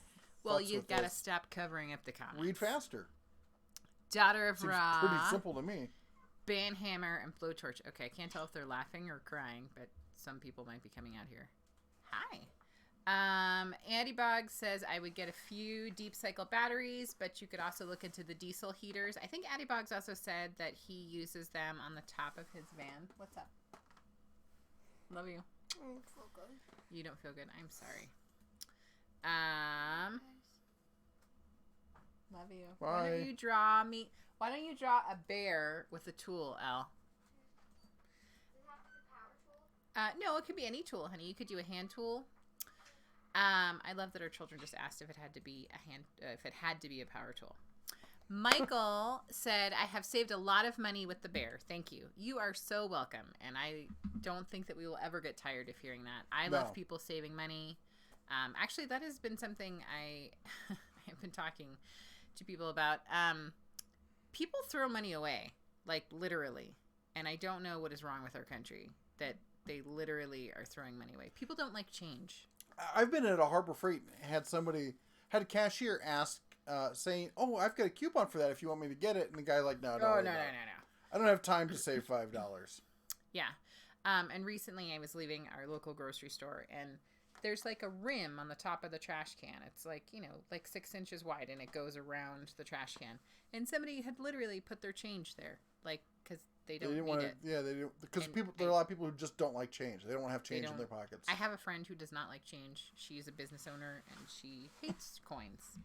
Well, you've got to stop covering up the comments. Read faster. Daughter of Seems Ra. pretty simple to me. Banhammer and Blowtorch. Okay, I can't tell if they're laughing or crying, but some people might be coming out here. Hi. Andy Boggs says I would get a few deep cycle batteries, but you could also look into the diesel heaters. I think Andy Boggs also said that he uses them on the top of his van. What's up? Love you. I don't feel good. You don't feel good. I'm sorry. Love you. Bye. Why don't you draw me? Why don't you draw a bear with a tool, Elle? Does it have to be a power tool? No, it could be any tool, honey. You could do a hand tool. I love that our children just asked if it had to be a power tool. Michael said, I have saved a lot of money with the bear. Thank you. You are so welcome. And I don't think that we will ever get tired of hearing that. I love people saving money. Actually, that has been something I have been talking to people about. People throw money away, like literally. And I don't know what is wrong with our country, that they literally are throwing money away. People don't like change. I've been at a Harbor Freight and had a cashier ask, saying, "Oh, I've got a coupon for that if you want me to get it." And the guy like, "No, No. I don't have time to save $5." Yeah. And recently I was leaving our local grocery store, and there's like a rim on the top of the trash can. It's like, like 6 inches wide, and it goes around the trash can. And somebody had literally put their change there, like, because they don't need it. Yeah, they do. Because And there are a lot of people who just don't like change. They don't want to have change in their pockets. I have a friend who does not like change. She's a business owner, and she hates coins.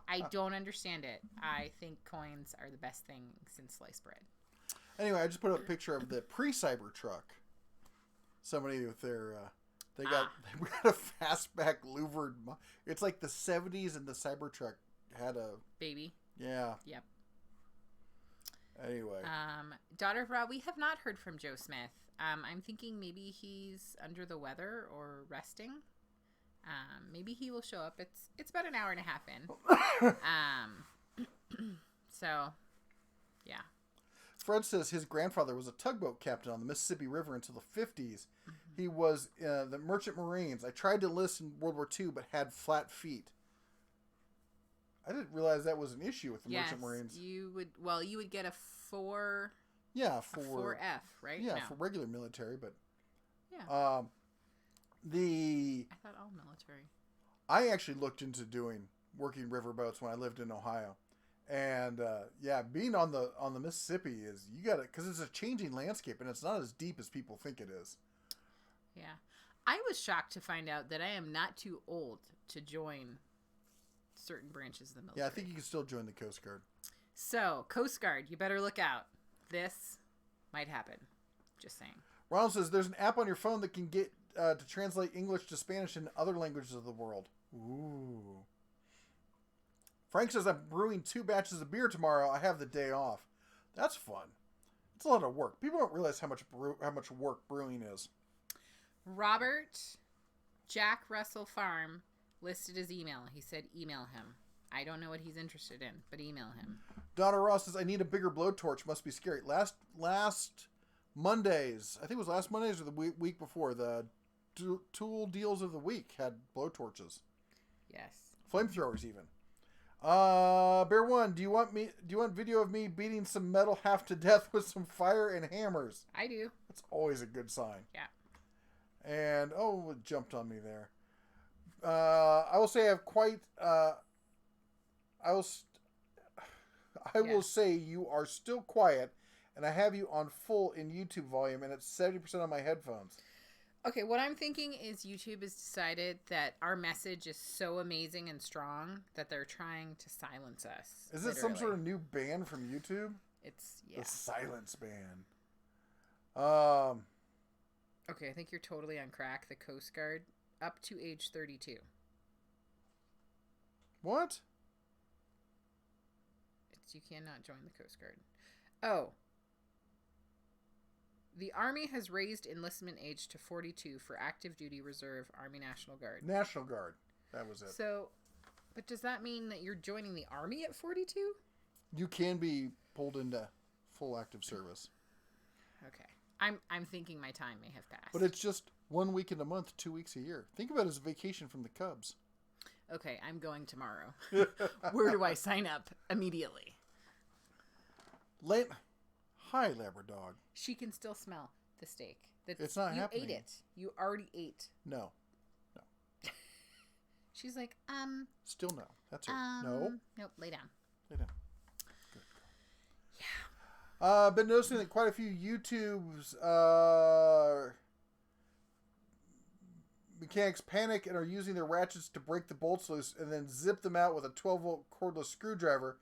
I don't understand it. I think coins are the best thing since sliced bread. Anyway, I just put up a picture of the pre-Cybertruck. Somebody with their... They got a fastback louvered... It's like the 70s, and the Cybertruck had a... Baby. Yeah. Yep. Anyway. Daughter of Ra, we have not heard from Joe Smith. I'm thinking maybe he's under the weather or resting. Maybe he will show up. It's about an hour and a half in. So, yeah. Fred says his grandfather was a tugboat captain on the Mississippi River until the 50s. Mm-hmm. He was the Merchant Marines. I tried to enlist in World War II, but had flat feet. I didn't realize that was an issue with the Merchant Marines. You would get a 4. Yeah, a 4F, right? Yeah, no. for regular military, but yeah. I thought all military. I actually looked into working riverboats when I lived in Ohio, and being on the Mississippi is you got to, because it's a changing landscape and it's not as deep as people think it is. Yeah, I was shocked to find out that I am not too old to join certain branches of the military. Yeah, I think you can still join the Coast Guard. So, Coast Guard, you better look out. This might happen. Just saying. Ronald says there's an app on your phone that can get to translate English to Spanish and other languages of the world. Ooh. Frank says I'm brewing 2 batches of beer tomorrow. I have the day off. That's fun. It's a lot of work. People don't realize how much work brewing is. Robert, Jack Russell Farm listed his email. He said email him. I don't know what he's interested in, but email him. Donna Ross says, I need a bigger blowtorch. Must be scary. Last Mondays, I think it was last Mondays or the week before, the tool deals of the week had blowtorches. Yes. Flamethrowers even. Bear One, do you want video of me beating some metal half to death with some fire and hammers? I do. That's always a good sign. Yeah. And, it jumped on me there. I will say I have quite... I will say you are still quiet, and I have you on full in YouTube volume, and it's 70% on my headphones. Okay, what I'm thinking is YouTube has decided that our message is so amazing and strong that they're trying to silence us. Is it some sort of new ban from YouTube? It's, The silence ban. Okay, I think you're totally on crack. The Coast Guard, up to age 32. What? You cannot join the Coast Guard. Oh. The Army has raised enlistment age to 42 for active duty reserve Army National Guard. National Guard. That was it. So, but does that mean that you're joining the Army at 42? You can be pulled into full active service. Okay. I'm thinking my time may have passed. But it's just 1 week in a month, 2 weeks a year. Think about it as a vacation from the Cubs. Okay, I'm going tomorrow. Where do I sign up immediately? Hi, Labrador. She can still smell the steak. It's not happening. You ate it. You already ate. No. She's like, Still no. That's her. No. Nope, lay down. Lay down. Good. Yeah. Been noticing that quite a few YouTube's mechanics panic and are using their ratchets to break the bolts loose and then zip them out with a 12-volt cordless screwdriver.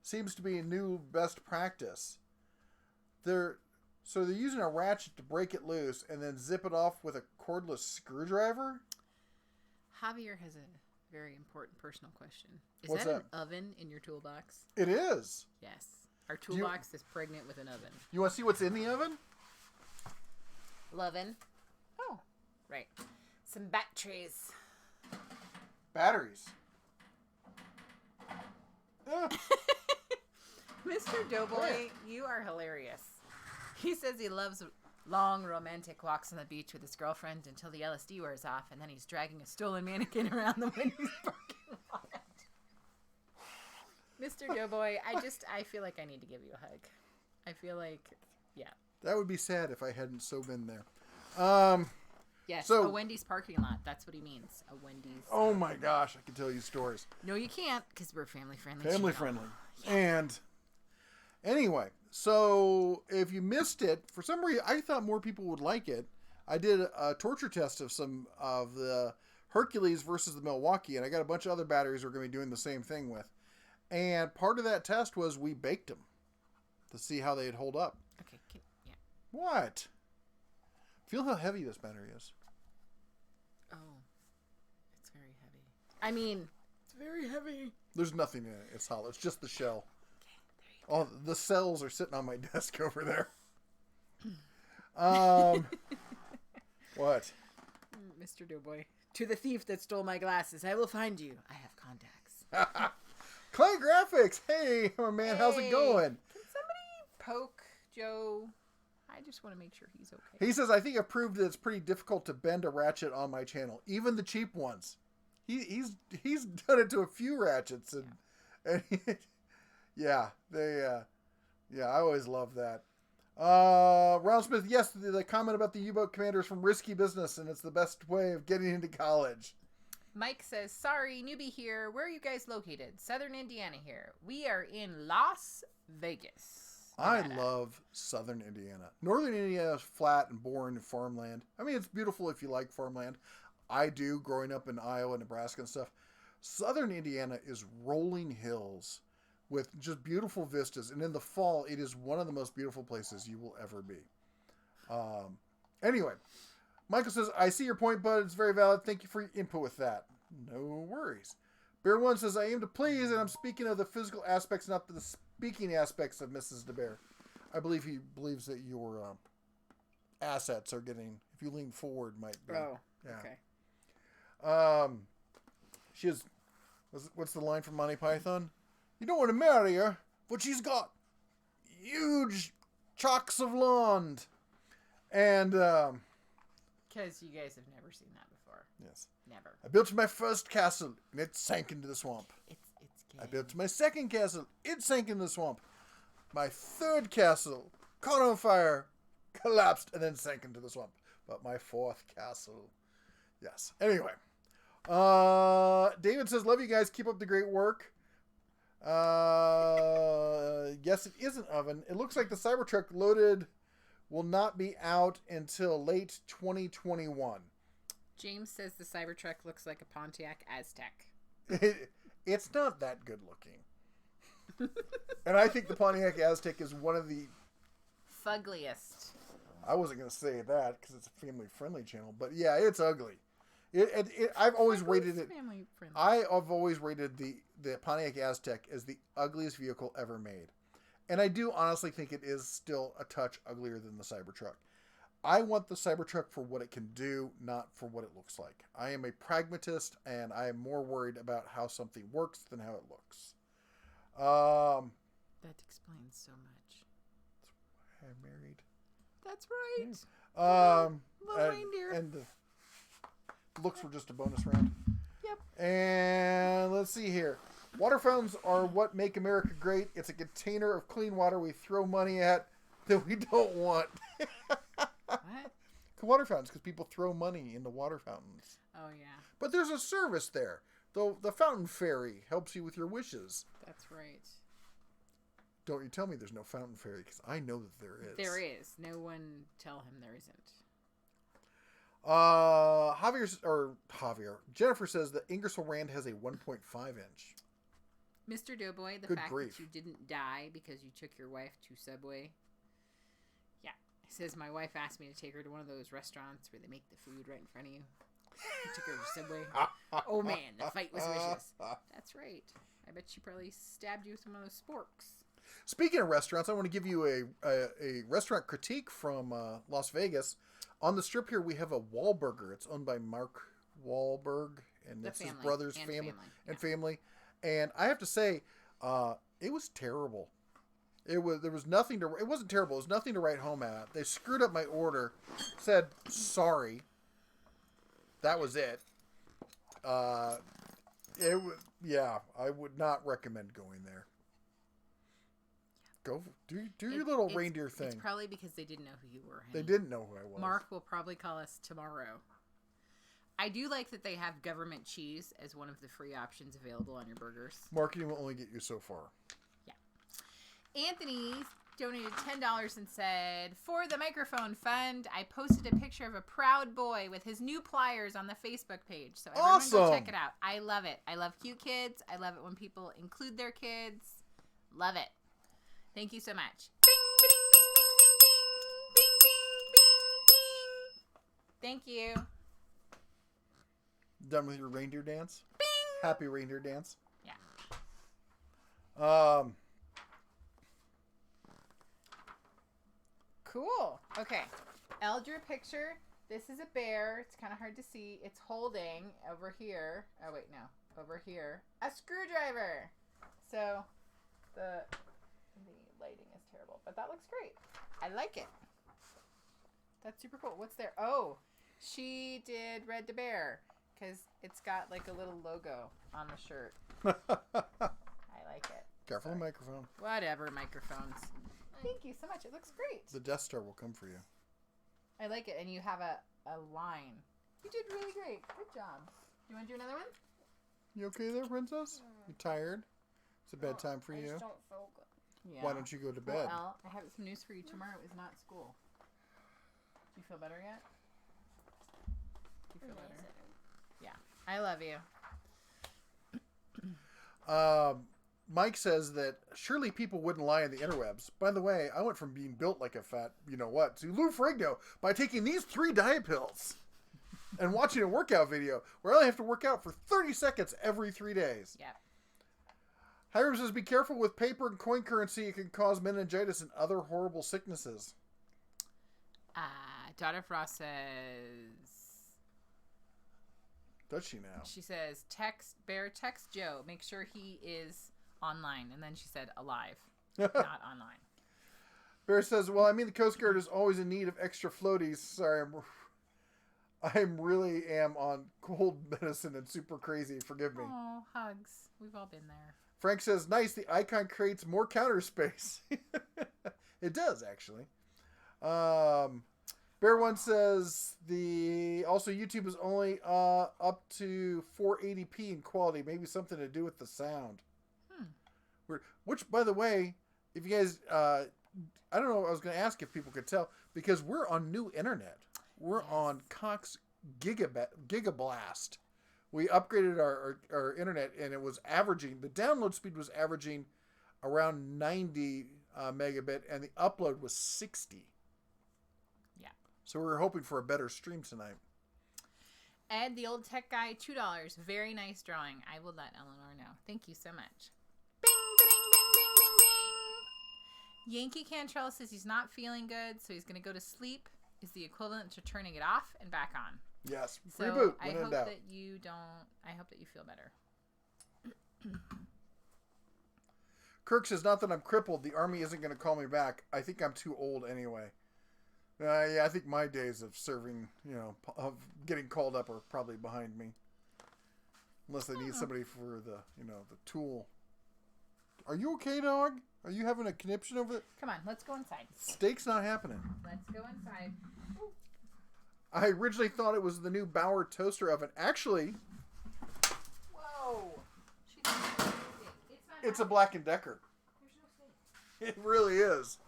Seems to be a new best practice. They're using a ratchet to break it loose and then zip it off with a cordless screwdriver? Javier has a very important personal question. Is What's that an oven in your toolbox? It is. Yes. Our toolbox is pregnant with an oven. You want to see what's in the oven? Lovin'. Oh, right. Some batteries. Batteries. Yeah. Mr. Doughboy, you are hilarious. He says he loves long romantic walks on the beach with his girlfriend until the LSD wears off, and then he's dragging a stolen mannequin around the Wendy's parking lot. Mr. Doughboy, I feel like I need to give you a hug. I feel like, yeah. That would be sad if I hadn't so been there. Yes, so, a Wendy's parking lot. That's what he means. A Wendy's. Oh my gosh, I can tell you stories. No, you can't, because we're family friendly. Family friendly. Yeah. And anyway, so if you missed it, for some reason, I thought more people would like it. I did a torture test of some of the Hercules versus the Milwaukee, and I got a bunch of other batteries we're going to be doing the same thing with. And part of that test was we baked them to see how they'd hold up. Okay, yeah. What? Feel how heavy this battery is. Oh, it's very heavy. I mean, it's very heavy. There's nothing in it. It's hollow. It's just the shell. Okay, there you go. The cells are sitting on my desk over there. What? Mr. Doughboy. To the thief that stole my glasses, I will find you. I have contacts. Clay Graphics. Hey, my man, how's it going? Can somebody poke Joe? I just want to make sure he's okay. He says, I think I've proved that it's pretty difficult to bend a ratchet on my channel, even the cheap ones. He's done it to a few ratchets, and I always love that. Ron Smith, yes, the comment about the U-boat commander is from Risky Business, and it's the best way of getting into college. Mike says, sorry, newbie here. Where are you guys located? Southern Indiana here. We are in Las Vegas. Nevada. I love Southern Indiana. Northern Indiana is flat and boring and farmland. I mean, it's beautiful if you like farmland. I do, growing up in Iowa, Nebraska and stuff. Southern Indiana is rolling hills with just beautiful vistas. And in the fall, it is one of the most beautiful places you will ever be. Anyway, Michael says, I see your point, bud. It's very valid. Thank you for your input with that. No worries. Bear One says, I aim to please, and I'm speaking of the physical aspects, not the speaking aspects of Mrs. DeBear. I believe he believes that your assets are getting, if you lean forward, might be. Oh, yeah. Okay. She is, what's the line from Monty Python? You don't want to marry her, but she's got huge chocks of land. And, because you guys have never seen that before. Yes. Never. I built my first castle, and it sank into the swamp. It's I built my second castle, it sank in the swamp. My third castle caught on fire, collapsed, and then sank into the swamp. but my fourth castle. Yes. Anyway. David says, love you guys. Keep up the great work. Yes, it is an oven. It looks like the Cybertruck loaded will not be out until late 2021. James says the Cybertruck looks like a Pontiac Aztec. It's not that good looking. And I think the Pontiac Aztec is one of the fuggliest. I wasn't going to say that because it's a family-friendly channel, but yeah, it's ugly. I've always rated it. I've always rated the Pontiac Aztec as the ugliest vehicle ever made, and I do honestly think it is still a touch uglier than the Cybertruck. I want the Cybertruck for what it can do, not for what it looks like. I am a pragmatist, and I am more worried about how something works than how it looks. That explains so much. That's why I'm married. That's right. Little reindeer. And looks were just a bonus round. Yep. And let's see here. Water fountains are what make America great. It's a container of clean water we throw money at that we don't want. What? Water fountains, because people throw money into water fountains. Oh, yeah. But there's a service there. The fountain fairy helps you with your wishes. That's right. Don't you tell me there's no fountain fairy, because I know that there is. There is. No one tell him there isn't. Jennifer says that Ingersoll Rand has a 1.5 inch. Mr. Doughboy, the Good fact grief. that you didn't die because you took your wife to Subway. Yeah. He says, my wife asked me to take her to one of those restaurants where they make the food right in front of you. I took her to Subway. Oh, man, the fight was vicious. That's right. I bet she probably stabbed you with one of those sporks. Speaking of restaurants, I want to give you a restaurant critique from Las Vegas. On the strip here, we have a Wahlburger. It's owned by Mark Wahlberg, and it's his brother's family. And I have to say, it was terrible. It wasn't terrible. It was nothing to write home at. They screwed up my order. Said sorry. That was it. I would not recommend going there. Go do your little reindeer thing. It's probably because they didn't know who you were. They didn't know who I was. Mark will probably call us tomorrow. I do like that they have government cheese as one of the free options available on your burgers. Marketing will only get you so far. Yeah. Anthony donated $10 and said, for the microphone fund, I posted a picture of a proud boy with his new pliers on the Facebook page. So everyone go check it out. I love it. I love cute kids. I love it when people include their kids. Love it. Thank you so much. Bing, bing, bing, bing, bing, bing, bing, bing. Thank you. Done with your reindeer dance? Bing. Happy reindeer dance? Yeah. Cool. Okay. Elle drew a picture. This is a bear. It's kind of hard to see. It's holding over here. Oh, wait, no. Over here. A screwdriver. So the lighting is terrible, but that looks great. I like it. That's super cool. What's there? Oh, she did Red the Bear because it's got like a little logo on the shirt. I like it. Careful the microphone. Whatever, microphones. Thank you so much. It looks great. The Death Star will come for you. I like it. And you have a line. You did really great. Good job. You want to do another one? You okay there, princess? You tired? It's a bedtime for I you. just don't feel good. Yeah. Why don't you go to bed? Well, I have some news for you. Tomorrow is not school. Do you feel better yet? Do you feel better? Yeah. I love you. Mike says that surely people wouldn't lie on the interwebs. By the way, I went from being built like a fat, you-know-what, to Lou Ferrigno by taking these 3 diet pills and watching a workout video where I only have to work out for 30 seconds every 3 days. Yeah. Hiram says, be careful with paper and coin currency. It can cause meningitis and other horrible sicknesses. Daughter Frost says... Does she now? She says, text Joe. Make sure he is online. And then she said, alive. Not online. Bear says, well, I mean, the Coast Guard is always in need of extra floaties. Sorry, I'm really am on cold medicine and super crazy. Forgive me. Oh, hugs. We've all been there. Frank says, nice, the icon creates more counter space. It does, actually. Bear One says also YouTube is only up to 480p in quality. Maybe something to do with the sound. Which, by the way, if you guys, I don't know. I was going to ask if people could tell because we're on new internet. We're on Cox Gigablast. We upgraded our internet, and it was averaging. The download speed was averaging around 90 megabit, and the upload was 60. Yeah. So we were hoping for a better stream tonight. Ed, the old tech guy, $2. Very nice drawing. I will let Eleanor know. Thank you so much. Bing, bing, bing, bing, bing, bing. Yankee Cantrell says he's not feeling good, so he's going to go to sleep. Is the equivalent to turning it off and back on. Yes. So Reboot. I hope that you feel better. Kirk says, not that I'm crippled. The Army isn't going to call me back. I think I'm too old anyway. Yeah, I think my days of serving, of getting called up are probably behind me. Unless they need somebody for the tool. Are you okay, dog? Are you having a conniption over it? Come on, let's go inside. Steak's not happening. Let's go inside. Ooh. I originally thought it was the new Bauer toaster oven. Actually, Whoa. it's a Black & Decker. There's no steak. It really is.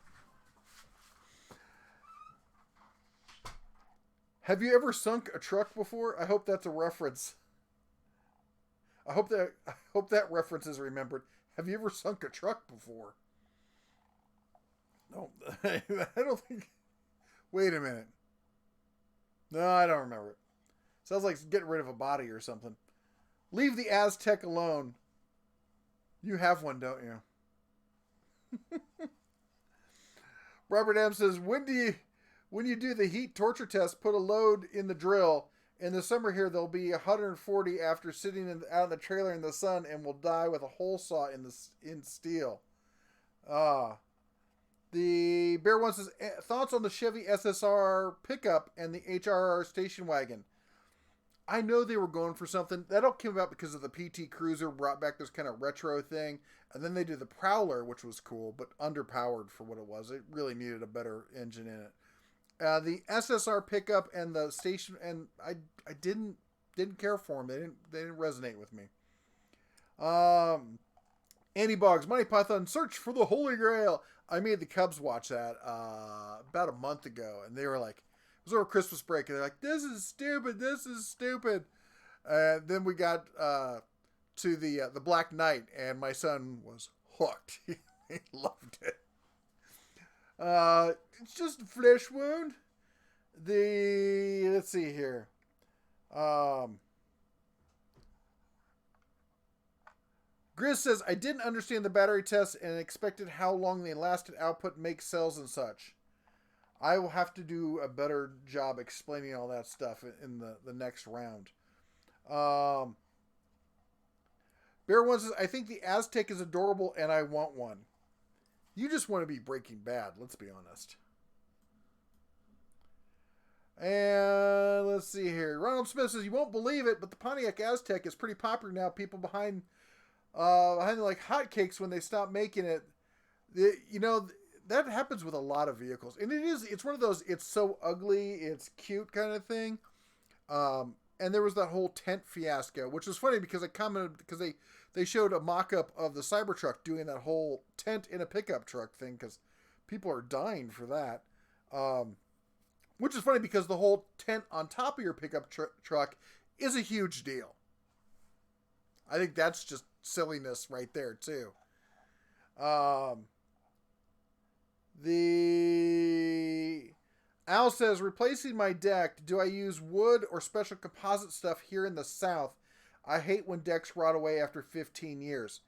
Have you ever sunk a truck before? I hope that's a reference. I hope that reference is remembered. Have you ever sunk a truck before? No, I don't think. Wait a minute. No, I don't remember it. Sounds like getting rid of a body or something. Leave the Aztec alone. You have one, don't you? Robert M says, when you do the heat torture test, put a load in the drill. In the summer here, there'll be 140 after sitting out in the trailer in the sun and will die with a hole saw in steel. The Bear One says, thoughts on the Chevy SSR pickup and the HRR station wagon. I know they were going for something. That all came about because of the PT Cruiser brought back this kind of retro thing. And then they did the Prowler, which was cool, but underpowered for what it was. It really needed a better engine in it. The SSR pickup and the station, and I didn't care for them. They didn't resonate with me. Andy Boggs, Monty Python, Search for the Holy Grail. I made the Cubs watch that about a month ago, and they were like, it was over Christmas break, and they're like, this is stupid. And then we got to the Black Knight, and my son was hooked. He loved it. It's just a flesh wound. Let's see here. Grizz says, I didn't understand the battery tests and expected how long they lasted, output, make cells and such. I will have to do a better job explaining all that stuff in the next round. Bear One says, I think the Aztec is adorable and I want one. You just want to be Breaking Bad, let's be honest. And let's see here. Ronald Smith says, you won't believe it, but the Pontiac Aztec is pretty popular now. People behind like hotcakes when they stop making it. That happens with a lot of vehicles. And it's one of those, it's so ugly, it's cute kind of thing. And there was that whole tent fiasco, which was funny because I commented, because they showed a mock-up of the Cybertruck doing that whole tent in a pickup truck thing, because people are dying for that. Which is funny because the whole tent on top of your pickup truck is a huge deal. I think that's just silliness right there, too. The Al says, replacing my deck, do I use wood or special composite stuff here in the South? I hate when decks rot away after 15 years.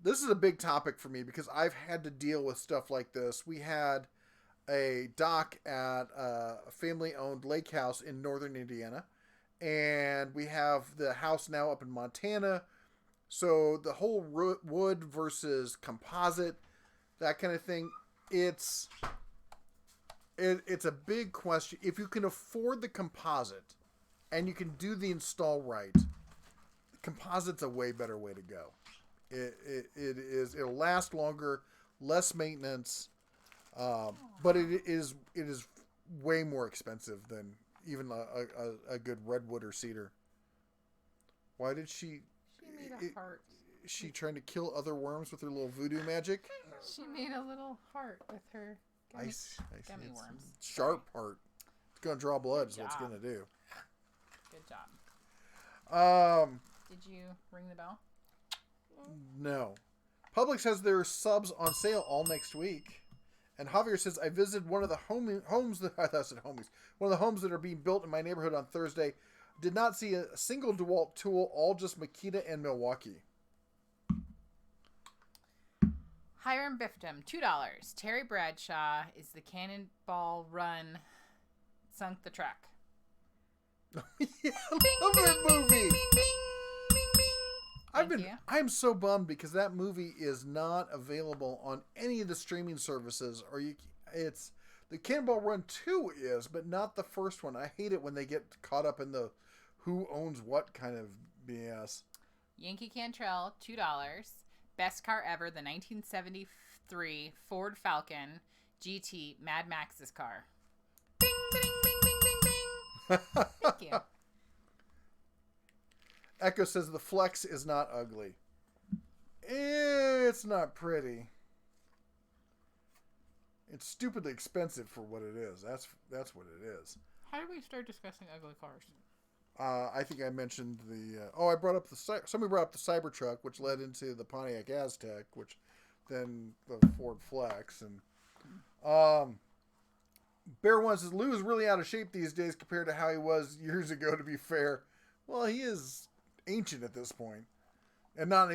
This is a big topic for me because I've had to deal with stuff like this. We had a dock at a family-owned lake house in northern Indiana, and we have the house now up in Montana. So the whole wood versus composite, that kind of thing, it's a big question. If you can afford the composite and you can do the install right, composite's a way better way to go. It'll last longer, less maintenance, but it is way more expensive than even a good redwood or cedar. Why did she... She made a heart. Is she trying to kill other worms with her little voodoo magic? She made a little heart with her gummy, I see. gummy It's worms. sharp heart. It's going to draw blood is Good what it's job. going to do. Good job. Um, Did you ring the bell? no. Publix has their subs on sale all next week. And Javier says, I visited one of the homes that I thought I said homies. One of the homes that are being built in my neighborhood on Thursday. Did not see a single DeWalt tool, all just Makita and Milwaukee. Hiram Bifton, $2. Terry Bradshaw is the Cannonball Run sunk the truck. Yeah, I love that movie. Thank you. I'm so bummed because that movie is not available on any of the streaming services. It's the Cannonball Run 2 is, but not the first one. I hate it when they get caught up in the who owns what kind of BS. Yankee Cantrell, $2. Best car ever, the 1973 Ford Falcon GT, Mad Max's car. Bing, bing, bing, bing, bing, bing. Thank you. Echo says the Flex is not ugly. It's not pretty. It's stupidly expensive for what it is. That's what it is. How did we start discussing ugly cars? I think I mentioned I brought up somebody brought up the Cybertruck, which led into the Pontiac Aztec, which then the Ford Flex, and Bear One says Lou is really out of shape these days compared to how he was years ago. To be fair, well, he is ancient at this point, and not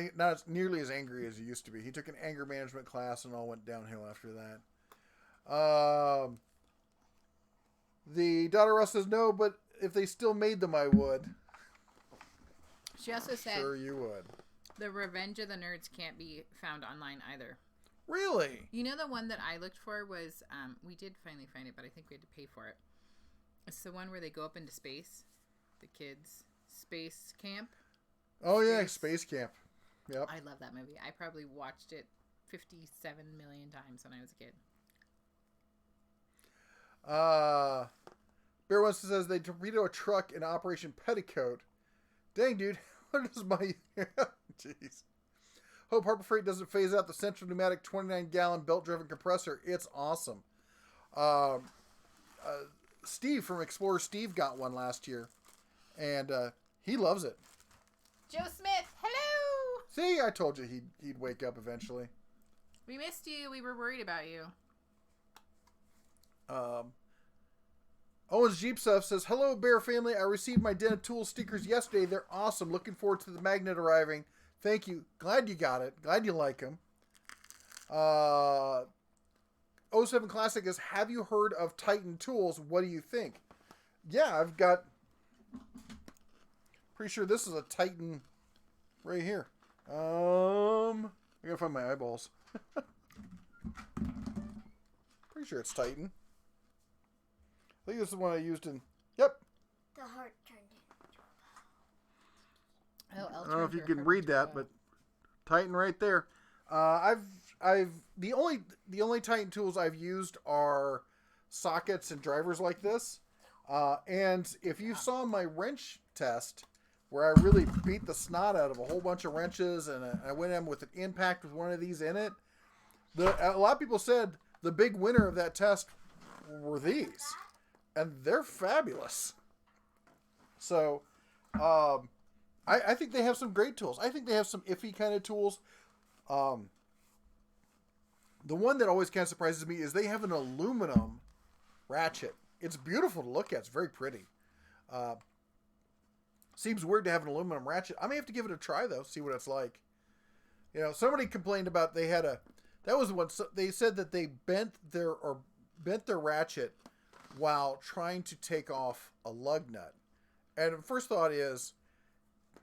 nearly as angry as he used to be. He took an anger management class, and all went downhill after that. The daughter Russ says no, but if they still made them, I would. She also said, Sure you would. The Revenge of the Nerds can't be found online either. Really? You know, the one that I looked for was, we did finally find it, but I think we had to pay for it. It's the one where they go up into space. The kids' space camp. Oh, yeah, Space Camp. Yep. I love that movie. I probably watched it 57 million times when I was a kid. Bear West says they torpedo a truck in Operation Petticoat. Dang, dude. What is my... Jeez. Hope Harbor Freight doesn't phase out the Central Pneumatic 29-gallon belt-driven compressor. It's awesome. Steve from Explorer Steve got one last year. And he loves it. Joe Smith, hello! See, I told you he'd wake up eventually. We missed you. We were worried about you. Owens Jeep Stuff says, hello, Bear family. I received my Den of Tools stickers yesterday. They're awesome. Looking forward to the magnet arriving. Thank you. Glad you got it. Glad you like them. 07 Classic is, have you heard of Titan Tools? What do you think? Yeah, I've got... Pretty sure this is a Titan right here. I gotta find my eyeballs. Pretty sure it's Titan. I think this is the one I used in... Yep. The heart turned into I don't know if you can read that, but Titan right there. The only Titan tools I've used are sockets and drivers like this. And if you saw my wrench test, where I really beat the snot out of a whole bunch of wrenches, and I went in with an impact with one of these in it, a lot of people said the big winner of that test were these. And they're fabulous. So, I think they have some great tools. I think they have some iffy kind of tools. The one that always kind of surprises me is they have an aluminum ratchet. It's beautiful to look at. It's very pretty. Seems weird to have an aluminum ratchet. I may have to give it a try, though, see what it's like. You know, somebody complained about they had that was what they said, that they bent their ratchet while trying to take off a lug nut. And the first thought is,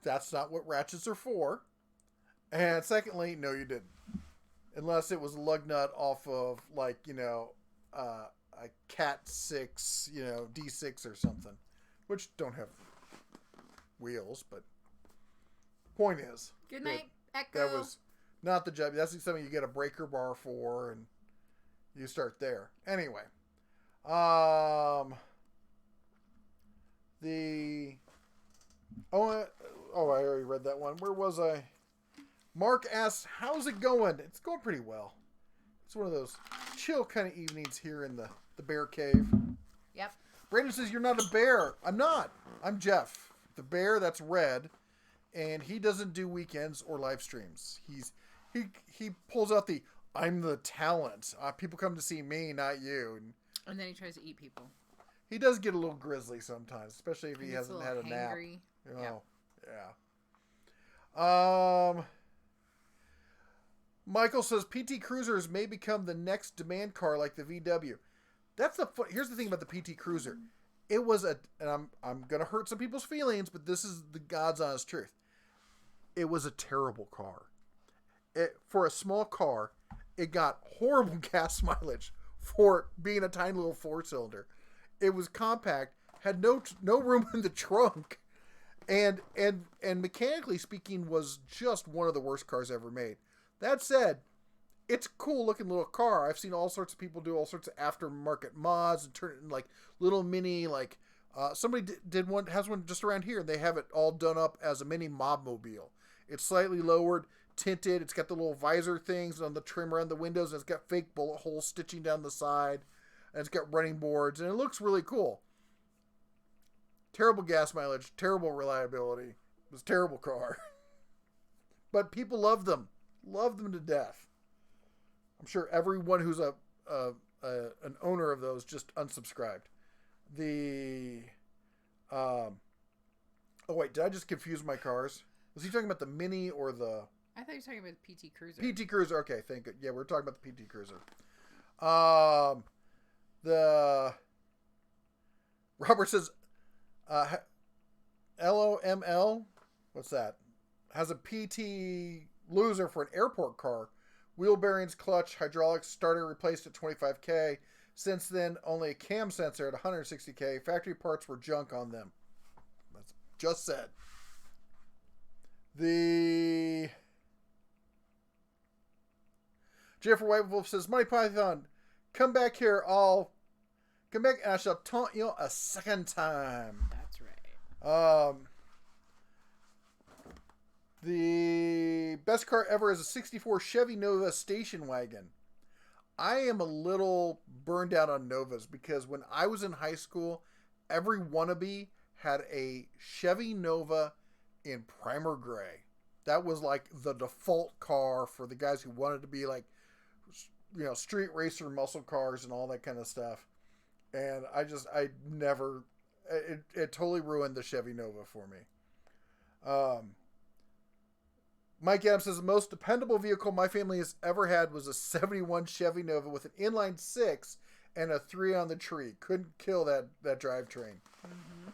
that's not what ratchets are for. And secondly, no, you didn't. Unless it was a lug nut off of, like, a Cat 6, D6 or something. Which don't have wheels, but point is. Good night, Echo. That was not the job. That's something you get a breaker bar for, and you start there. Anyway. The I already read that one. Where was I? Mark asks, "How's it going?" It's going pretty well. It's one of those chill kind of evenings here in the bear cave. Yep. Brandon says, "You're not a bear." I'm not. I'm Jeff, the bear that's red, and he doesn't do weekends or live streams. He pulls out the "I'm the talent. People come to see me, not you." And then he tries to eat people. He does get a little grizzly sometimes, especially if he He gets hasn't a had a little nap. hangry. Oh, yeah. Michael says PT Cruisers may become the next demand car like the VW. Here's the thing about the PT Cruiser. It was and I'm gonna hurt some people's feelings, but this is the God's honest truth. It was a terrible car. For a small car, it got horrible gas mileage for being a tiny little 4-cylinder. It was compact, had no room in the trunk, and mechanically speaking, was just one of the worst cars ever made. That said, it's a cool looking little car. I've seen all sorts of people do all sorts of aftermarket mods and turn it into like little mini, like somebody has one just around here. They have it all done up as a mini mobmobile. It's slightly lowered, tinted. It's got the little visor things on the trim around the windows. And it's got fake bullet holes stitching down the side. And it's got running boards. And it looks really cool. Terrible gas mileage. Terrible reliability. It was a terrible car. But people love them. Love them to death. I'm sure everyone who's an owner of those just unsubscribed. Oh wait, did I just confuse my cars? Was he talking about the Mini or the... I thought you were talking about the PT Cruiser. PT Cruiser, okay, thank you. Yeah, we're talking about the PT Cruiser. The... Robert says, LOML, what's that? Has a PT loser for an airport car. Wheel bearings, clutch, hydraulics, starter replaced at $25K. Since then, only a cam sensor at $160K. Factory parts were junk on them. That's just said. The Jennifer White Wolf says, Monty Python, come back here. I'll come back and I shall taunt you a second time. That's right. The best car ever is a 64 Chevy Nova station wagon. I am a little burned out on Novas because when I was in high school, every wannabe had a Chevy Nova in primer gray. That was like the default car for the guys who wanted to be like, you know, street racer muscle cars and all that kind of stuff. And it totally ruined the Chevy Nova for me. Mike Adams says the most dependable vehicle my family has ever had was a 71 Chevy Nova with an inline 6 and a 3 on the tree. Couldn't kill that drivetrain. Mm-hmm.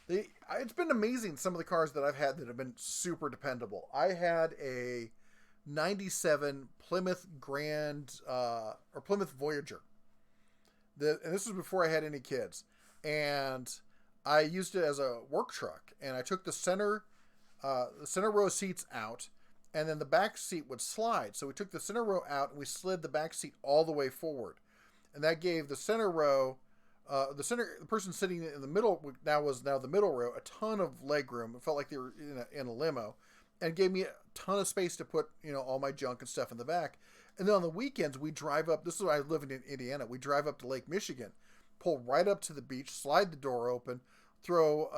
It's been amazing, some of the cars that I've had that have been super dependable. I had a 97 Plymouth or Plymouth Voyager. And this was before I had any kids. And I used it as a work truck. And I took the center row seats out, and then the back seat would slide. So we took the center row out and we slid the back seat all the way forward, and that gave the center row, the person sitting in the middle now the middle row, a ton of leg room. It felt like they were in a limo, and gave me a ton of space to put all my junk and stuff in the back. And then on the weekends we drive up. This is why I live in Indiana. We drive up to Lake Michigan, pull right up to the beach, slide the door open. Throw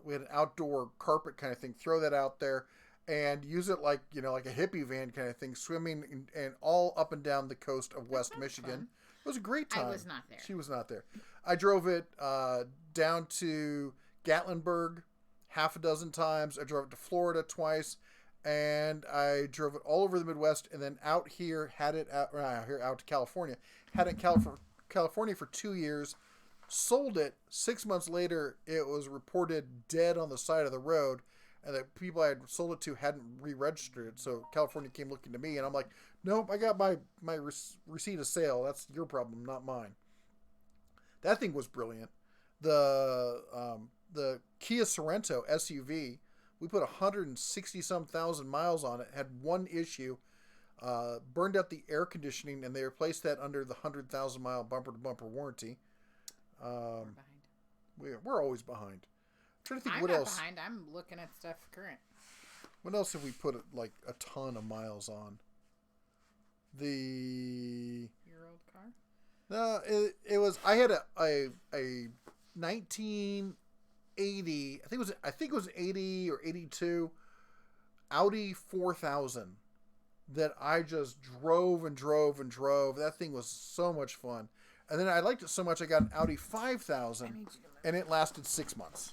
we had an outdoor carpet kind of thing, throw that out there and use it like a hippie van kind of thing, swimming and all up and down the coast of West Michigan. Fun. It was a great time. I was not there. She was not there. I drove it down to Gatlinburg half a dozen times. I drove it to Florida twice, and I drove it all over the Midwest, and then out here out to California. Had it in California for 2 years. Sold it 6 months later. It was reported dead on the side of the road, and the people I had sold it to hadn't re-registered it. So California came looking to me, and I'm like, nope, I got my receipt of sale. That's your problem, not mine. That thing was brilliant. The Kia Sorento SUV, we put 160 some thousand miles on it. Had one issue. burned out the air conditioning, and they replaced that under the 100,000 mile bumper to bumper warranty. We're behind. We're always behind. I'm trying to think I'm what not else. behind. I'm looking at stuff current. What else have we put like a ton of miles on? Your old car? No, it was. I had a 1980. I think it was 80 or 82 Audi 4000 that I just drove and drove and drove. That thing was so much fun. And then I liked it so much I got an Audi 5000, and it lasted 6 months.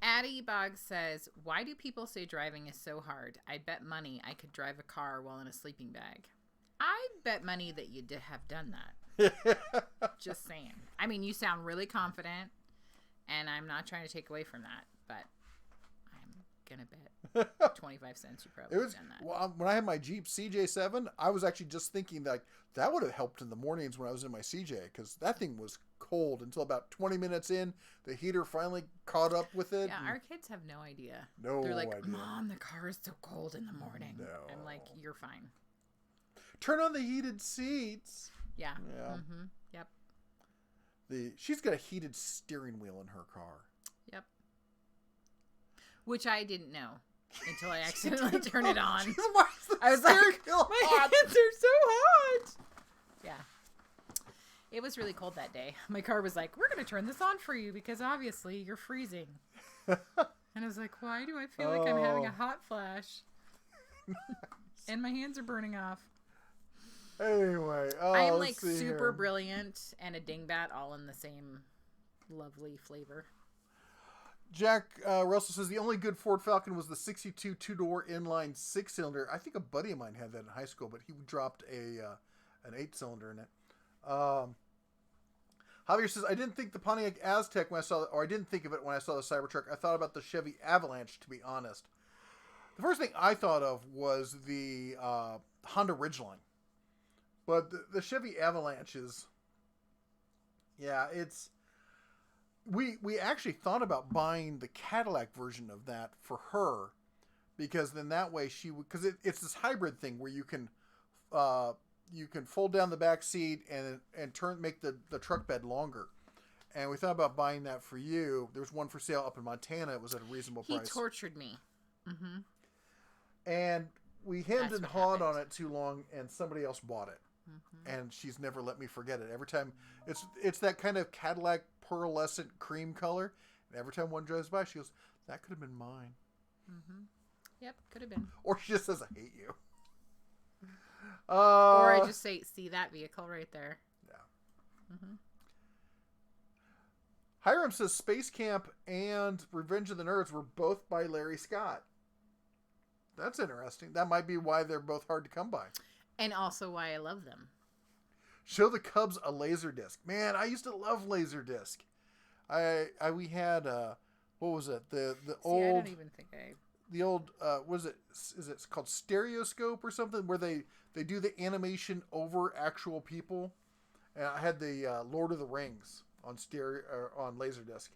Addie Boggs says, why do people say driving is so hard? I bet money I could drive a car while in a sleeping bag. I bet money that you have done that. Just saying. I mean, you sound really confident, and I'm not trying to take away from that, but I'm going to bet 25 cents you probably done that. Well, when I had my Jeep CJ7, I was actually just thinking that would have helped in the mornings when I was in my CJ, because that thing was cold until about 20 minutes in. The heater finally caught up with it. Yeah, our kids have no idea. No They're like, idea. Mom, the car is so cold in the morning. No. I'm like, you're fine. Turn on the heated seats. Yeah. Yeah. Mm-hmm. Yep. She's got a heated steering wheel in her car. Yep. Which I didn't know until I accidentally turned it on. I was like, my hands are so hot. Yeah. It was really cold that day. My car was like, we're going to turn this on for you because obviously you're freezing. And I was like, why do I feel like I'm having a hot flash? And my hands are burning off. Anyway. I'm like super brilliant and a dingbat all in the same lovely flavor. Jack Russell says the only good Ford Falcon was the 62 two-door inline 6-cylinder. I think a buddy of mine had that in high school, but he dropped an 8-cylinder in it. Javier says, I didn't think the Pontiac Aztec I didn't think of it when I saw the Cybertruck. I thought about the Chevy Avalanche, to be honest. The first thing I thought of was the Honda Ridgeline. But the Chevy Avalanche is, yeah, it's, we actually thought about buying the Cadillac version of that for her, because then that way she would, because it's this hybrid thing where you can fold down the back seat and make the truck bed longer. And we thought about buying that for you. There's one for sale up in Montana. It was at a reasonable price. He tortured me. Mm-hmm. And we hemmed and hawed on it too long, and somebody else bought it. Mm-hmm. And she's never let me forget it. Every time, it's that kind of Cadillac pearlescent cream color. And every time one drives by, she goes, that could have been mine. Mm-hmm. Yep, could have been. Or she just says, I hate you. Or I just say, see that vehicle right there. Yeah. Mm-hmm. Hiram says Space Camp and Revenge of the Nerds were both by Larry Scott. That's interesting. That might be why they're both hard to come by. And also why I love them. Show the Cubs a Laserdisc. Man, I used to love Laserdisc. We had what was it? The old. I don't even think I. The old what is it? Is it called Stereoscope or something? Where they do the animation over actual people. And I had the Lord of the Rings on Laserdisc.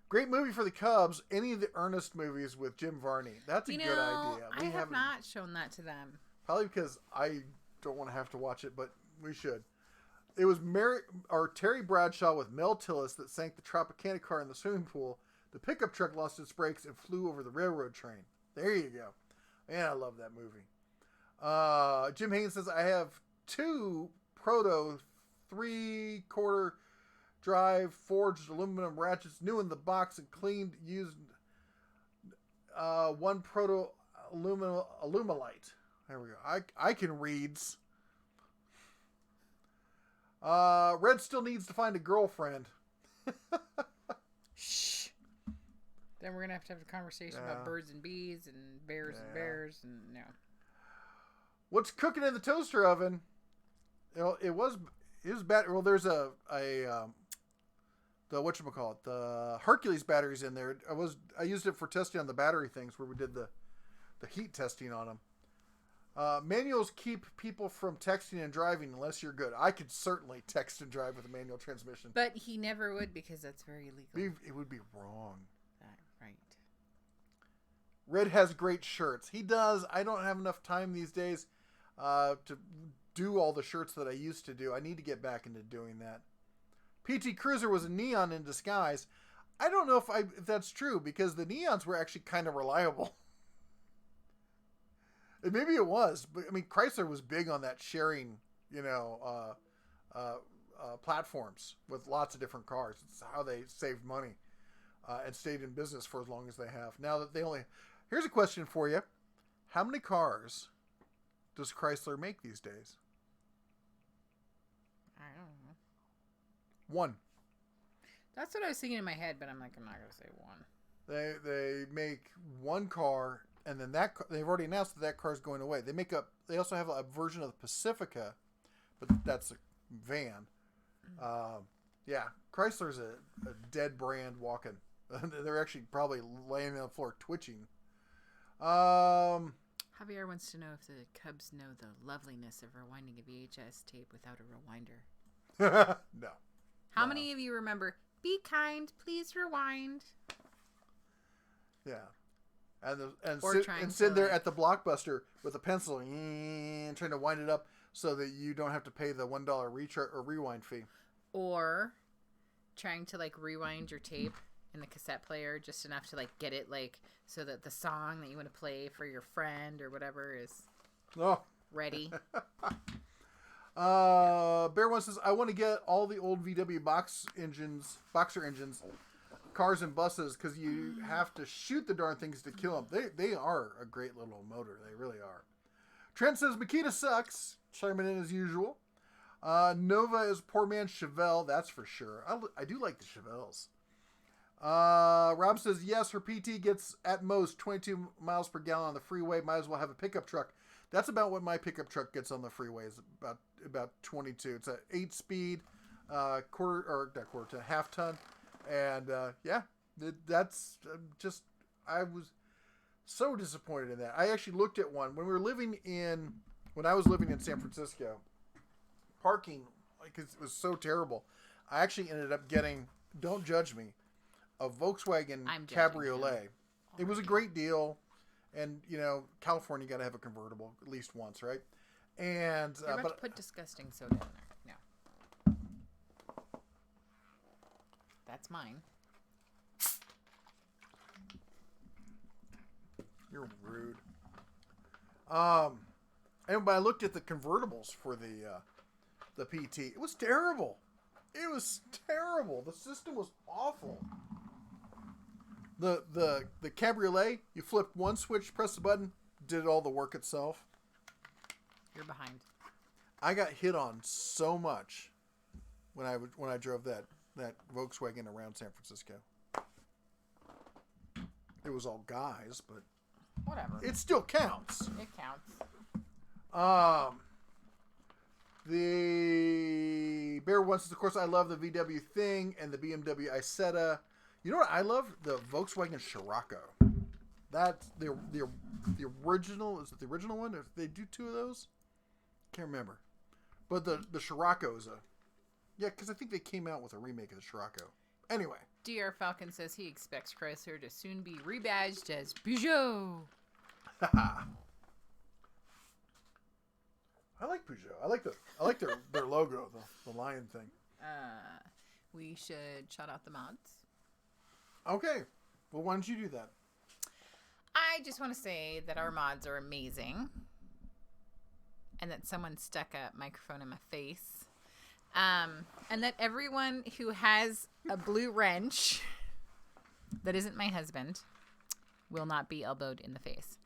Great movie for the Cubs. Any of the Ernest movies with Jim Varney. That's a good idea. I have not shown that to them. Probably because I don't want to have to watch it, but we should. It was Terry Bradshaw with Mel Tillis that sank the Tropicana car in the swimming pool. The pickup truck lost its brakes and flew over the railroad train. There you go. Man, I love that movie. Jim Haynes says, I have 2 Proto 3/4 drive forged aluminum ratchets, new in the box and cleaned, used 1 Proto Alumalite. There we go. I can reads. Red still needs to find a girlfriend. Shh. Then we're going to have a conversation about birds and bees and bears and bears and no. What's cooking in the toaster oven? It was bad. Well, there's the whatchamacallit, the Hercules batteries in there. I used it for testing on the battery things where we did the heat testing on them. Manuals keep people from texting and driving unless you're good. I could certainly text and drive with a manual transmission. But he never would because that's very illegal. It would be wrong. Right. Red has great shirts. He does. I don't have enough time these days to do all the shirts that I used to do. I need to get back into doing that. PT Cruiser was a neon in disguise. I don't know if that's true, because the neons were actually kind of reliable. And maybe it was, but I mean, Chrysler was big on that sharing, platforms with lots of different cars. It's how they saved money and stayed in business for as long as they have. Now that here's a question for you: how many cars does Chrysler make these days? I don't know. One. That's what I was thinking in my head, but I'm not going to say one. They make one car, and then they've already announced that car is going away. They also have a version of the Pacifica, but that's a van. Yeah, Chrysler's a dead brand walking. They're actually probably laying on the floor twitching. Javier wants to know if the Cubs know the loveliness of rewinding a VHS tape without a rewinder. No. How many of you remember, be kind, please rewind? Yeah. And Trying sit to, there at the Blockbuster with a pencil and trying to wind it up so that you don't have to pay the $1 recharge or rewind fee. Or trying to rewind your tape in the cassette player just enough to get it so that the song that you want to play for your friend or whatever is ready. Bear One says, I want to get all the old VW boxer engines, cars and buses, because you have to shoot the darn things to kill them. They are a great little motor. They really are. Trent says, Makita sucks. Chiming in as usual. Nova is poor man Chevelle, that's for sure. I do like the Chevelles. Rob says, yes, her PT gets at most 22 miles per gallon on the freeway. Might as well have a pickup truck. That's about what my pickup truck gets on the freeway, is about 22. It's an 8-speed, half ton. And, that's just, I was so disappointed in that. I actually looked at one when I was living in San Francisco. Parking, because it was so terrible. I actually ended up getting, don't judge me, a Volkswagen Cabriolet. It was a great deal. And, California, you got to have a convertible at least once, right? And You're about to put disgusting soda in there. No. That's mine. You're rude. And when I looked at the convertibles for the PT, it was terrible. It was terrible. The system was awful. The Cabriolet, you flipped one switch, press the button, did all the work itself. You're behind. I got hit on so much when I drove that Volkswagen around San Francisco. It was all guys, but whatever. It still counts. It counts. The Bear One says, of course, I love the VW Thing and the BMW Isetta. You know what I love? The Volkswagen Scirocco. That's the original. Is it the original one? Or did they do two of those? Can't remember. But the Scirocco is because I think they came out with a remake of the Scirocco. Anyway. DR Falcon says he expects Chrysler to soon be rebadged as Peugeot. I like Peugeot. I like their logo, the lion thing. We should shout out the mods. Okay. Well, why don't you do that? I just want to say that our mods are amazing. And that someone stuck a microphone in my face. And that everyone who has a blue wrench that isn't my husband will not be elbowed in the face.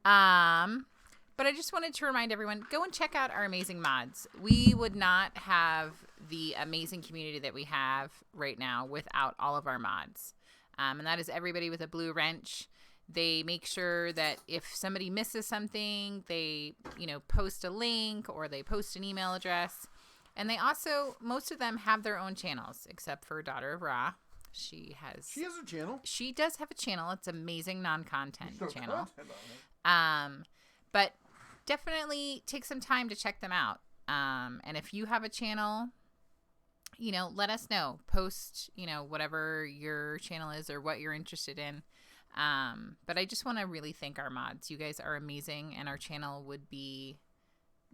But I just wanted to remind everyone, go and check out our amazing mods. We would not have the amazing community that we have right now without all of our mods. And that is everybody with a blue wrench. They make sure that if somebody misses something, they, post a link or they post an email address. And they also, most of them have their own channels, except for Daughter of Ra. She has a channel. She does have a channel. It's amazing non-content channel. Content on it. But definitely take some time to check them out. And if you have a channel, let us know. Post, whatever your channel is or what you're interested in. But I just want to really thank our mods. You guys are amazing, and our channel would be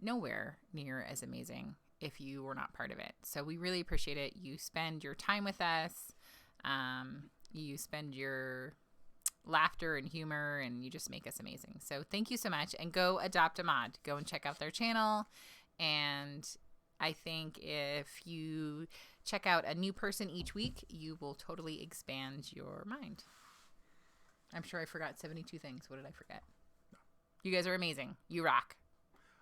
nowhere near as amazing if you were not part of it. So we really appreciate it. You spend your time with us. You spend your laughter and humor, and you just make us amazing. So thank you so much, and go adopt a mod. Go and check out their channel. And I think if you check out a new person each week, you will totally expand your mind. I'm sure I forgot 72 things. What did I forget? You guys are amazing. You rock.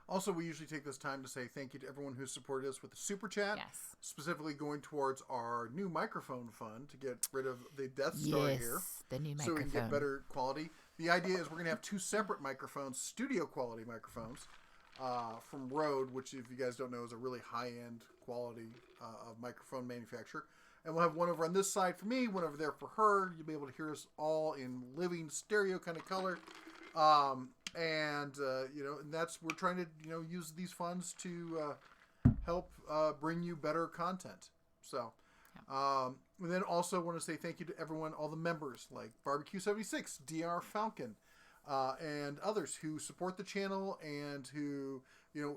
Also, we usually take this time to say thank you to everyone who supported us with the super chat. Yes. Specifically going towards our new microphone fund to get rid of the Death Star here. The new microphone. So we can get better quality. The idea is we're going to have 2 separate microphones, studio quality microphones, from Rode, which if you guys don't know is a really high-end quality of microphone manufacturer. And we'll have one over on this side for me, one over there for her. You'll be able to hear us all in living stereo kind of color. And that's, we're trying to, use these funds to help bring you better content. So, and then also want to say thank you to everyone, all the members like Barbecue 76, DR Falcon, and others who support the channel and who,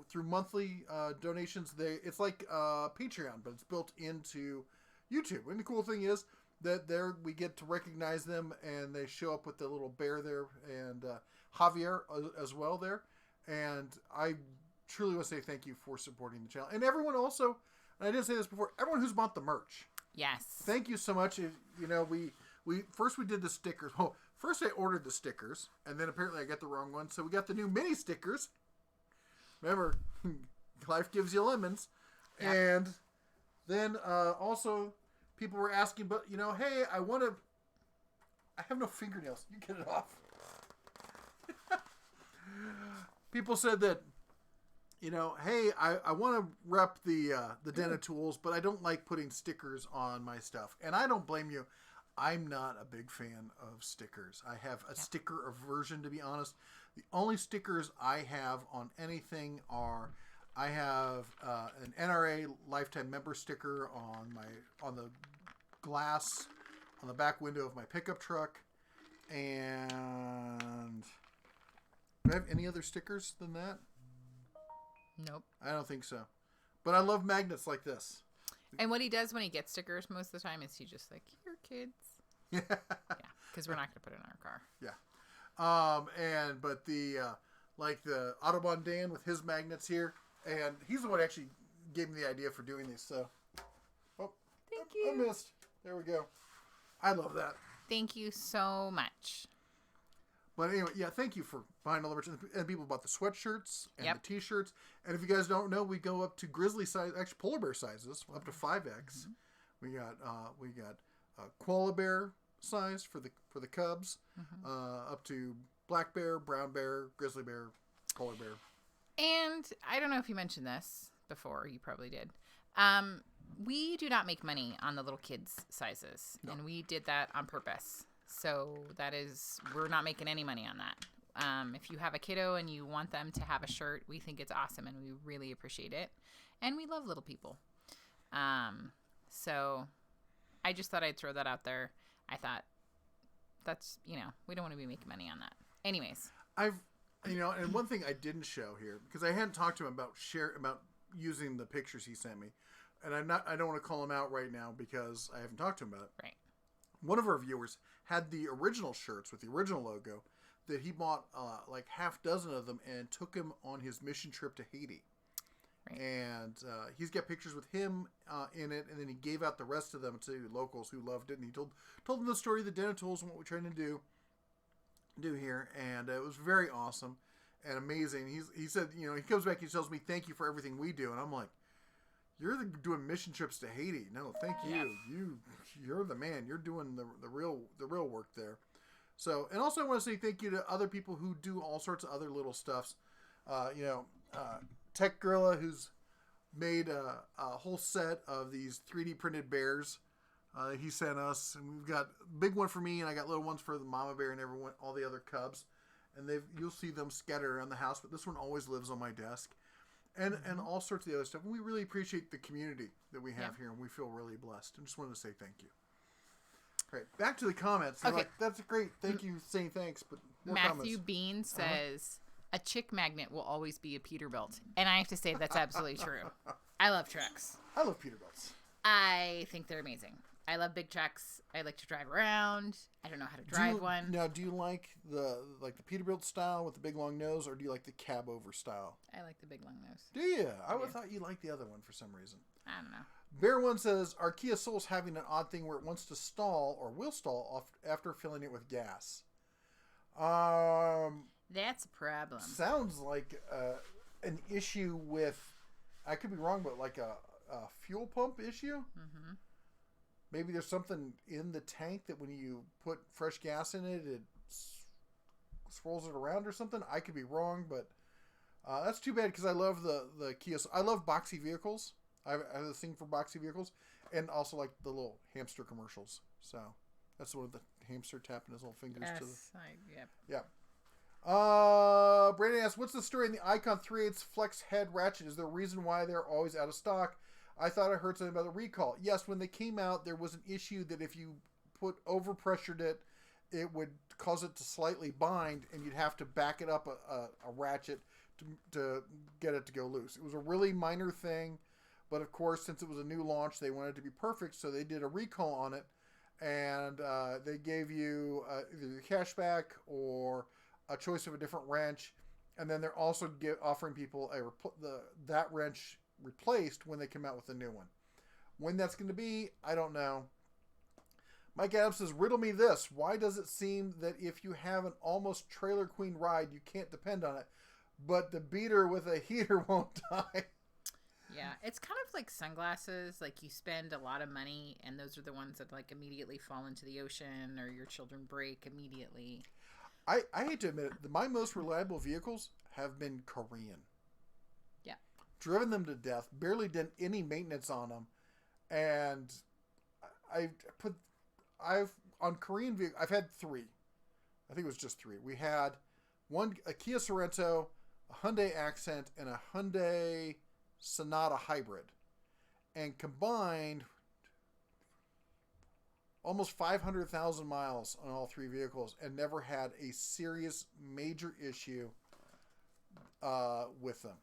through monthly donations, it's like Patreon, but it's built into YouTube. And the cool thing is that there we get to recognize them, and they show up with the little bear there, and Javier as well there. And I truly want to say thank you for supporting the channel. And everyone also, and I didn't say this before, everyone who's bought the merch. Yes. Thank you so much. We first we did the stickers. Well, first I ordered the stickers, and then apparently I got the wrong one. So we got the new mini stickers. Remember, life gives you lemons. Yep. And then also people were asking, but hey, I have no fingernails. You get it off. People said that, hey, I want to rep the Den of Tools, but I don't like putting stickers on my stuff. And I don't blame you. I'm not a big fan of stickers. I have a sticker aversion, to be honest. The only stickers I have on anything are, I have an NRA lifetime member sticker on the glass on the back window of my pickup truck. And do I have any other stickers than that? Nope. I don't think so. But I love magnets like this. And what he does when he gets stickers most of the time is he just like, here, kids. Yeah. Because we're not going to put it in our car. Yeah. But the Autobahn Dan with his magnets here, and he's the one who actually gave me the idea for doing these. So, thank you. I missed. There we go. I love that. Thank you so much. But anyway, yeah, thank you for buying all the merch. And people bought the sweatshirts and the t-shirts. And if you guys don't know, we go up to grizzly size, actually polar bear sizes, up to 5X. Mm-hmm. We got koala bear size for the cubs, up to black bear, brown bear, grizzly bear, polar bear. And I don't know if you mentioned this before. You probably did. We do not make money on the little kids sizes, and we did that on purpose. So we're not making any money on that. If you have a kiddo and you want them to have a shirt, we think it's awesome, and we really appreciate it. And we love little people. So I just thought I'd throw that out there. I thought that's, we don't want to be making money on that. Anyways. And one thing I didn't show here, because I hadn't talked to him about using the pictures he sent me. And I don't want to call him out right now because I haven't talked to him about it. Right. One of our viewers had the original shirts with the original logo that he bought like half dozen of them and took him on his mission trip to Haiti. Right. And he's got pictures with him in it, and then he gave out the rest of them to locals who loved it. And he told them the story of the Den of Tools and what we're trying to do here, and it was very awesome and amazing. He said, he comes back and he tells me thank you for everything we do, and I'm like, you're doing mission trips to Haiti. No, thank you. You're the man. You're doing the real work there. So, and also I want to say thank you to other people who do all sorts of other little stuffs. Tech Gorilla, who's made a whole set of these 3D printed bears. He sent us, and we've got a big one for me, and I got little ones for the mama bear and everyone, all the other cubs. And you'll see them scattered around the house, but this one always lives on my desk. And all sorts of the other stuff. And we really appreciate the community that we have here, and we feel really blessed. And just wanted to say thank you. Great. Back to the comments. They're Okay. like, that's great. Thank you saying thanks, but more Matthew comments. Bean says, a chick magnet will always be a Peterbilt. And I have to say that's absolutely true. I love trucks. I love Peterbilts. I think they're amazing. I love big trucks. I like to drive around. I don't know how to drive one. Now, do you like the Peterbilt style with the big long nose, or do you like the cab over style? I like the big long nose. Do you? I would Yeah. thought you liked the other one for some reason. I don't know. Bear One says, our Kia Soul's having an odd thing where it wants to stall or will stall after filling it with gas. That's a problem. Sounds like an issue with, I could be wrong, but like a fuel pump issue? Mm-hmm. Maybe there's something in the tank that when you put fresh gas in it, it swirls it around or something. I could be wrong, but that's too bad because I love the Kia. I love boxy vehicles. I have a thing for boxy vehicles, and also like the little hamster commercials. So that's one of the hamster tapping his little fingers to the. Yep. Yeah. Brandon asks, what's the story in the Icon 3/8 flex head ratchet? Is there a reason why they're always out of stock? I thought I heard something about the recall. Yes, when they came out, there was an issue that if you overpressured it, it would cause it to slightly bind, and you'd have to back it up a ratchet to get it to go loose. It was a really minor thing, but of course, since it was a new launch, they wanted it to be perfect, so they did a recall on it, and they gave you either your cash back or a choice of a different wrench, and then they're also offering people that wrench replaced when they come out with a new one. When that's going to be, I don't know. Mike Adams says, riddle me this. Why does it seem that if you have an almost trailer queen ride, you can't depend on it, but the beater with a heater won't die? Yeah, it's kind of like sunglasses. Like you spend a lot of money, and those are the ones that like immediately fall into the ocean, or your children break immediately. I hate to admit it, my most reliable vehicles have been Korean. Yeah. Driven them to death, barely did any maintenance on them, and on Korean vehicles, I've had 3. I think it was just 3. We had a Kia Sorento, a Hyundai Accent, and a Hyundai Sonata Hybrid, and combined almost 500,000 miles on all 3 vehicles, and never had a serious major issue with them.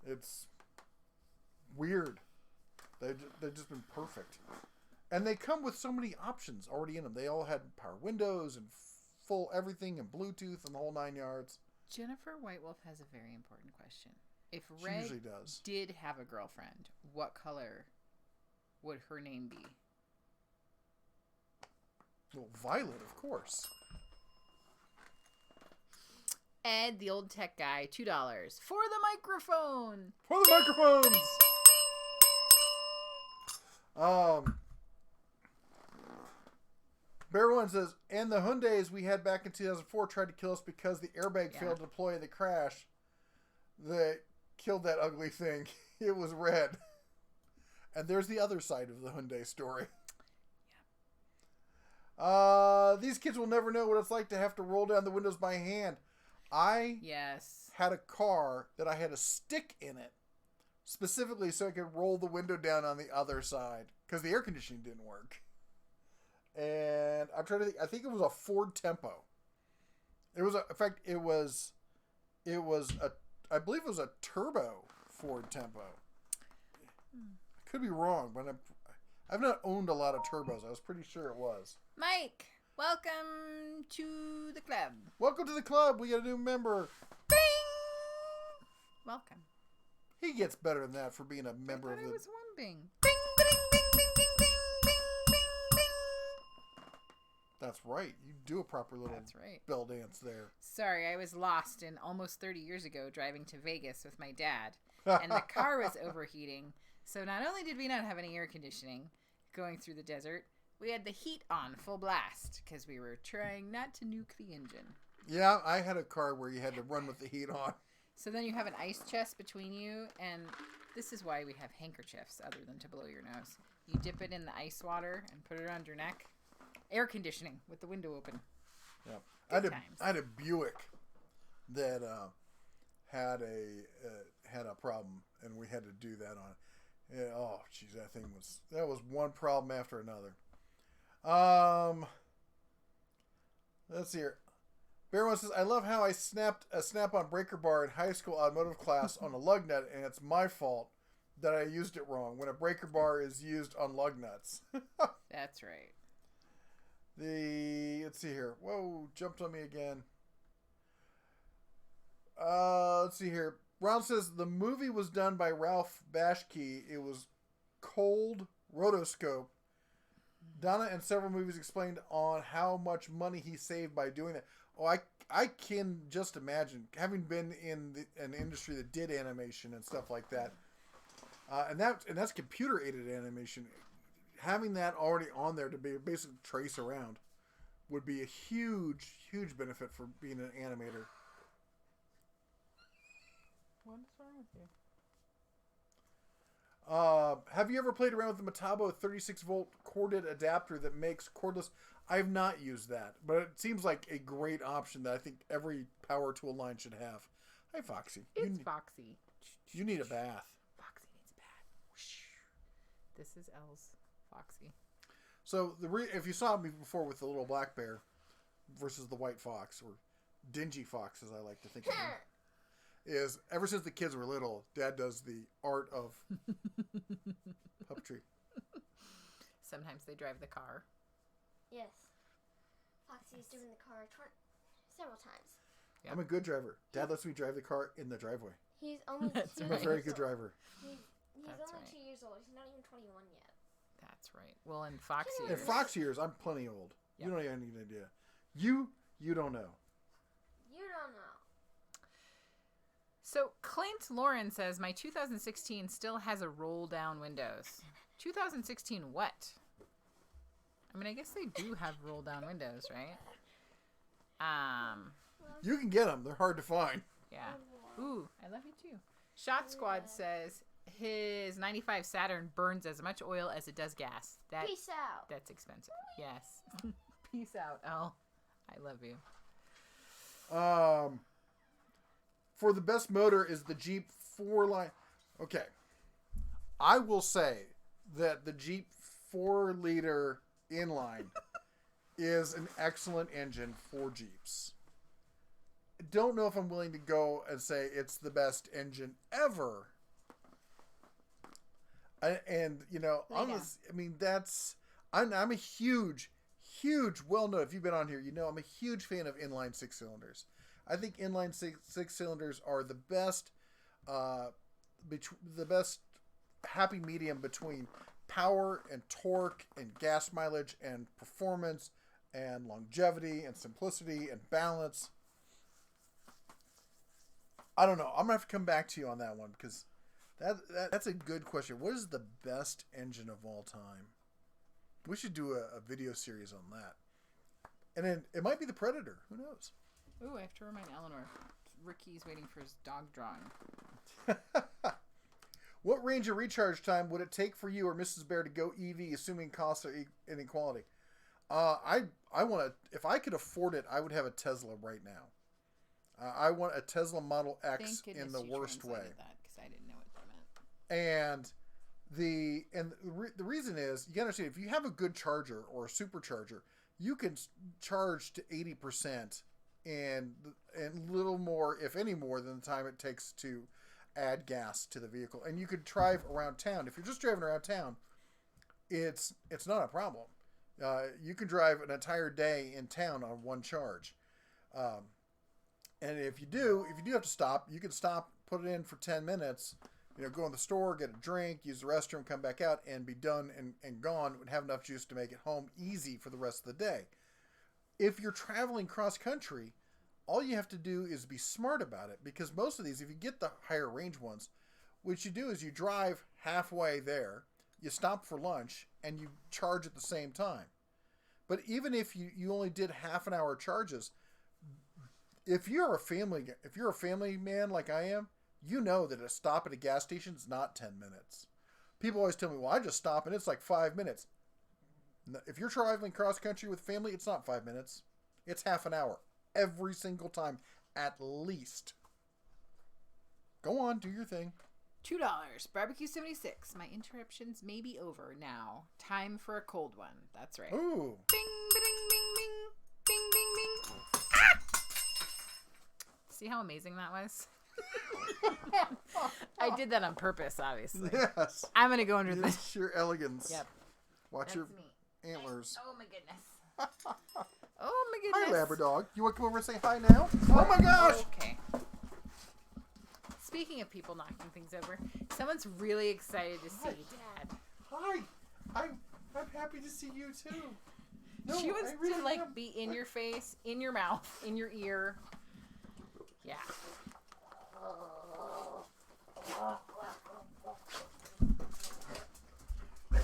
It's weird. They've just been perfect. And they come with so many options already in them. They all had power windows and full everything and Bluetooth and the whole 9 yards. Jennifer Whitewolf has a very important question. If She Red usually does. did have a girlfriend, what color would her name be? Well, violet, of course. Ed, the old tech guy, $2 for the microphone. For the microphones! Bear One says, and the Hyundais we had back in 2004 tried to kill us because the airbag failed to deploy in the crash that killed that ugly thing. It was red. And there's the other side of the Hyundai story. Yeah. These kids will never know what it's like to have to roll down the windows by hand. I had a car that I had a stick in it specifically so I could roll the window down on the other side because the air conditioning didn't work. And I'm trying to think. I think it was a Ford Tempo. It was I believe it was a turbo Ford Tempo. I could be wrong, but I've not owned a lot of turbos. I was pretty sure it was. Mike, welcome to the club. Welcome to the club. We got a new member. Bing! Welcome. He gets better than that for being a member of the. It was one bing. Bing, bing, bing, bing, bing, bing, bing, bing, bing. That's right. You do a proper little bell dance there. Sorry, I was lost in almost 30 years ago driving to Vegas with my dad, and the car was overheating. So not only did we not have any air conditioning going through the desert, we had the heat on full blast because we were trying not to nuke the engine. Yeah, I had a car where you had to run with the heat on. So then you have an ice chest between you, and this is why we have handkerchiefs other than to blow your nose. You dip it in the ice water and put it around your neck. Air conditioning with the window open. Yeah, I had a Buick that had a problem, and we had to do that on it. Yeah, oh, jeez, that was one problem after another. Let's see here. Bear One says, I love how I snapped a snap-on breaker bar in high school automotive class on a lug nut, and it's my fault that I used it wrong when a breaker bar is used on lug nuts. That's right. Let's see here. Whoa, jumped on me again. Let's see here. Brown says the movie was done by Ralph Bashke. It was Cold Rotoscope. Donna and several movies explained on how much money he saved by doing that. Oh, I can just imagine, having been in an industry that did animation and stuff like that, and that's computer aided animation. Having that already on there to be basically trace around would be a huge benefit for being an animator. What is wrong with you? Have you ever played around with the Metabo 36-volt corded adapter that makes cordless? I've not used that, but it seems like a great option that I think every power tool line should have. Hi, Foxy. It's Foxy. You need a bath. Foxy needs a bath. This is Elle's Foxy. So if you saw me before with the little black bear versus the white fox, or dingy fox as I like to think of him, is ever since the kids were little, Dad does the art of puppetry. Sometimes they drive the car. Yes. Foxy's driven the car several times. Yep. I'm a good driver. Dad lets me drive the car in the driveway. He's only That's 2 I'm right. a very years good old. driver. He's That's only right. 2 years old. He's not even 21 yet. That's right. Well, in Foxy In years. Fox years, I'm plenty old. Yep. You don't have any idea. You don't know. You don't know. So Clint Lauren says my 2016 still has a roll down windows. 2016 what? I mean, I guess they do have roll down windows, right? You can get them. They're hard to find. Yeah. Ooh, I love you too. Shot Squad says his 95 Saturn burns as much oil as it does gas. Peace out. That's expensive. Yes. Peace out, Elle. I love you. For the best motor is the Jeep 4-line. Okay. I will say that the Jeep 4-liter inline is an excellent engine for Jeeps. I don't know if I'm willing to go and say it's the best engine ever. And you know, honestly, I mean, I'm a huge, well known, if you've been on here, you know I'm a huge fan of inline 6-cylinders. I think inline six cylinders are the best, the best happy medium between power and torque and gas mileage and performance and longevity and simplicity and balance. I don't know. I'm gonna have to come back to you on that one because that's a good question. What is the best engine of all time? We should do a video series on that. And then it might be the Predator. Who knows? Ooh, I have to remind Eleanor. Ricky's waiting for his dog drawing. What range of recharge time would it take for you or Mrs. Bear to go EV, assuming costs are inequality? I want to. If I could afford it, I would have a Tesla right now. I want a Tesla Model X in the worst way. Because I didn't know what that meant. And the reason is, you gotta understand, if you have a good charger or a supercharger, you can charge to 80% and little more, if any more, than the time it takes to add gas to the vehicle. And you could drive around town. If you're just driving around town, it's not a problem. You can drive an entire day in town on one charge. And if you do have to stop, you can stop, put it in for 10 minutes, go in the store, get a drink, use the restroom, come back out, and be done and gone, and have enough juice to make it home easy for the rest of the day. If you're traveling cross country, all you have to do is be smart about it, because most of these, if you get the higher range ones, what you do is you drive halfway there, you stop for lunch, and you charge at the same time. But even if you only did half an hour charges, if you're a family man like I am, you know that a stop at a gas station is not 10 minutes. People always tell me, well, I just stop and it's like 5 minutes. If you're traveling cross country with family, it's not 5 minutes. It's half an hour. Every single time, at least. Go on, do your thing. $2. Barbecue 76. My interruptions may be over now. Time for a cold one. That's right. Ooh. Bing, bing, bing, bing. Bing, bing, bing. Ah! See how amazing that was? I did that on purpose, obviously. Yes. I'm going to go under this. Sheer elegance. Yep. Watch That's your me. antlers. Oh, my goodness. Oh, my goodness. Hi, Labradog. You want to come over and say hi now? Oh, my gosh. Okay. Speaking of people knocking things over, someone's really excited to see Dad. Hi. I'm happy to see you, too. No, She wants I really to, like, am. be in your face, in your mouth, in your ear. Yeah.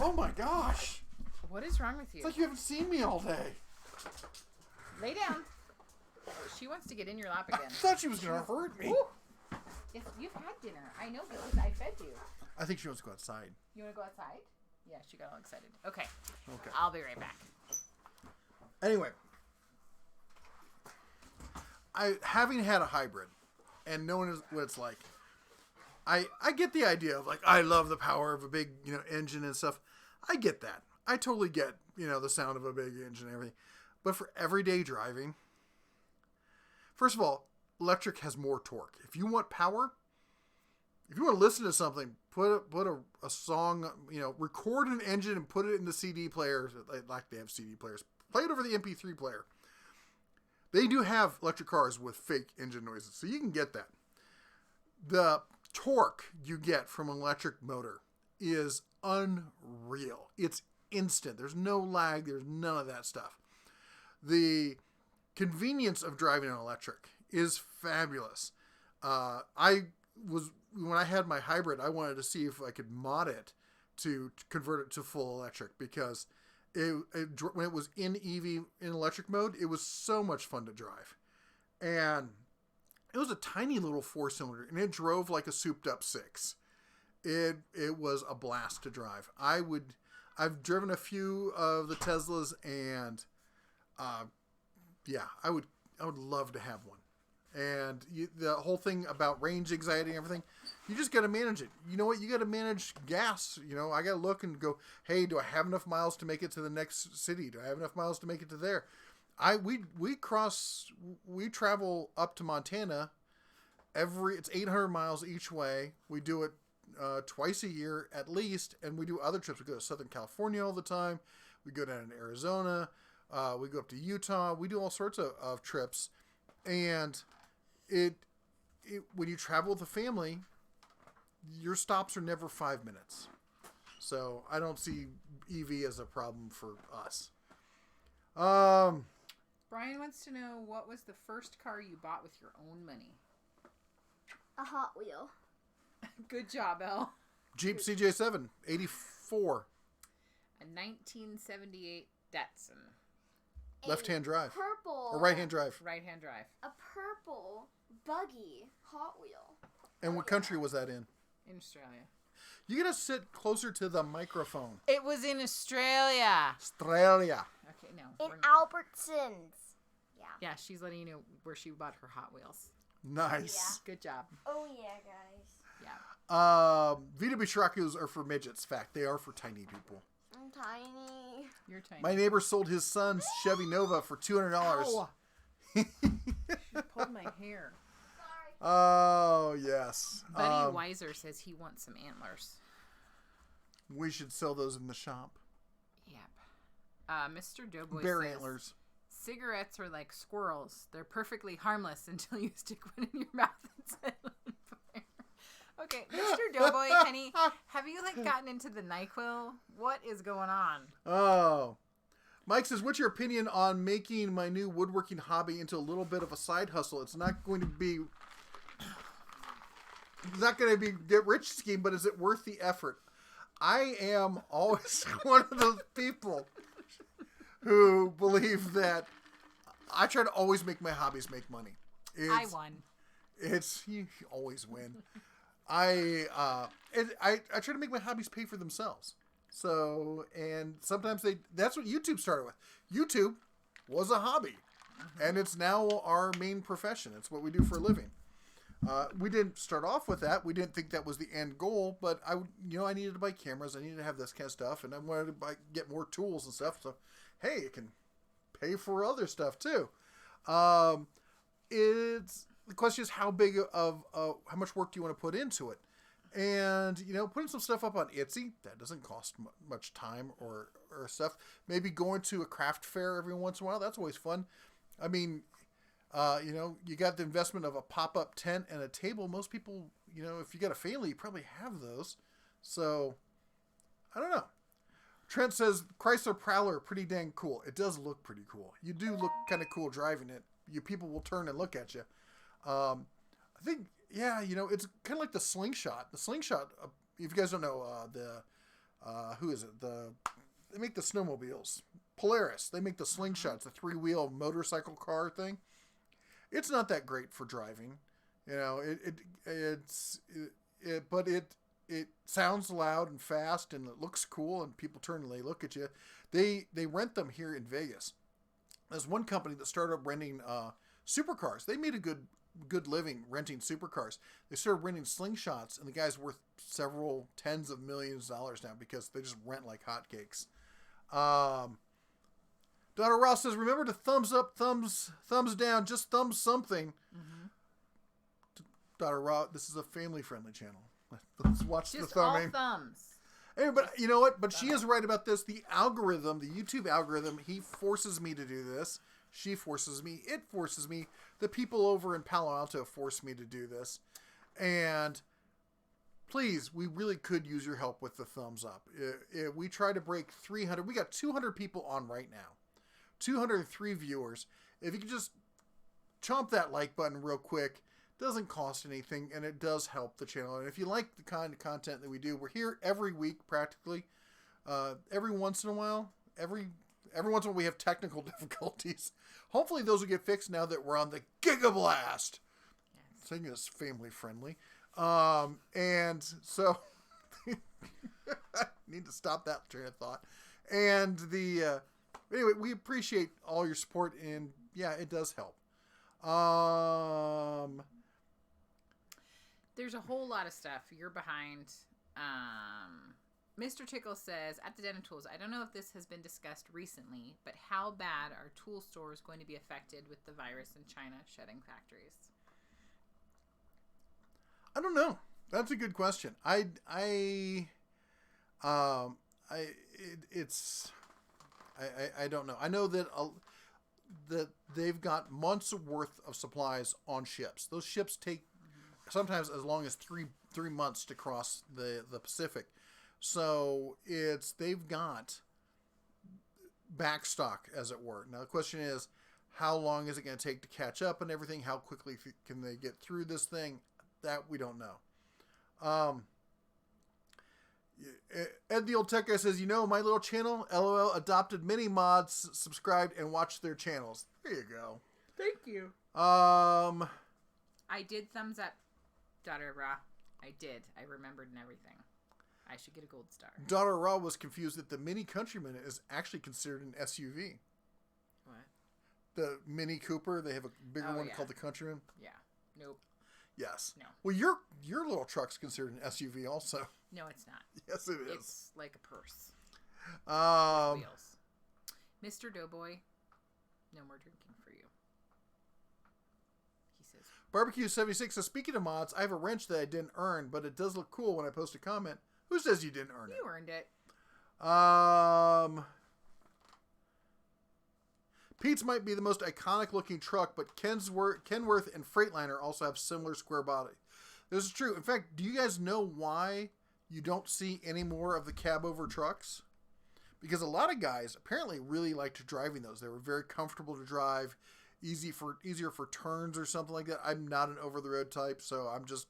Oh, my gosh. What is wrong with you? It's like you haven't seen me all day. Lay down. Oh, she wants to get in your lap I again. thought she was going to hurt me. Ooh. If you've had dinner. I know because I fed you. I think she wants to go outside. You want to go outside? Yeah, she got all excited. Okay. Okay. I'll be right back. Anyway, having had a hybrid and knowing what it's like, I get the idea of like I love the power of a big engine and stuff. I get that. I totally get the sound of a big engine and everything. But for everyday driving, first of all, electric has more torque. If you want power, if you want to listen to something, put a song, record an engine and put it in the CD players. Like they have CD players. Play it over the MP3 player. They do have electric cars with fake engine noises, so you can get that. The torque you get from an electric motor is unreal. It's instant. There's no lag. There's none of that stuff. The convenience of driving an electric is fabulous. When I had my hybrid, I wanted to see if I could mod it to convert it to full electric because when it was in EV in electric mode, it was so much fun to drive. And it was a tiny little 4-cylinder and it drove like a souped up 6. It was a blast to drive. I've driven a few of the Teslas and I would love to have one. And the whole thing about range anxiety and everything, you just got to manage it. You know what? You got to manage gas. I got to look and go, hey, do I have enough miles to make it to the next city? Do I have enough miles to make it to there? We travel up to Montana it's 800 miles each way. We do it twice a year at least. And we do other trips. We go to Southern California all the time. We go down to Arizona. We go up to Utah. We do all sorts of trips. And when you travel with a family, your stops are never 5 minutes. So I don't see EV as a problem for us. Brian wants to know, what was the first car you bought with your own money? A Hot Wheel. Good job, Elle. Jeep CJ7, 84. A 1978 Datsun. Left-hand drive. Purple. Or right-hand drive. Right-hand drive. A purple buggy Hot Wheel. And what country was that in? In Australia. You got to sit closer to the microphone. It was in Australia. Australia. Okay, no. In Albertsons. Yeah. Yeah, she's letting you know where she bought her Hot Wheels. Nice. Good job. Oh, yeah, guys. Yeah. VW Shirakus are for midgets. Fact, they are for tiny people. I'm tiny. You're tiny. My neighbor sold his son's Chevy Nova for $200. Ow. She pulled my hair. Sorry. Oh, yes. Buddy Weiser says he wants some antlers. We should sell those in the shop. Yep. Mr. Doughboy Bear says, antlers. cigarettes are like squirrels. They're perfectly harmless until you stick one in your mouth and set it on fire. Okay, Mr. Doughboy, honey, have you gotten into the NyQuil? What is going on? Oh. Mike says, what's your opinion on making my new woodworking hobby into a little bit of a side hustle? It's not going to be get rich scheme, but is it worth the effort? I am always one of those people who believe that I try to always make my hobbies make money. I won. You always win. I try to make my hobbies pay for themselves. So, and sometimes that's what YouTube started with. YouTube was a hobby, and it's now our main profession. It's what we do for a living. We didn't start off with that. We didn't think that was the end goal, but I needed to buy cameras. I needed to have this kind of stuff, and I wanted to get more tools and stuff. So, hey, it can pay for other stuff too. It's the question is how big of how much work do you want to put into it, and putting some stuff up on Etsy that doesn't cost much time or stuff. Maybe going to a craft fair every once in a while, that's always fun. I mean. You got the investment of a pop-up tent and a table. Most people, if you got a family, you probably have those. So, I don't know. Trent says, Chrysler Prowler, pretty dang cool. It does look pretty cool. You do look kind of cool driving it. People will turn and look at you. I think, it's kind of like the Slingshot. The Slingshot, if you guys don't know, who is it? They make the snowmobiles. Polaris. They make the Slingshots, the 3-wheel motorcycle car thing. It's not that great for driving, but it sounds loud and fast and it looks cool and people turn and they look at you. They rent them here in Vegas. There's one company that started renting supercars. They made a good living renting supercars. They started renting Slingshots, and the guy's worth several tens of millions of dollars now because they just rent like hotcakes. Daughter Ross says, remember to thumbs up, thumbs down, just thumb something. Mm-hmm. Daughter Ross, this is a family-friendly channel. Let's watch just the thumbing. All thumbs. Hey, but you know what? But she is right about this. The algorithm, the YouTube algorithm, he forces me to do this. She forces me. It forces me. The people over in Palo Alto force me to do this. And please, we really could use your help with the thumbs up. We try to break 300. We got 200 people on right now. 203 viewers. If you could just chomp that like button real quick, doesn't cost anything, and it does help the channel. And if you like the kind of content that we do, we're here every week practically. Every once in a while, every once in a while we have technical difficulties. Hopefully those will get fixed now that we're on the Giga Blast. Yes. Thing is family friendly. And so I need to stop that train of thought. And anyway, we appreciate all your support, and yeah, it does help. There's a whole lot of stuff. You're behind. Mr. Tickle says, at the Den of Tools, I don't know if this has been discussed recently, but how bad are tool stores going to be affected with the virus in China shutting factories? I don't know. That's a good question. I don't know. I know that they've got months worth of supplies on ships. Those ships take sometimes as long as three months to cross the Pacific. So they've got back stock, as it were. Now the question is, how long is it going to take to catch up and everything? How quickly can they get through this thing? That we don't know. Ed the Old Tech Guy says, my little channel, LOL, adopted many mods, subscribed, and watched their channels. There you go. Thank you. I did thumbs up, Daughter Ra. I did. I remembered and everything. I should get a gold star. Daughter Ra was confused that the Mini Countryman is actually considered an SUV. What? The Mini Cooper, they have a bigger one called the Countryman. Yeah. Nope. Yes. No. Well, your little truck's considered an SUV also. No, it's not. Yes, it is. It's like a purse. Wheels. Mr. Doughboy, no more drinking for you. He says. Barbecue 76 says, speaking of mods, I have a wrench that I didn't earn, but it does look cool when I post a comment. Who says you didn't earn it? You earned it. Pete's might be the most iconic looking truck, but Kenworth and Freightliner also have similar square body. This is true. In fact, do you guys know why you don't see any more of the cab over trucks? Because a lot of guys apparently really liked driving those. They were very comfortable to drive, easier for turns or something like that. I'm not an over the road type, so I'm just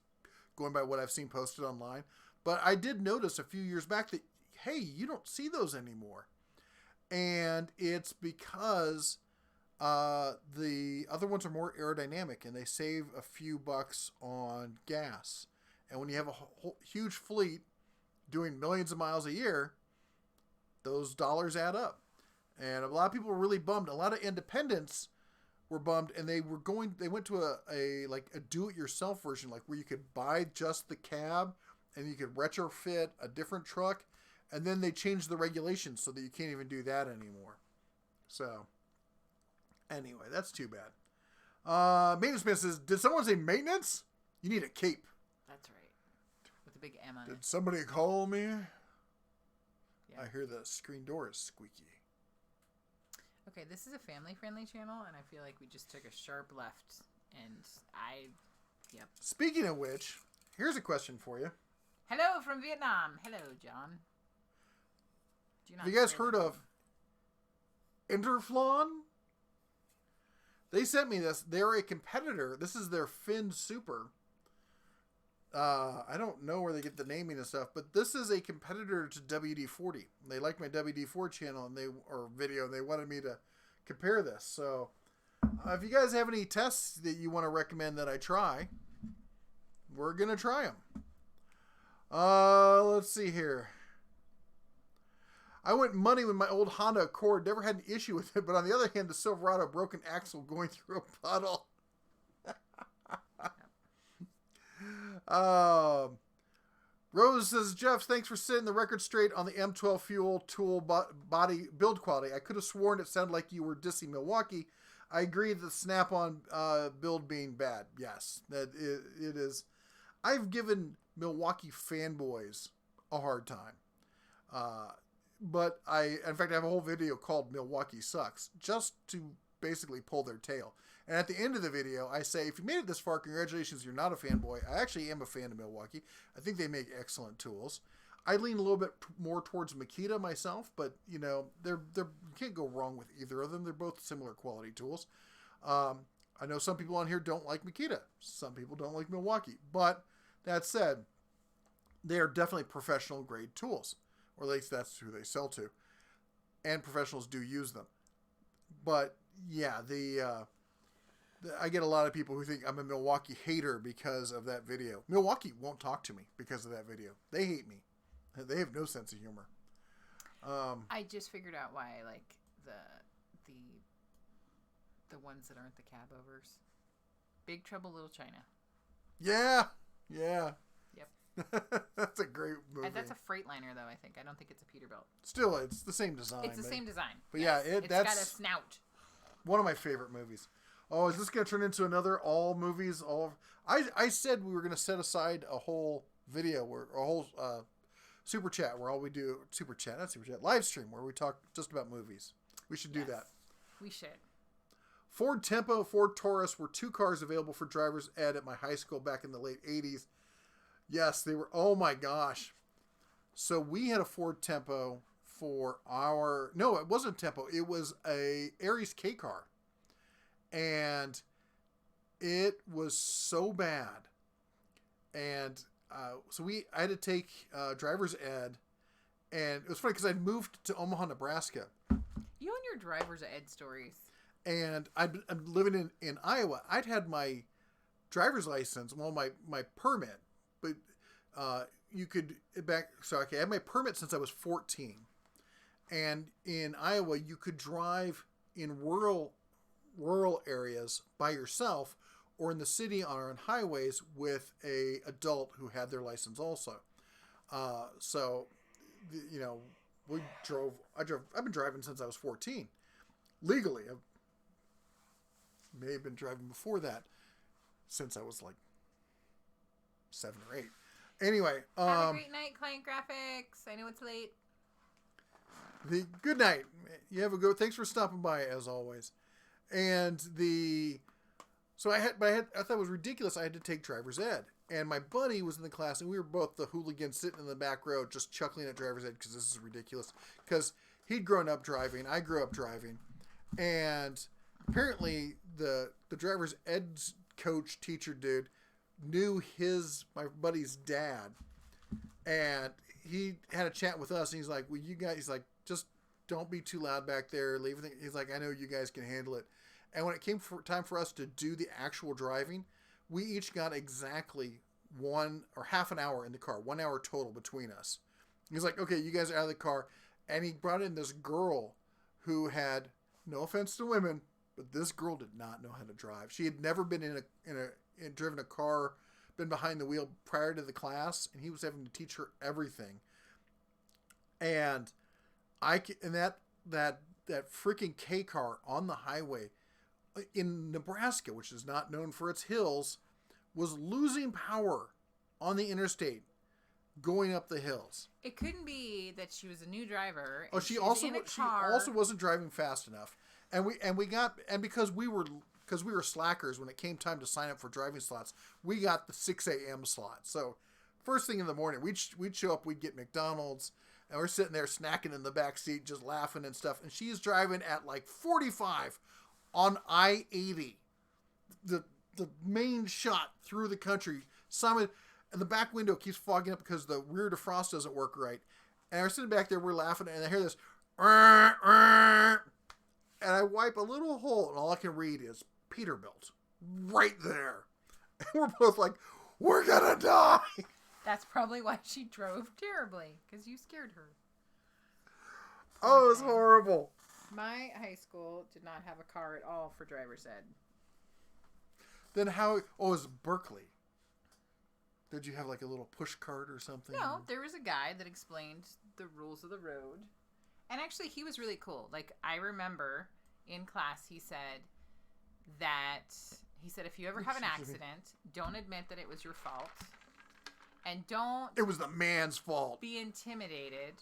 going by what I've seen posted online. But I did notice a few years back that, hey, you don't see those anymore. And it's because the other ones are more aerodynamic and they save a few bucks on gas. And when you have a huge fleet doing millions of miles a year, those dollars add up. And a lot of people were really bummed. A lot of independents were bummed, and they went to a do-it-yourself version, like where you could buy just the cab and you could retrofit a different truck, and then they changed the regulations so that you can't even do that anymore. So, anyway, that's too bad. Maintenance man says, did someone say maintenance? You need a cape. That's right. With a big M on it. Did somebody call me? Yeah. I hear the screen door is squeaky. Okay, this is a family-friendly channel, and I feel like we just took a sharp left, and yep. Speaking of which, here's a question for you. Hello from Vietnam. Hello, John. Have you guys heard of Interflon? They sent me this. They're a competitor. This is their Fin Super. I don't know where they get the naming and stuff, but this is a competitor to WD-40. They like my WD-4 channel or video, and they wanted me to compare this. So, if you guys have any tests that you want to recommend that I try, we're gonna try them. Let's see here. I went money with my old Honda Accord. Never had an issue with it, but on the other hand, the Silverado broke an axle going through a puddle. Rose says, Jeff, thanks for setting the record straight on the M12 fuel tool body build quality. I could have sworn it sounded like you were dissing Milwaukee. I agree that the snap-on build being bad. Yes, that it is. I've given Milwaukee fanboys a hard time. But in fact, I have a whole video called Milwaukee Sucks, just to basically pull their tail. And at the end of the video, I say, if you made it this far, congratulations, you're not a fanboy. I actually am a fan of Milwaukee. I think they make excellent tools. I lean a little bit more towards Makita myself, but, you know, you can't go wrong with either of them. They're both similar quality tools. I know some people on here don't like Makita. Some people don't like Milwaukee. But that said, they are definitely professional grade tools. Or at least that's who they sell to. And professionals do use them. But, yeah, I get a lot of people who think I'm a Milwaukee hater because of that video. Milwaukee won't talk to me because of that video. They hate me. They have no sense of humor. I just figured out why I like the ones that aren't the cab overs. Big Trouble Little China. Yeah. Yeah. Yep. That's a great movie. And that's a Freightliner, though, I think. I don't think it's a Peterbilt. Still, it's the same design. It's the same design. But yes. yeah, it's that's got a snout. One of my favorite movies. Oh, is this going to turn into another all movies? I said we were going to set aside a whole video, a whole super chat where all we do, live stream where we talk just about movies. We should do that. We should. Ford Tempo, Ford Taurus were two cars available for driver's ed at my high school back in the late 80s. Yes, they were. Oh my gosh. So we had a Ford Tempo no, it wasn't Tempo. It was a Aries K car. And it was so bad. And so I had to take driver's ed. And it was funny because I'd moved to Omaha, Nebraska. You and your driver's ed stories. And I'm living in Iowa. I'd had my driver's license, my permit. But you could I had my permit since I was 14. And in Iowa, you could drive in rural areas by yourself or in the city or on highways with a adult who had their license also. So, you know, I've been driving since I was 14. Legally. I may have been driving before that since I was like 7 or 8. Anyway. Have a great night, Client Graphics. I know it's late. Good night. You have a good. Thanks for stopping by as always. And I thought it was ridiculous. I had to take driver's ed, and my buddy was in the class, and we were both the hooligans sitting in the back row, just chuckling at driver's ed because this is ridiculous. Because he'd grown up driving, I grew up driving, and apparently the driver's ed coach teacher dude knew my buddy's dad, and he had a chat with us, and he's like, "Well, you guys," he's like, "just don't be too loud back there. Leave everything." He's like, "I know you guys can handle it." And when it came time for us to do the actual driving, we each got exactly half an hour in the car, 1 hour total between us. He's like, "Okay, you guys are out of the car," and he brought in this girl who had, no offense to women, But this girl did not know how to drive. She had never been driven a car, been behind the wheel prior to the class, and he was having to teach her everything. And that freaking K car on the highway in Nebraska, which is not known for its hills, was losing power on the interstate going up the hills. It couldn't be that she was a new driver. Oh, she also wasn't driving fast enough. And because we were slackers when it came time to sign up for driving slots, we got the 6 a.m. slot. So first thing in the morning, we'd show up, we'd get McDonald's, and we're sitting there snacking in the back seat, just laughing and stuff. And she's driving at like 45 on I-80, the main shot through the country. Simon, and the back window keeps fogging up because the rear defrost doesn't work right. And we're sitting back there, we're laughing, and I hear this, and I wipe a little hole, and all I can read is Peterbilt right there. And we're both like, we're gonna die. That's probably why she drove terribly, because you scared her. Oh, it was horrible. My high school did not have a car at all for driver's ed. Then how? Oh, it was Berkeley. Did you have like a little push cart or something? No, there was a guy that explained the rules of the road. And actually, he was really cool. Like, I remember in class, he said if you ever have an accident, don't admit that it was your fault. And don't... It was the man's fault. ...be intimidated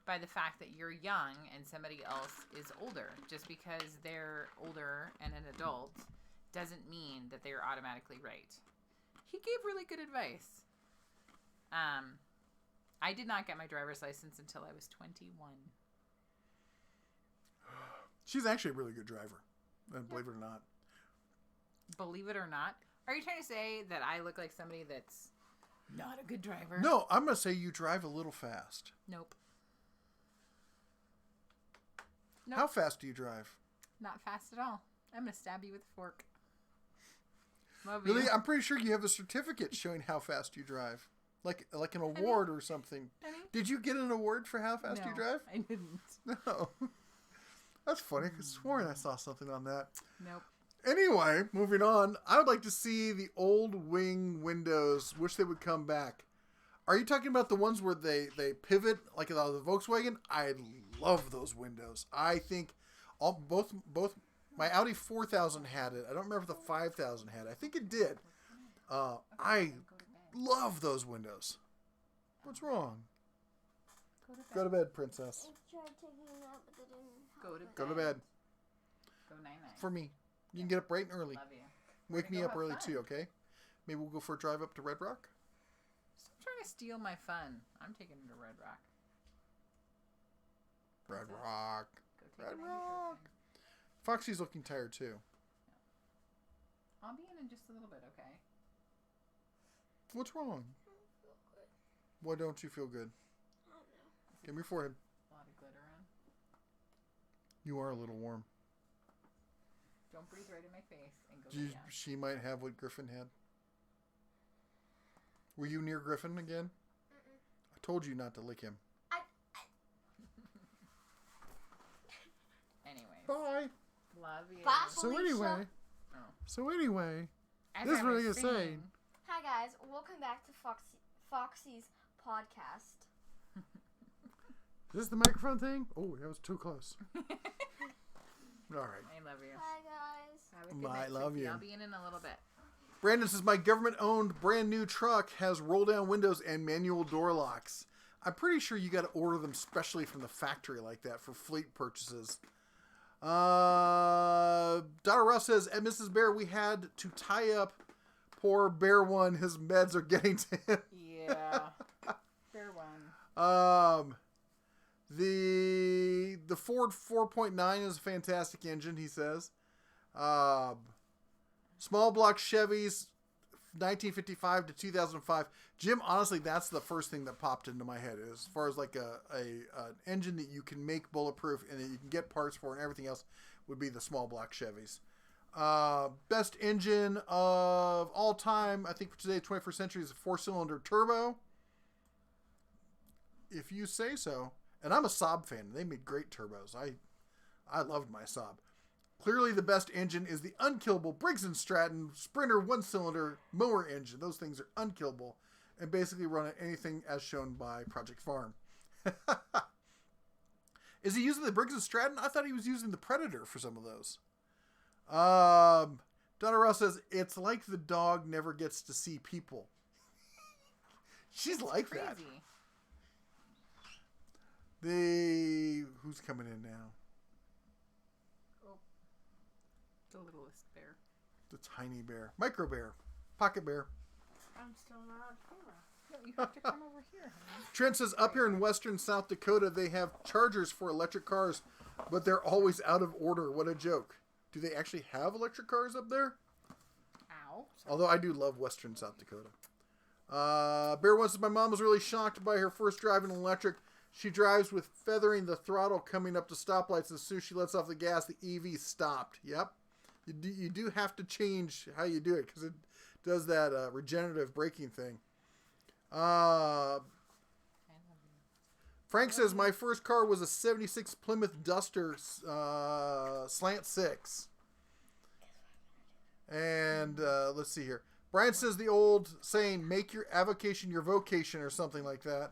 by the fact that you're young and somebody else is older. Just because they're older and an adult doesn't mean that they're automatically right. He gave really good advice. I did not get my driver's license until I was 21. She's actually a really good driver, believe it or not. Believe it or not? Are you trying to say that I look like somebody that's not a good driver? No, I'm going to say you drive a little fast. Nope. How fast do you drive? Not fast at all. I'm going to stab you with a fork. Really? I'm pretty sure you have a certificate showing how fast you drive. Like an award or something. Did you get an award for how fast you drive? I didn't. No. That's funny. I could sworn I saw something on that. Nope. Anyway, moving on. I would like to see the old wing windows. Wish they would come back. Are you talking about the ones where they pivot like the Volkswagen? I love those windows. I think both my Audi 4000 had it. I don't remember if the 5000 had it. I think it did. I love those windows. What's wrong? Go to bed, princess. I tried taking a nap, but they didn't. Go to bed. Go night-night. For me. You can get up bright and early. Love you. Wake me up early too, okay? Maybe we'll go for a drive up to Red Rock. Stop trying to steal my fun. I'm taking it to Red Rock. Red Rock. Go take Red it Rock. Foxy's looking tired too. I'll be in just a little bit, okay? What's wrong? I don't feel good. Why don't you feel good? I don't know. Give me your forehead. A lot of glitter on. You are a little warm. Don't breathe right in my face and go down. She might have what Griffin had. Were you near Griffin again? Mm-mm. I told you not to lick him. Anyways. Bye. Love you. Bye. So Felicia. anyway, As this is I what I was was saying. saying, Hi guys, welcome back to Foxy's podcast. Is this the microphone thing? Oh, that was too close. All right. I love you. Hi guys. Have a good I night, love Trixie. you. I'll be in a little bit. Brandon says, my government-owned brand new truck has roll-down windows and manual door locks. I'm pretty sure you got to order them specially from the factory like that for fleet purchases. Donna Russ says, at Mrs. Bear, we had to tie up poor Bear One. His meds are getting to him. Yeah. Fair one. The Ford 4.9 is a fantastic engine, he says. Small block Chevys, 1955 to 2005. Jim, honestly, that's the first thing that popped into my head as far as like an engine that you can make bulletproof and that you can get parts for and everything else would be the small block Chevys. Best engine of all time, I think for today, 21st century, is a 4-cylinder turbo. If you say so. And I'm a Saab fan. They made great turbos. I loved my Saab. Clearly, the best engine is the unkillable Briggs & Stratton Sprinter one-cylinder mower engine. Those things are unkillable and basically run on anything as shown by Project Farm. Is he using the Briggs & Stratton? I thought he was using the Predator for some of those. Donna Ross says, it's like the dog never gets to see people. She's That's like crazy. that. Who's coming in now? The littlest bear. The tiny bear. Micro bear. Pocket bear. I'm still not on camera. No, you have to come over here, honey. Trent says, up here in western South Dakota, they have chargers for electric cars, but they're always out of order. What a joke. Do they actually have electric cars up there? Ow. Although I do love western South Dakota. Bear One says, my mom was really shocked by her first drive in electric. She drives with feathering the throttle coming up to stoplights. As soon as she lets off the gas, the EV stopped. Yep. You do have to change how you do it because it does that regenerative braking thing. Frank says, my first car was a 76 Plymouth Duster Slant 6. And let's see here. Brian says the old saying, make your avocation your vocation or something like that.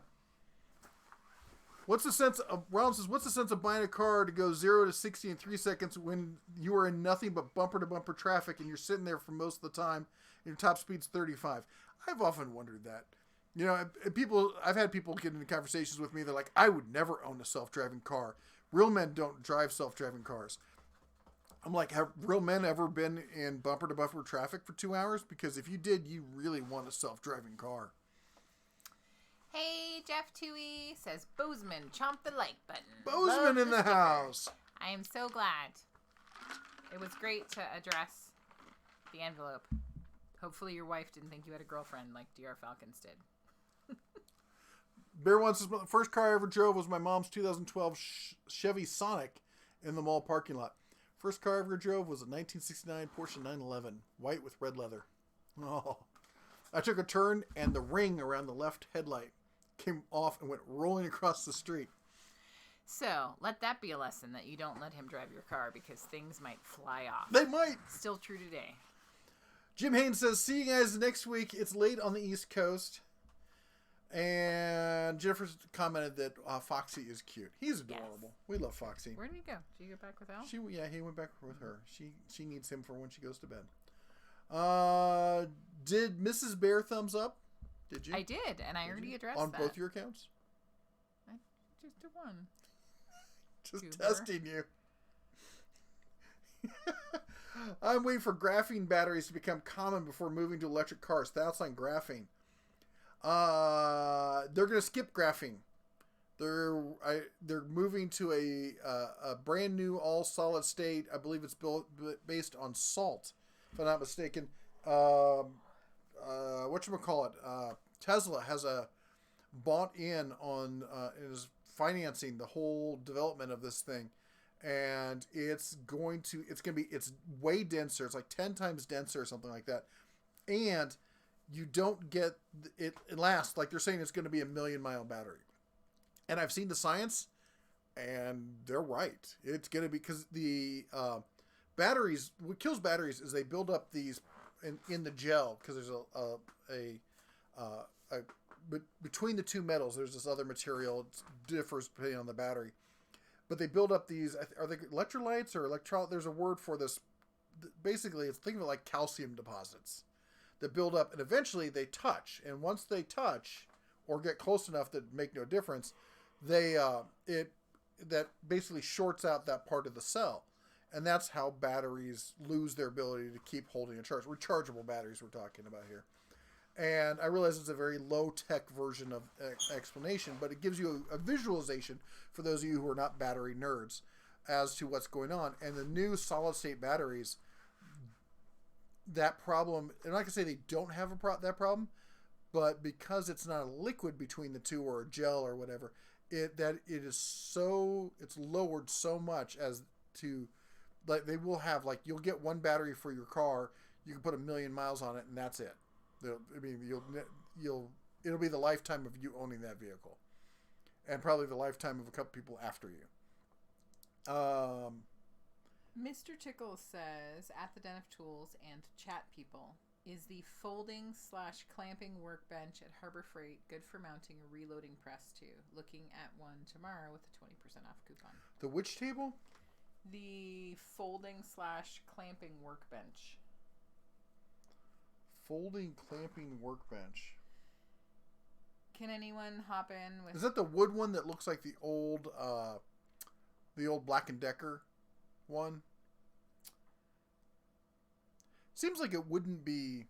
What's the sense of, Ron says, what's the sense of buying a car to go 0 to 60 in 3 seconds when you are in nothing but bumper-to-bumper traffic and you're sitting there for most of the time and your top speed's 35? I've often wondered that. You know, I've had people get into conversations with me. They're like, I would never own a self-driving car. Real men don't drive self-driving cars. I'm like, have real men ever been in bumper-to-bumper traffic for 2 hours? Because if you did, you really want a self-driving car. Hey, Jeff Toohey says, Bozeman, chomp the like button. Bozeman Love in the sticker. house. I am so glad. It was great to address the envelope. Hopefully your wife didn't think you had a girlfriend like DR Falcons did. Bear One says, the first car I ever drove was my mom's 2012 Chevy Sonic in the mall parking lot. First car I ever drove was a 1969 Porsche 911, white with red leather. Oh. I took a turn and the ring around the left headlight came off and went rolling across the street. So, let that be a lesson that you don't let him drive your car because things might fly off. They might. Still true today. Jim Haynes says, see you guys next week. It's late on the East Coast. And Jennifer commented that Foxy is cute. He's adorable. Yes. We love Foxy. Where did he go? Did he go back with Al? He went back with her. She needs him for when she goes to bed. Did Mrs. Bear thumbs up? Did you? I did, and I already addressed on that. both your accounts? I just did one. Just testing you. I'm waiting for graphene batteries to become common before moving to electric cars. Thoughts on graphene? They're going to skip graphene. They're moving to a brand new all solid state. I believe it's based on salt, if I'm not mistaken. Whatchamacallit? Tesla has bought in on is financing the whole development of this thing, and it's way denser. It's like 10 times denser or something like that, and you don't get it lasts, like they're saying, it's going to be a 1,000,000-mile battery. And I've seen the science, and they're right. It's going to be, because the batteries, what kills batteries is they build up these in the gel, because there's but between the two metals, there's this other material. It differs depending on the battery. But they build up these, are they electrolytes or electrolyte? There's a word for this. Basically, it's, think of it like calcium deposits that build up, and eventually they touch. And once they touch or get close enough that make no difference, that basically shorts out that part of the cell. And that's how batteries lose their ability to keep holding a charge. Rechargeable batteries we're talking about here. And I realize it's a very low-tech version of explanation, but it gives you a visualization for those of you who are not battery nerds as to what's going on. And the new solid-state batteries, that problem, and like I say, they don't have that problem, but because it's not a liquid between the two or a gel or whatever, it's lowered so much as to, like, they will have, like, you'll get one battery for your car, you can put 1,000,000 miles on it, and that's it. I mean, it'll be the lifetime of you owning that vehicle, and probably the lifetime of a couple people after you. Mr. Tickle says, at the Den of Tools and chat people, is the folding/clamping workbench at Harbor Freight good for mounting a reloading press to? Looking at one tomorrow with a 20% off coupon. The which table? The folding/clamping workbench. Folding clamping workbench. Can anyone hop in with... Is that the wood one that looks like the old Black & Decker one? Seems like it wouldn't be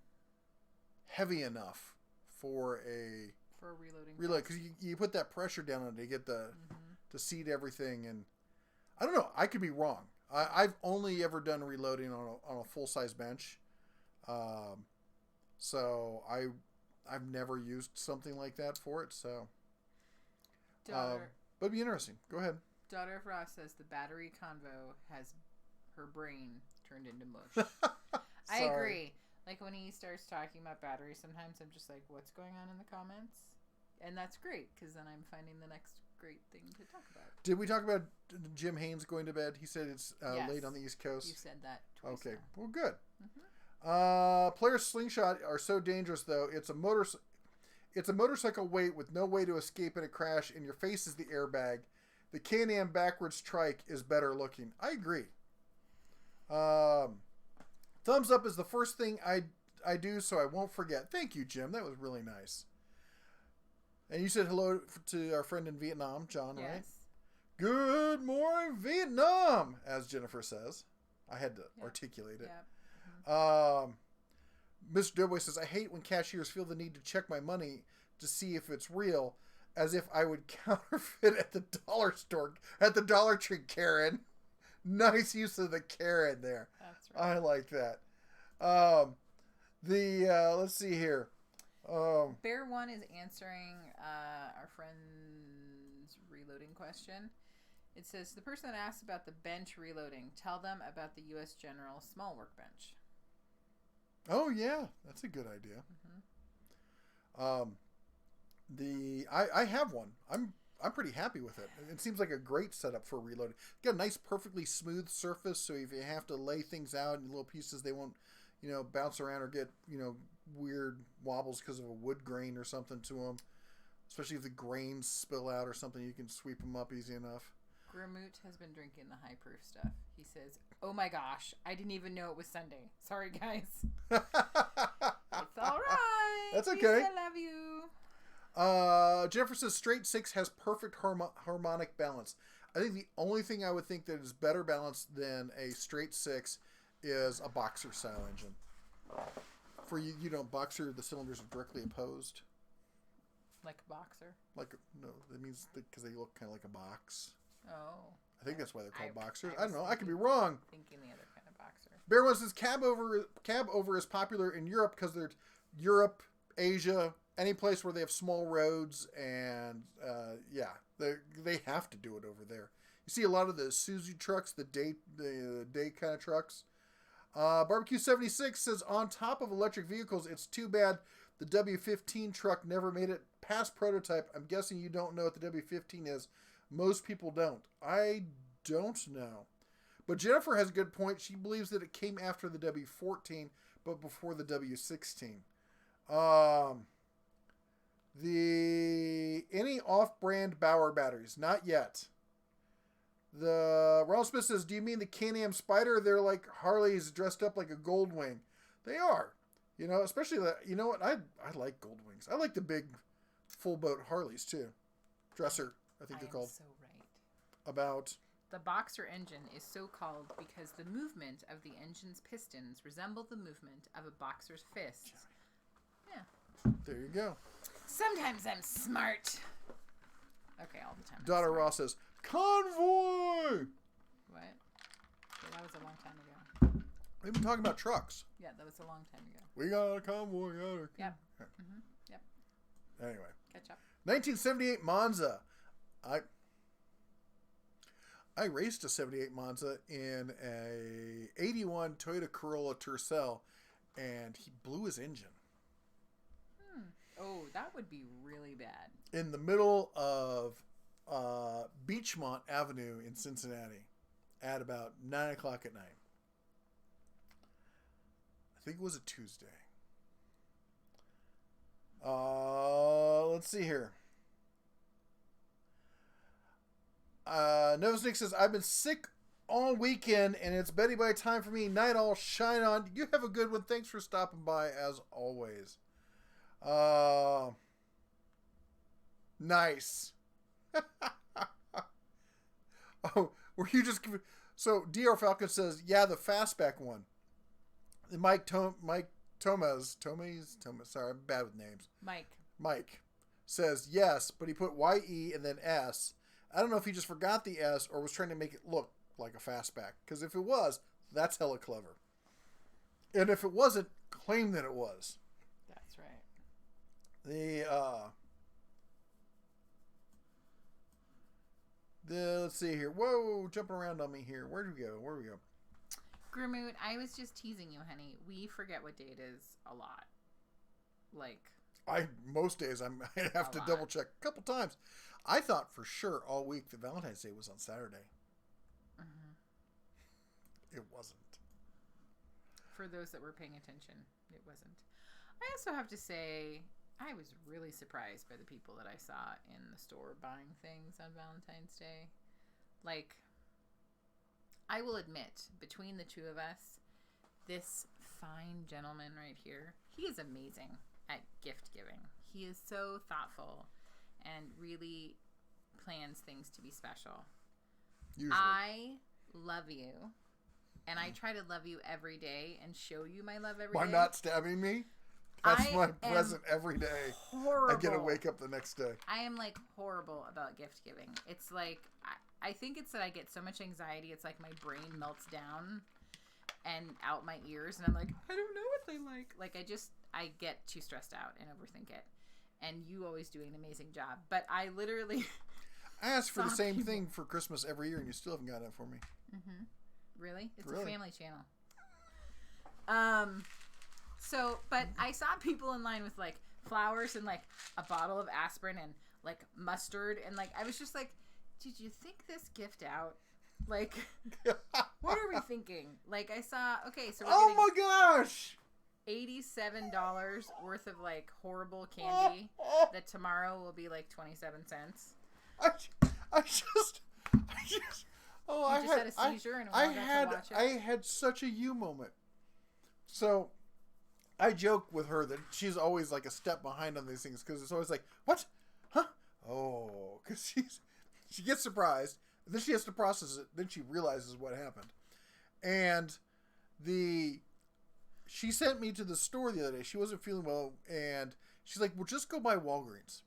heavy enough for a reload, because you put that pressure down on it to get the to seat everything, and I don't know. I could be wrong. I've only ever done reloading on a full size bench, so I've never used something like that for it. So, but it'd be interesting. Go ahead. Daughter of Ross says the battery convo has her brain turned into mush. I agree. Like when he starts talking about batteries, sometimes I'm just like, what's going on in the comments? And that's great, because then I'm finding the next great thing to talk about. Did we talk about Jim Haynes going to bed? He said it's late on the East Coast. You said that twice. Okay. Now. Well, good. Mm-hmm. Players slingshot are so dangerous, though. It's a motorcycle weight with no way to escape in a crash, and your face is the airbag. The Can-Am backwards trike is better looking. I agree. Thumbs up is the first thing I do, so I won't forget. Thank you, Jim. That was really nice. And you said hello to our friend in Vietnam, John, yes. Right? Good morning, Vietnam, as Jennifer says. I had to articulate it. Yep. Mm-hmm. Mr. Doughboy says, I hate when cashiers feel the need to check my money to see if it's real, as if I would counterfeit at the dollar store, at the Dollar Tree, Karen. Nice use of the Karen there. That's right. I like that. Let's see here. Bear One is answering our friend's reloading question. It says, the person that asked about the bench reloading, tell them about the U.S. General small workbench. Oh, yeah. That's a good idea. Mm-hmm. I have one. I'm pretty happy with it. It seems like a great setup for reloading. Got a nice, perfectly smooth surface, so if you have to lay things out in little pieces, they won't, bounce around or get, weird wobbles because of a wood grain or something to them. Especially if the grains spill out or something, you can sweep them up easy enough. Grimmoot has been drinking the high proof stuff. He says, oh my gosh, I didn't even know it was Sunday. Sorry, guys. It's all right. That's okay. We still love you. Jennifer says straight six has perfect harmonic balance. I think the only thing I would think that is better balanced than a straight six is a boxer style engine. For boxer, the cylinders are directly opposed. Like a boxer? No, that means because they look kind of like a box. Oh. I think that's why they're called boxers. I don't know. I could be wrong. Thinking the other kind of boxer. Bear One says cab over is popular in Europe because they're Europe, Asia, any place where they have small roads, and they have to do it over there. You see a lot of the Suzu trucks, the day kind of trucks. Barbecue 76 says on top of electric vehicles, it's too bad the W15 truck never made it past prototype. I'm guessing you don't know what the W15 is. Most people don't. I don't know. But Jennifer has a good point. She believes that it came after the W14, but before the W16. Any off-brand Bauer batteries? Not yet. The Ronald Smith says, do you mean the Can-Am Spider? They're like Harleys dressed up like a Goldwing. They are. Especially I like Goldwings. I like the big full boat Harleys too. Dresser, I think they're called. So right. About the boxer engine is so called because the movement of the engine's pistons resemble the movement of a boxer's fists. Yeah. There you go. Sometimes I'm smart. Okay, all the time. Daughter Ross says, convoy! What? Yeah, that was a long time ago. We've been talking about trucks. Yeah, that was a long time ago. We got a convoy out of Yep. Mm-hmm. Yep. Anyway. Catch up. 1978 Monza. I raced a 78 Monza in a 81 Toyota Corolla Tercel, and he blew his engine. Oh, that would be really bad. In the middle of Beachmont Avenue in Cincinnati. at about 9 o'clock at night. I think it was a Tuesday. Let's see here. Nova Snick says, I've been sick all weekend and it's Betty by time for me. Night all, shine on. You have a good one. Thanks for stopping by as always. Nice. Oh, were you just... So, DR Falcon says, yeah, the fastback one. Mike Tomez, sorry, I'm bad with names. Mike says, yes, but he put YE and then S. I don't know if he just forgot the S or was trying to make it look like a fastback. Because if it was, that's hella clever. And if it wasn't, claim that it was. That's right. Let's see here. Whoa, jumping around on me here. Where do we go? Grimmoot, I was just teasing you, honey. We forget what day it is a lot. Most days I have to double check a couple times. I thought for sure all week that Valentine's Day was on Saturday. Mm-hmm. It wasn't. For those that were paying attention, it wasn't. I also have to say, I was really surprised by the people that I saw in the store buying things on Valentine's Day. I will admit, between the two of us, this fine gentleman right here, he is amazing at gift giving. He is so thoughtful and really plans things to be special. Usually. I love you, and I try to love you every day and show you my love every day. By not stabbing me? That's my present every day. Horrible. I get to wake up the next day. I am horrible about gift giving. It's I think it's that I get so much anxiety. It's like my brain melts down and out my ears, and I'm like, I don't know what they like. I get too stressed out and overthink it. And you always do an amazing job. But I literally... I ask for the same thing for Christmas every year, and you still haven't gotten it for me. Mm-hmm. Really? It's really? A family channel. But I saw people in line with flowers and a bottle of aspirin and mustard, and I was just like, did you think this gift out? What are we thinking? I saw, okay, so we're my gosh! $87 worth of horrible candy that tomorrow will be 27 cents. I just I had a seizure and got to watch it. I had such a you moment. So I joke with her that she's always a step behind on these things because it's always what? Huh? Oh, because she gets surprised, and then she has to process it, then she realizes what happened. And she sent me to the store the other day. She wasn't feeling well, and she's like, well, just go by Walgreens.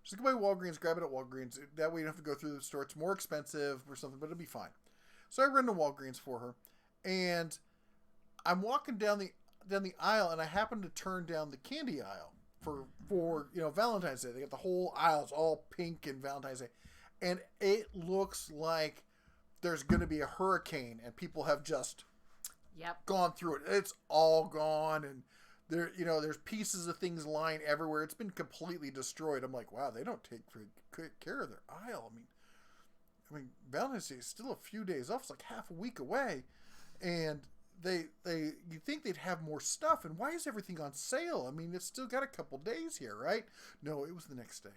Just go by Walgreens, grab it at Walgreens. That way you don't have to go through the store. It's more expensive or something, but it'll be fine. So I ran to Walgreens for her, and I'm walking down the aisle, and I happen to turn down the candy aisle for Valentine's Day. They got the whole aisle. It's all pink and Valentine's Day. And it looks like there's going to be a hurricane, and people have just gone through it. It's all gone, and there's pieces of things lying everywhere. It's been completely destroyed. I'm like, wow, they don't take care of their aisle. I mean, Valentine's Day is still a few days off. It's half a week away, and you think they'd have more stuff. And why is everything on sale? I mean, it's still got a couple days here, right? No, it was the next day.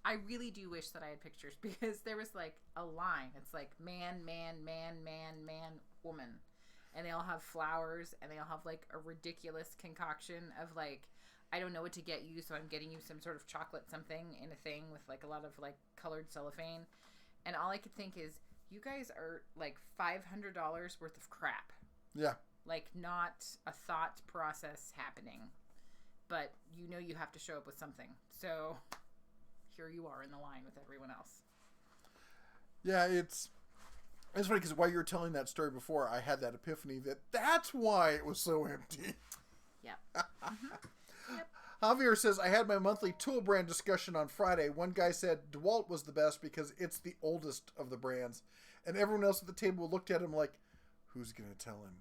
I really do wish that I had pictures because there was a line. It's man, man, man, man, man, woman. And they all have flowers and they all have a ridiculous concoction of I don't know what to get you, so I'm getting you some sort of chocolate something in a thing with a lot of colored cellophane. And all I could think is, you guys are $500 worth of crap. Yeah. Not a thought process happening. But you have to show up with something. So here you are in the line with everyone else. Yeah, it's funny because while you were telling that story before, I had that epiphany that's why it was so empty. Yep. Mm-hmm. Yep. Javier says, I had my monthly tool brand discussion on Friday. One guy said DeWalt was the best because it's the oldest of the brands. And everyone else at the table looked at him like, who's going to tell him?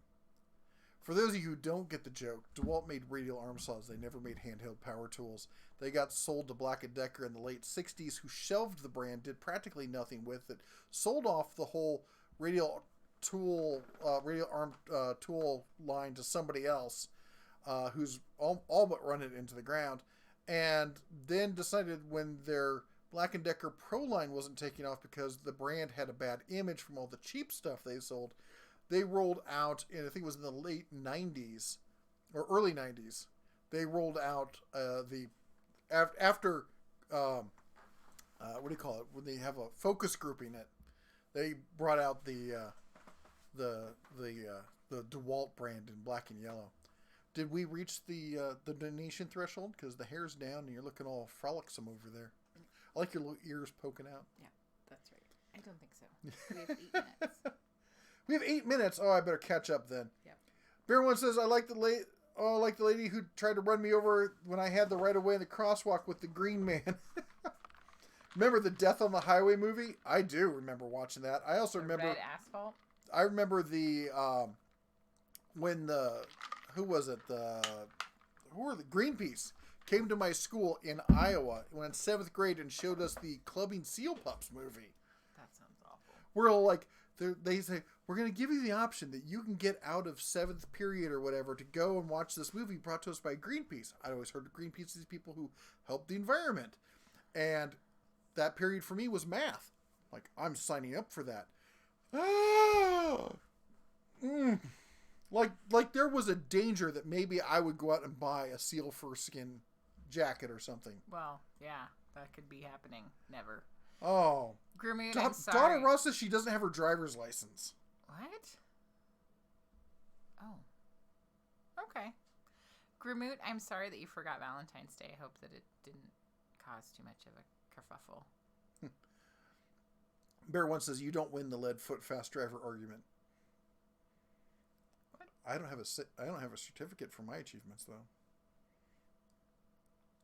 For those of you who don't get the joke, DeWalt made radial arm saws. They never made handheld power tools. They got sold to Black & Decker in the late 60s, who shelved the brand, did practically nothing with it, sold off the whole radial arm tool line to somebody else, who's all but run it into the ground, and then decided when their Black & Decker Pro line wasn't taking off because the brand had a bad image from all the cheap stuff they sold, they rolled out, and I think it was in the late 90s, or early 90s, they rolled out after what do you call it, when they have a focus grouping it, they brought out the DeWalt brand in black and yellow. Did we reach the donation threshold? Because the hair's down and you're looking all frolicsome over there. I like your little ears poking out. Yeah, that's right. I don't think so. We have 8 minutes. We have 8 minutes. Oh, I better catch up then. Yep. Bear One says, I like the lady who tried to run me over when I had the right of way in the crosswalk with the green man. Remember the Death on the Highway movie? I do remember watching that. I also remember Red Asphalt. I remember when who was it? Greenpeace came to my school in Iowa when in 7th grade and showed us the Clubbing Seal Pups movie. That sounds awful. We're all like, they say, we're going to give you the option that you can get out of 7th period or whatever to go and watch this movie brought to us by Greenpeace. I'd always heard of Greenpeace as people who help the environment. And that period for me was math. Like, I'm signing up for that. Like there was a danger that maybe I would go out and buy a seal fur skin jacket or something. Well, yeah, that could be happening. Never. Oh. Grimmy, I'm sorry. Donna Ross says she doesn't have her driver's license. What? Oh. Okay. Grimmoot, I'm sorry that you forgot Valentine's Day. I hope that it didn't cause too much of a kerfuffle. Bear One says you don't win the lead foot fast driver argument. What? I don't have a certificate for my achievements though.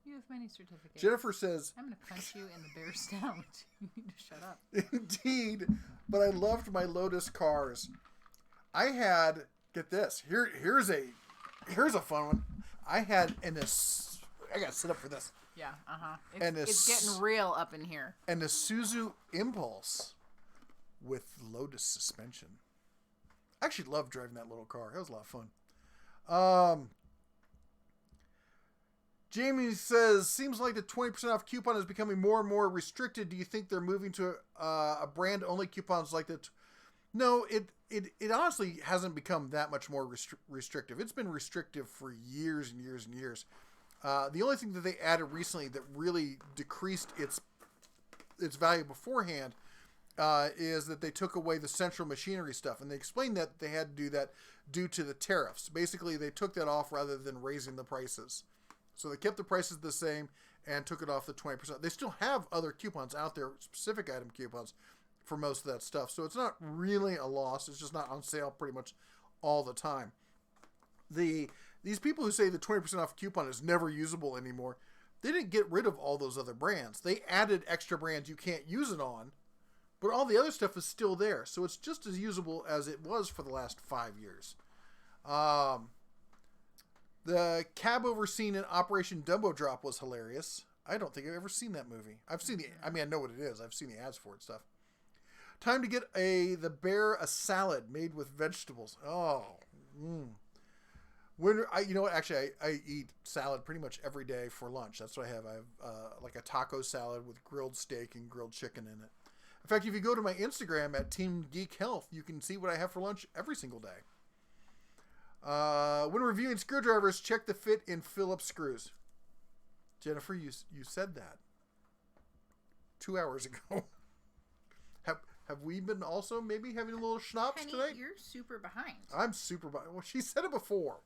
You have many certificates. Jennifer says I'm going to punch you in the bare snout. You need to shut up. Indeed, but I loved my Lotus cars. I had, get this. Here's a fun one. I had I got to sit up for this. Yeah, It's getting real up in here. An Isuzu Impulse with Lotus suspension. I actually loved driving that little car. That was a lot of fun. Jamie says, seems like the 20% off coupon is becoming more and more restricted. Do you think they're moving to a brand-only coupons like that? No, it honestly hasn't become that much more restrictive. It's been restrictive for years and years and years. The only thing that they added recently that really decreased its value beforehand is that they took away the central machinery stuff. And they explained that they had to do that due to the tariffs. Basically, they took that off rather than raising the prices. So they kept the prices the same and took it off the 20%. They still have other coupons out there, specific item coupons for most of that stuff. So it's not really a loss. It's just not on sale pretty much all the time. These people who say the 20% off coupon is never usable anymore, they didn't get rid of all those other brands. They added extra brands you can't use it on, but all the other stuff is still there. So it's just as usable as it was for the last 5 years. The cab over scene in Operation Dumbo Drop was hilarious. I don't think I've ever seen that movie. I know what it is. I've seen the ads for it and stuff. Time to get the bear a salad made with vegetables. Oh, Actually, I eat salad pretty much every day for lunch. That's what I have. I have like a taco salad with grilled steak and grilled chicken in it. In fact, if you go to my Instagram at Team Geek Health, you can see what I have for lunch every single day. When reviewing screwdrivers, check the fit in Phillips screws. Jennifer, you said that 2 hours ago. Have we been also maybe having a little schnapps Honey, tonight? You're super behind. I'm super behind. Well, she said it before.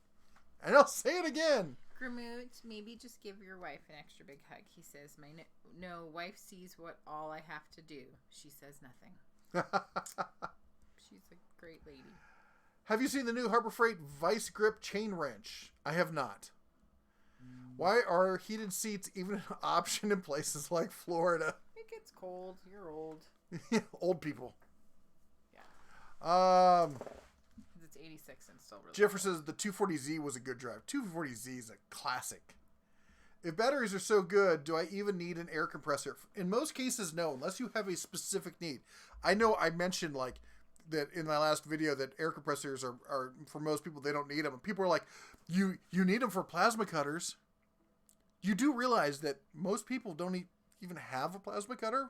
And I'll say it again. Grimmoot, maybe just give your wife an extra big hug. He says, my wife sees what all I have to do. She says nothing. She's a great lady. Have you seen the new Harbor Freight Vice Grip chain wrench? I have not. Why are heated seats even an option in places like Florida? It gets cold. You're old. Old people. Yeah. It's 86 6 and still really Jeffrey says the 240Z was a good drive. 240Z is a classic. If batteries are so good, do I even need an air compressor? In most cases, no, unless you have a specific need. I know I mentioned like that in my last video that air compressors are for most people, they don't need them. And people are like, you need them for plasma cutters. You do realize that most people don't even have a plasma cutter,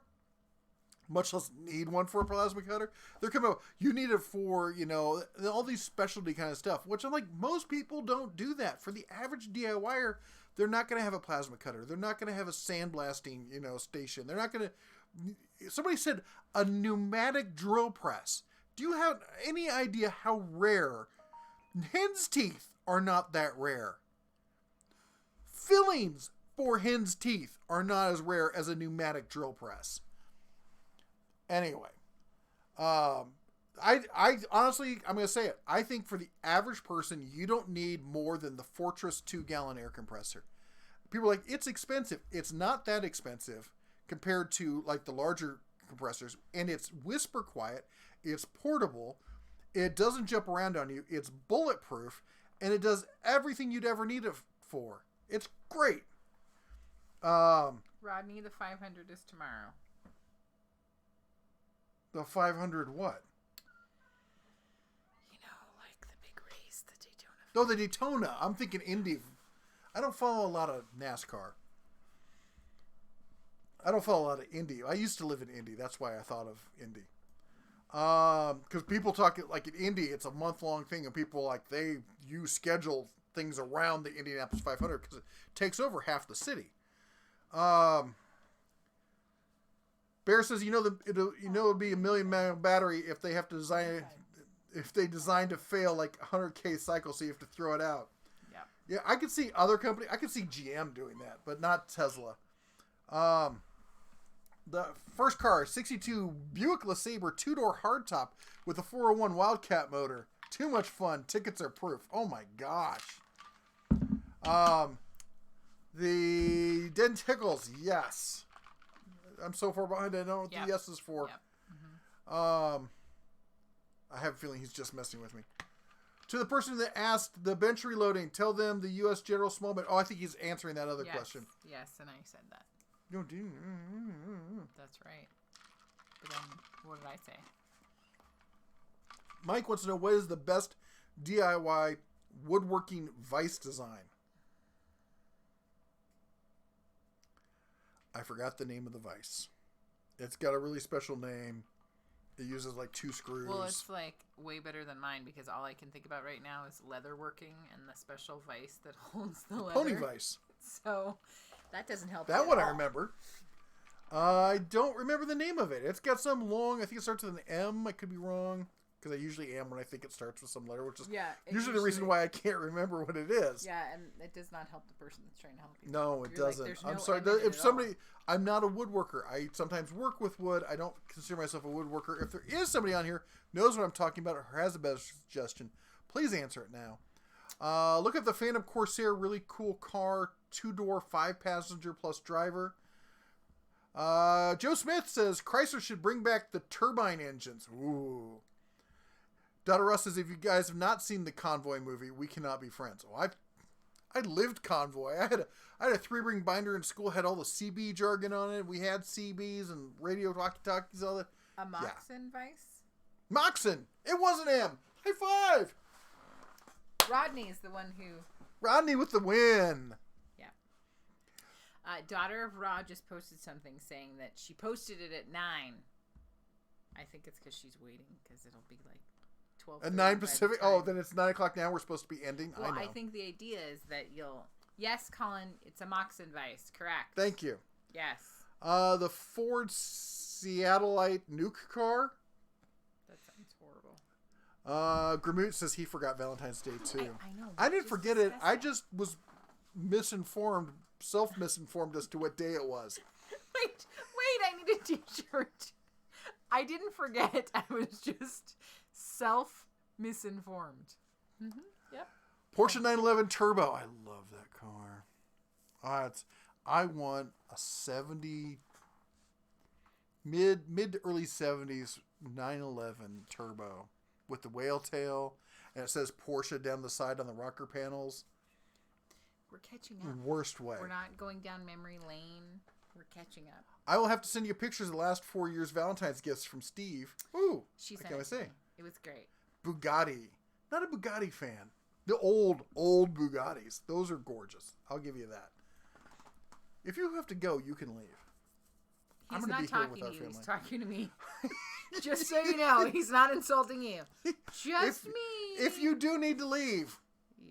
much less need one for a plasma cutter. They're coming out, you need it for, all these specialty kind of stuff, which I'm like, most people don't do that. For the average DIYer, they're not going to have a plasma cutter. They're not going to have a sandblasting, station. They're not going to... Somebody said a pneumatic drill press. Do you have any idea how rare? Hen's teeth are not that rare. Fillings for hen's teeth are not as rare as a pneumatic drill press. Anyway, I honestly, I'm going to say it. I think for the average person, you don't need more than the Fortress 2-gallon air compressor. People are like, it's expensive. It's not that expensive compared to like the larger compressors, and it's whisper quiet. It's portable. It doesn't jump around on you. It's bulletproof, and it does everything you'd ever need it for. It's great. Rodney, the 500 is tomorrow. The 500 what? Like the big race, the Daytona. Oh, the Daytona. I'm thinking Indy. I don't follow a lot of NASCAR. I don't follow a lot of Indy. I used to live in Indy. That's why I thought of Indy. Because people talk like in Indy, it's a month-long thing, and people you schedule things around the Indianapolis 500 because it takes over half the city. Bear says, it would be a $1 million battery if they have to design to fail like 100K cycles, so you have to throw it out. Yeah. Yeah, I could see other companies. I could see GM doing that, but not Tesla. The first car, 62 Buick LeSabre 2-door hardtop with a 401 Wildcat motor. Too much fun. Tickets are proof. Oh my gosh. The Dentickles, yes. I'm so far behind. I don't know what the yes is for. Yep. Mm-hmm. I have a feeling he's just messing with me. To the person that asked the bench reloading, tell them the U.S. General Small Bench. Oh, I think he's answering that other question. Yes, and I said that. No, That's right. But then, what did I say? Mike wants to know, what is the best DIY woodworking vise design? I forgot the name of the vise. It's got a really special name. It uses like 2 screws. Well, it's like way better than mine because all I can think about right now is leather working and the special vise that holds the leather. Pony vise. So that doesn't help. That one I remember. I don't remember the name of it. It's got some long, I think it starts with an M. I could be wrong. Because I usually am when I think it starts with some letter, which is usually the reason why I can't remember what it is. Yeah, and it does not help the person that's trying to help you. No, it You're doesn't. Like, I'm no sorry. If somebody, I'm not a woodworker. I sometimes work with wood. I don't consider myself a woodworker. If there is somebody on here knows what I'm talking about or has a better suggestion, please answer it now. Look at the Phantom Corsair, really cool car, 2-door, 5-passenger plus driver. Joe Smith says Chrysler should bring back the turbine engines. Ooh. Dada Russ says, if you guys have not seen the Convoy movie, we cannot be friends. Oh, I lived Convoy. I had a 3-ring binder in school, had all the CB jargon on it. We had CBs and radio walkie-talkies, all that. A Moxon vice? Moxon! It wasn't him! High five! Rodney is the one who... Rodney with the win! Yeah. Daughter of Ra just posted something saying that she posted it at 9. I think it's because she's waiting, because it'll be like 12. At 9 Pacific? Oh, then it's 9 o'clock now. We're supposed to be ending? Well, I know. I think the idea is that you'll... Yes, Colin, it's a Moxon vice. Correct. Thank you. Yes. The Ford Seattleite nuke car? That sounds horrible. Gramoot says he forgot Valentine's Day, too. I know. I didn't forget it. I just was misinformed, self-misinformed as to what day it was. Wait, I need a t-shirt. I didn't forget. I was just self-misinformed. Mm-hmm. Yep. Porsche 911 Turbo. I love that car. I want a 70, mid to early 70s 911 Turbo. with the whale tail, and it says Porsche down the side on the rocker panels. We're catching up. Worst way. We're not going down memory lane. We're catching up. I will have to send you pictures of the last 4 years' Valentine's gifts from Steve. Ooh, She what sent can I it to say? me. It was great. Bugatti. Not a Bugatti fan. The old Bugattis. Those are gorgeous. I'll give you that. If you have to go, you can leave. I'm He's gonna not be here talking with to our you. family. He's talking to me. Just so you know, he's not insulting you. Just me. If you do need to leave,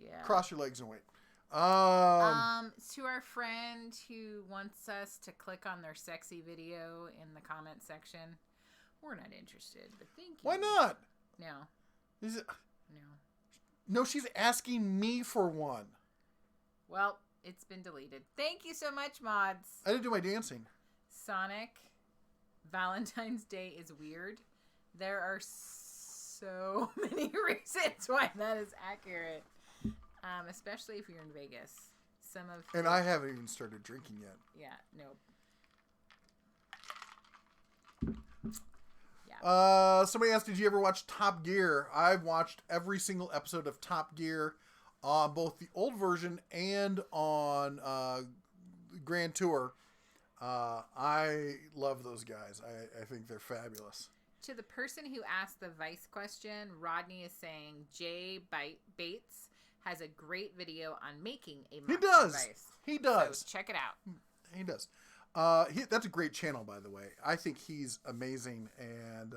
Yeah. cross your legs and wait. To our friend who wants us to click on their sexy video in the comment section, we're not interested, but thank you. Why not? No. Is it, No. no, she's asking me for one. Well, it's been deleted. Thank you so much, mods. I didn't do my dancing. Sonic, Valentine's Day is weird. There are so many reasons why that is accurate. Especially if you're in Vegas. And I haven't even started drinking yet. Yeah, nope. Yeah. Somebody asked, did you ever watch Top Gear? I've watched every single episode of Top Gear on both the old version and on Grand Tour. I love those guys. I think they're fabulous. To the person who asked the Vice question, Rodney is saying Jay Bates has a great video on making a He monster does. Vice. He does. So check it out. He does. That's a great channel, by the way. I think he's amazing, and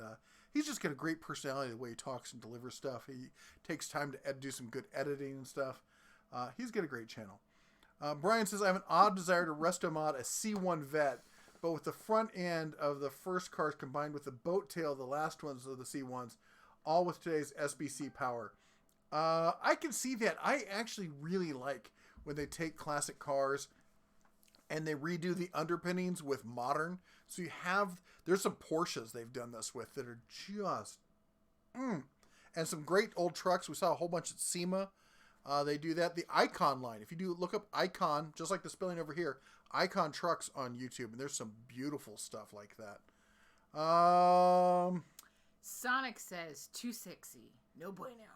he's just got a great personality, the way he talks and delivers stuff. He takes time to do some good editing and stuff. He's got a great channel. Brian says, I have an odd desire to resto mod a C1 Vet, but with the front end of the first cars combined with the boat tail of the last ones of the C1s, all with today's SBC power. I can see that. I actually really like when they take classic cars and they redo the underpinnings with modern. So there's some Porsches they've done this with that are just, and some great old trucks. We saw a whole bunch at SEMA. They do that. The Icon line. If you look up Icon, just like the spelling over here, Icon trucks on YouTube, and there's some beautiful stuff like that. Sonic says, too sexy. No bueno.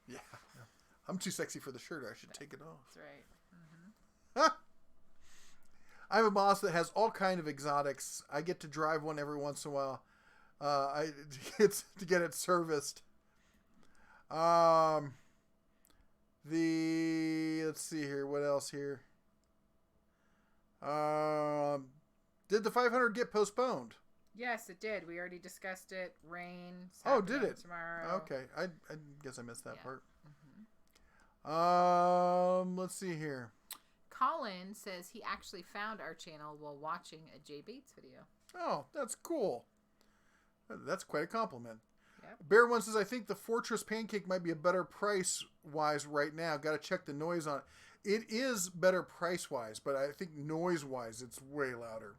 Yeah. I'm too sexy for the shirt. I should take it off. That's right. I have a boss that has all kind of exotics. I get to drive one every once in a while. It's to get it serviced. Let's see here. What else here? Did the 500 get postponed? Yes, it did. We already discussed it. Rain. Oh, did it? Tomorrow. Okay. I guess I missed that part. Mm-hmm. Let's see here. Colin says he actually found our channel while watching a Jay Bates video. Oh, that's cool. That's quite a compliment. Yep. Bear One says, I think the Fortress Pancake might be a better price-wise right now. Got to check the noise on it. It is better price-wise, but I think noise-wise, it's way louder.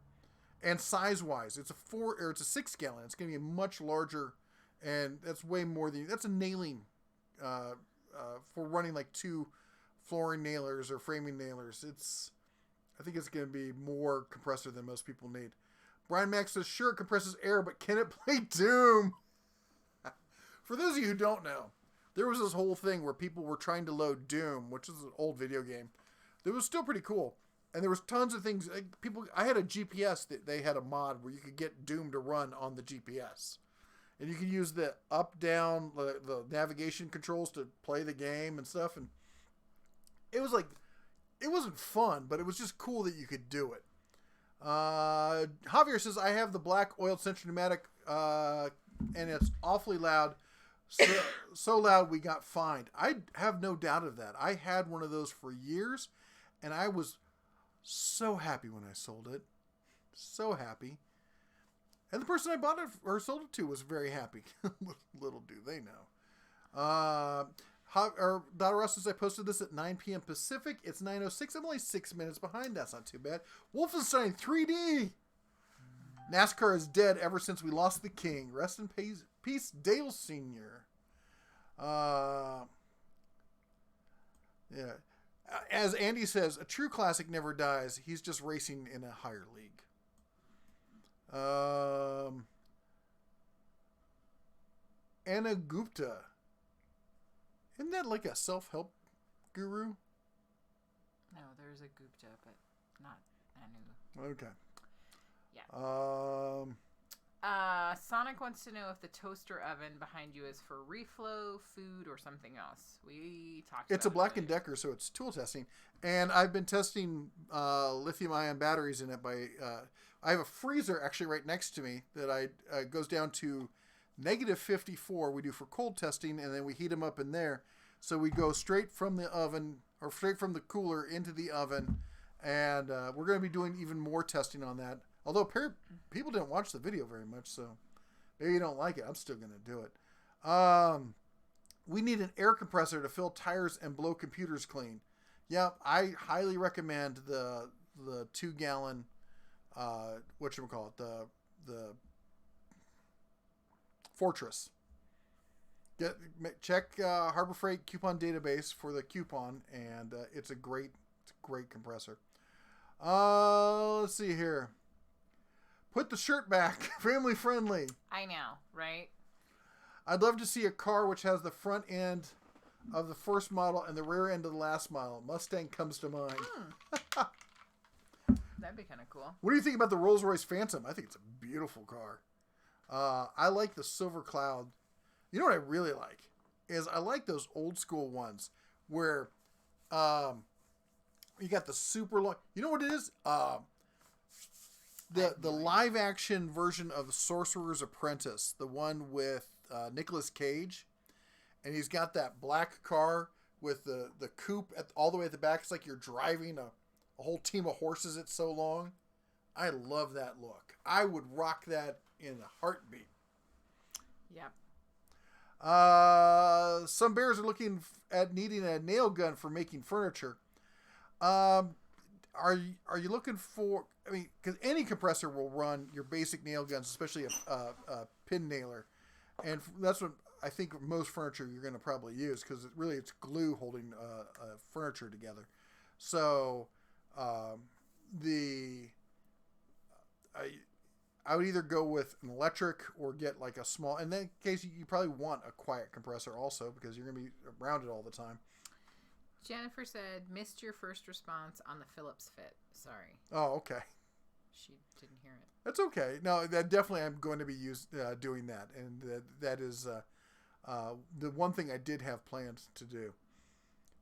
And size-wise, it's a 6 gallon. It's going to be much larger, and that's way more than... That's a nailing for running like 2 flooring nailers or framing nailers. I think it's going to be more compressor than most people need. Brian Max says, sure, it compresses air, but can it play Doom? For those of you who don't know, there was this whole thing where people were trying to load Doom, which is an old video game. It was still pretty cool. And there was tons of things. I had a GPS that they had a mod where you could get Doom to run on the GPS. And you could use the up, down, the navigation controls to play the game and stuff. And it was like, it wasn't fun, but it was just cool that you could do it. Javier says, I have the black oiled Central Pneumatic, and it's awfully loud. So loud we got fined. I have no doubt of that. I had one of those for years, and I was so happy when I sold it. So happy. And the person I bought it or sold it to was very happy. Little do they know. Dr. Russ says, I posted this at 9 p.m. Pacific. It's 9:06. I'm only 6 minutes behind. That's not too bad. Wolfenstein 3D. NASCAR is dead ever since we lost the king. Rest in peace, Dale Sr. Yeah. As Andy says, a true classic never dies. He's just racing in a higher league. Anna Gupta. Isn't that like a self-help guru? No, there's a Gupta, but not Anu. Okay. Yeah. Sonic wants to know if the toaster oven behind you is for reflow, food, or something else. We talked about it. It's a Black & Decker, so it's tool testing. And I've been testing lithium-ion batteries in it by... I have a freezer actually right next to me that goes down to negative 54. We do for cold testing, and then we heat them up in there. So we go straight from the oven, or straight from the cooler into the oven. And we're going to be doing even more testing on that. Although people didn't watch the video very much, so maybe you don't like it. I'm still going to do it. We need an air compressor to fill tires and blow computers clean. Yeah, I highly recommend the 2-gallon, whatchamacallit, the Fortress. Check Harbor Freight coupon database for the coupon, and it's a great compressor. Let's see here. Put the shirt back. Family friendly. I know, right? I'd love to see a car which has the front end of the first model and the rear end of the last model. Mustang comes to mind. That'd be kind of cool. What do you think about the Rolls-Royce Phantom? I think it's a beautiful car. I like the Silver Cloud. You know what I really like? Is I like those old school ones where you got the super long... You know what it is? The live action version of Sorcerer's Apprentice, the one with Nicolas Cage, and he's got that black car with the coupe all the way at the back. It's like you're driving a whole team of horses. It's so long. I love that look. I would rock that in a heartbeat. Yep. Some bears are looking at needing a nail gun for making furniture. Are you looking for? I mean, because any compressor will run your basic nail guns, especially a pin nailer, and that's what I think most furniture you're going to probably use because it's glue holding furniture together. So, I would either go with an electric or get like a small. In that case, you probably want a quiet compressor also because you're going to be around it all the time. Jennifer said, missed your first response on the Phillips fit. Sorry. Oh, okay. She didn't hear it. That's okay. No, that definitely I'm going to be doing that. And that is the one thing I did have planned to do.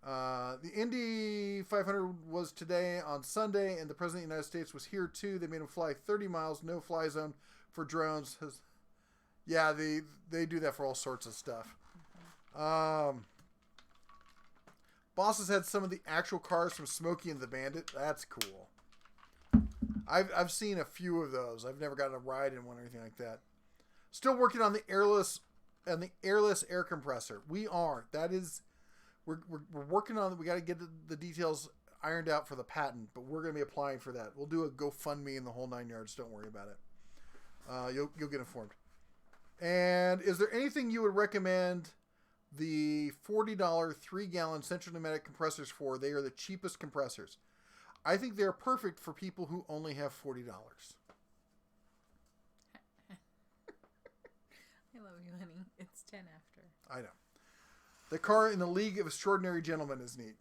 The Indy 500 was today on Sunday, and the President of the United States was here too. They made him fly 30 miles, no fly zone for drones. Yeah, they do that for all sorts of stuff. Bosses had some of the actual cars from Smokey and the Bandit. That's cool. I've seen a few of those. I've never gotten a ride in one or anything like that. Still working on the airless air compressor. We are. That is, we're working on it. We got to get the details ironed out for the patent, but we're going to be applying for that. We'll do a GoFundMe in the whole 9 yards. Don't worry about it. You'll get informed. And is there anything you would recommend the $40 3-gallon Central Pneumatic compressors for? They are the cheapest compressors. I think they're perfect for people who only have $40. I love you, honey. It's 10 after. I know. The car in the League of Extraordinary Gentlemen is neat.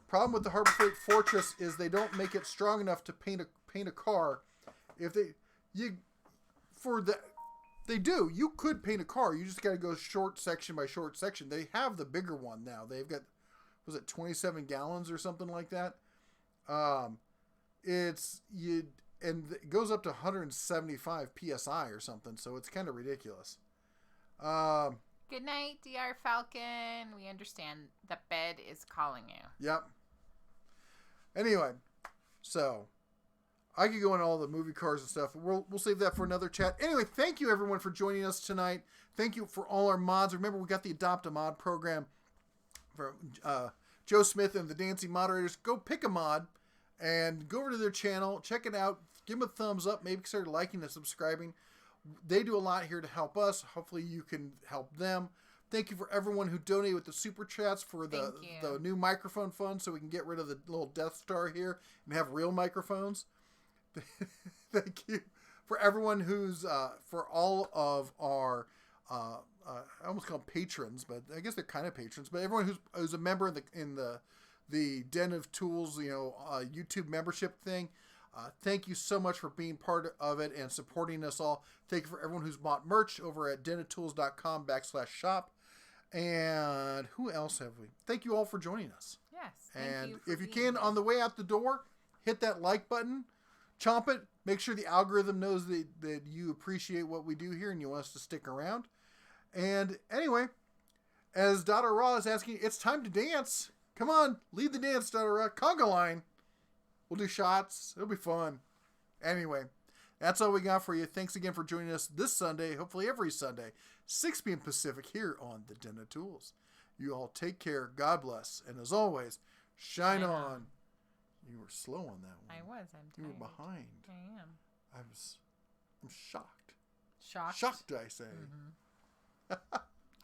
Problem with the Harbor Freight Fortress is they don't make it strong enough to paint a car. They do. You could paint a car. You just got to go short section by short section. They have the bigger one now. They've got, was it 27 gallons or something like that? And it goes up to 175 psi or something. So it's kind of ridiculous. Good night, DR Falcon. We understand the bed is calling you. Yep. Anyway, so I could go into all the movie cars and stuff. We'll save that for another chat. Anyway, thank you everyone for joining us tonight. Thank you for all our mods. Remember, we got the Adopt a Mod program for Joe Smith and the Dancing Moderators. Go pick a mod and go over to their channel. Check it out. Give them a thumbs up. Maybe consider liking and subscribing. They do a lot here to help us. Hopefully you can help them. Thank you for everyone who donated with the super chats for the new microphone fund so we can get rid of the little Death Star here and have real microphones. Thank you for everyone who's for all of our I almost call them patrons, but I guess they're kind of patrons. But everyone who's a member in the Den of Tools, YouTube membership thing. Thank you so much for being part of it and supporting us all. Thank you for everyone who's bought merch over at denoftools.com/shop. And who else have we? Thank you all for joining us. Yes. And if you can, on the way out the door, hit that like button, chomp it. Make sure the algorithm knows that you appreciate what we do here and you want us to stick around. And anyway, as Dada Raw is asking, it's time to dance. Come on, lead the dance, Dada Raw. Conga line. We'll do shots. It'll be fun. Anyway, that's all we got for you. Thanks again for joining us this Sunday, hopefully every Sunday, 6 p.m. Pacific here on the Den of Tools. You all take care. God bless. And as always, shine on. You were slow on that one. I was. I'm tired. You were behind. I am. I'm shocked. Shocked? Shocked, I say. Mm-hmm.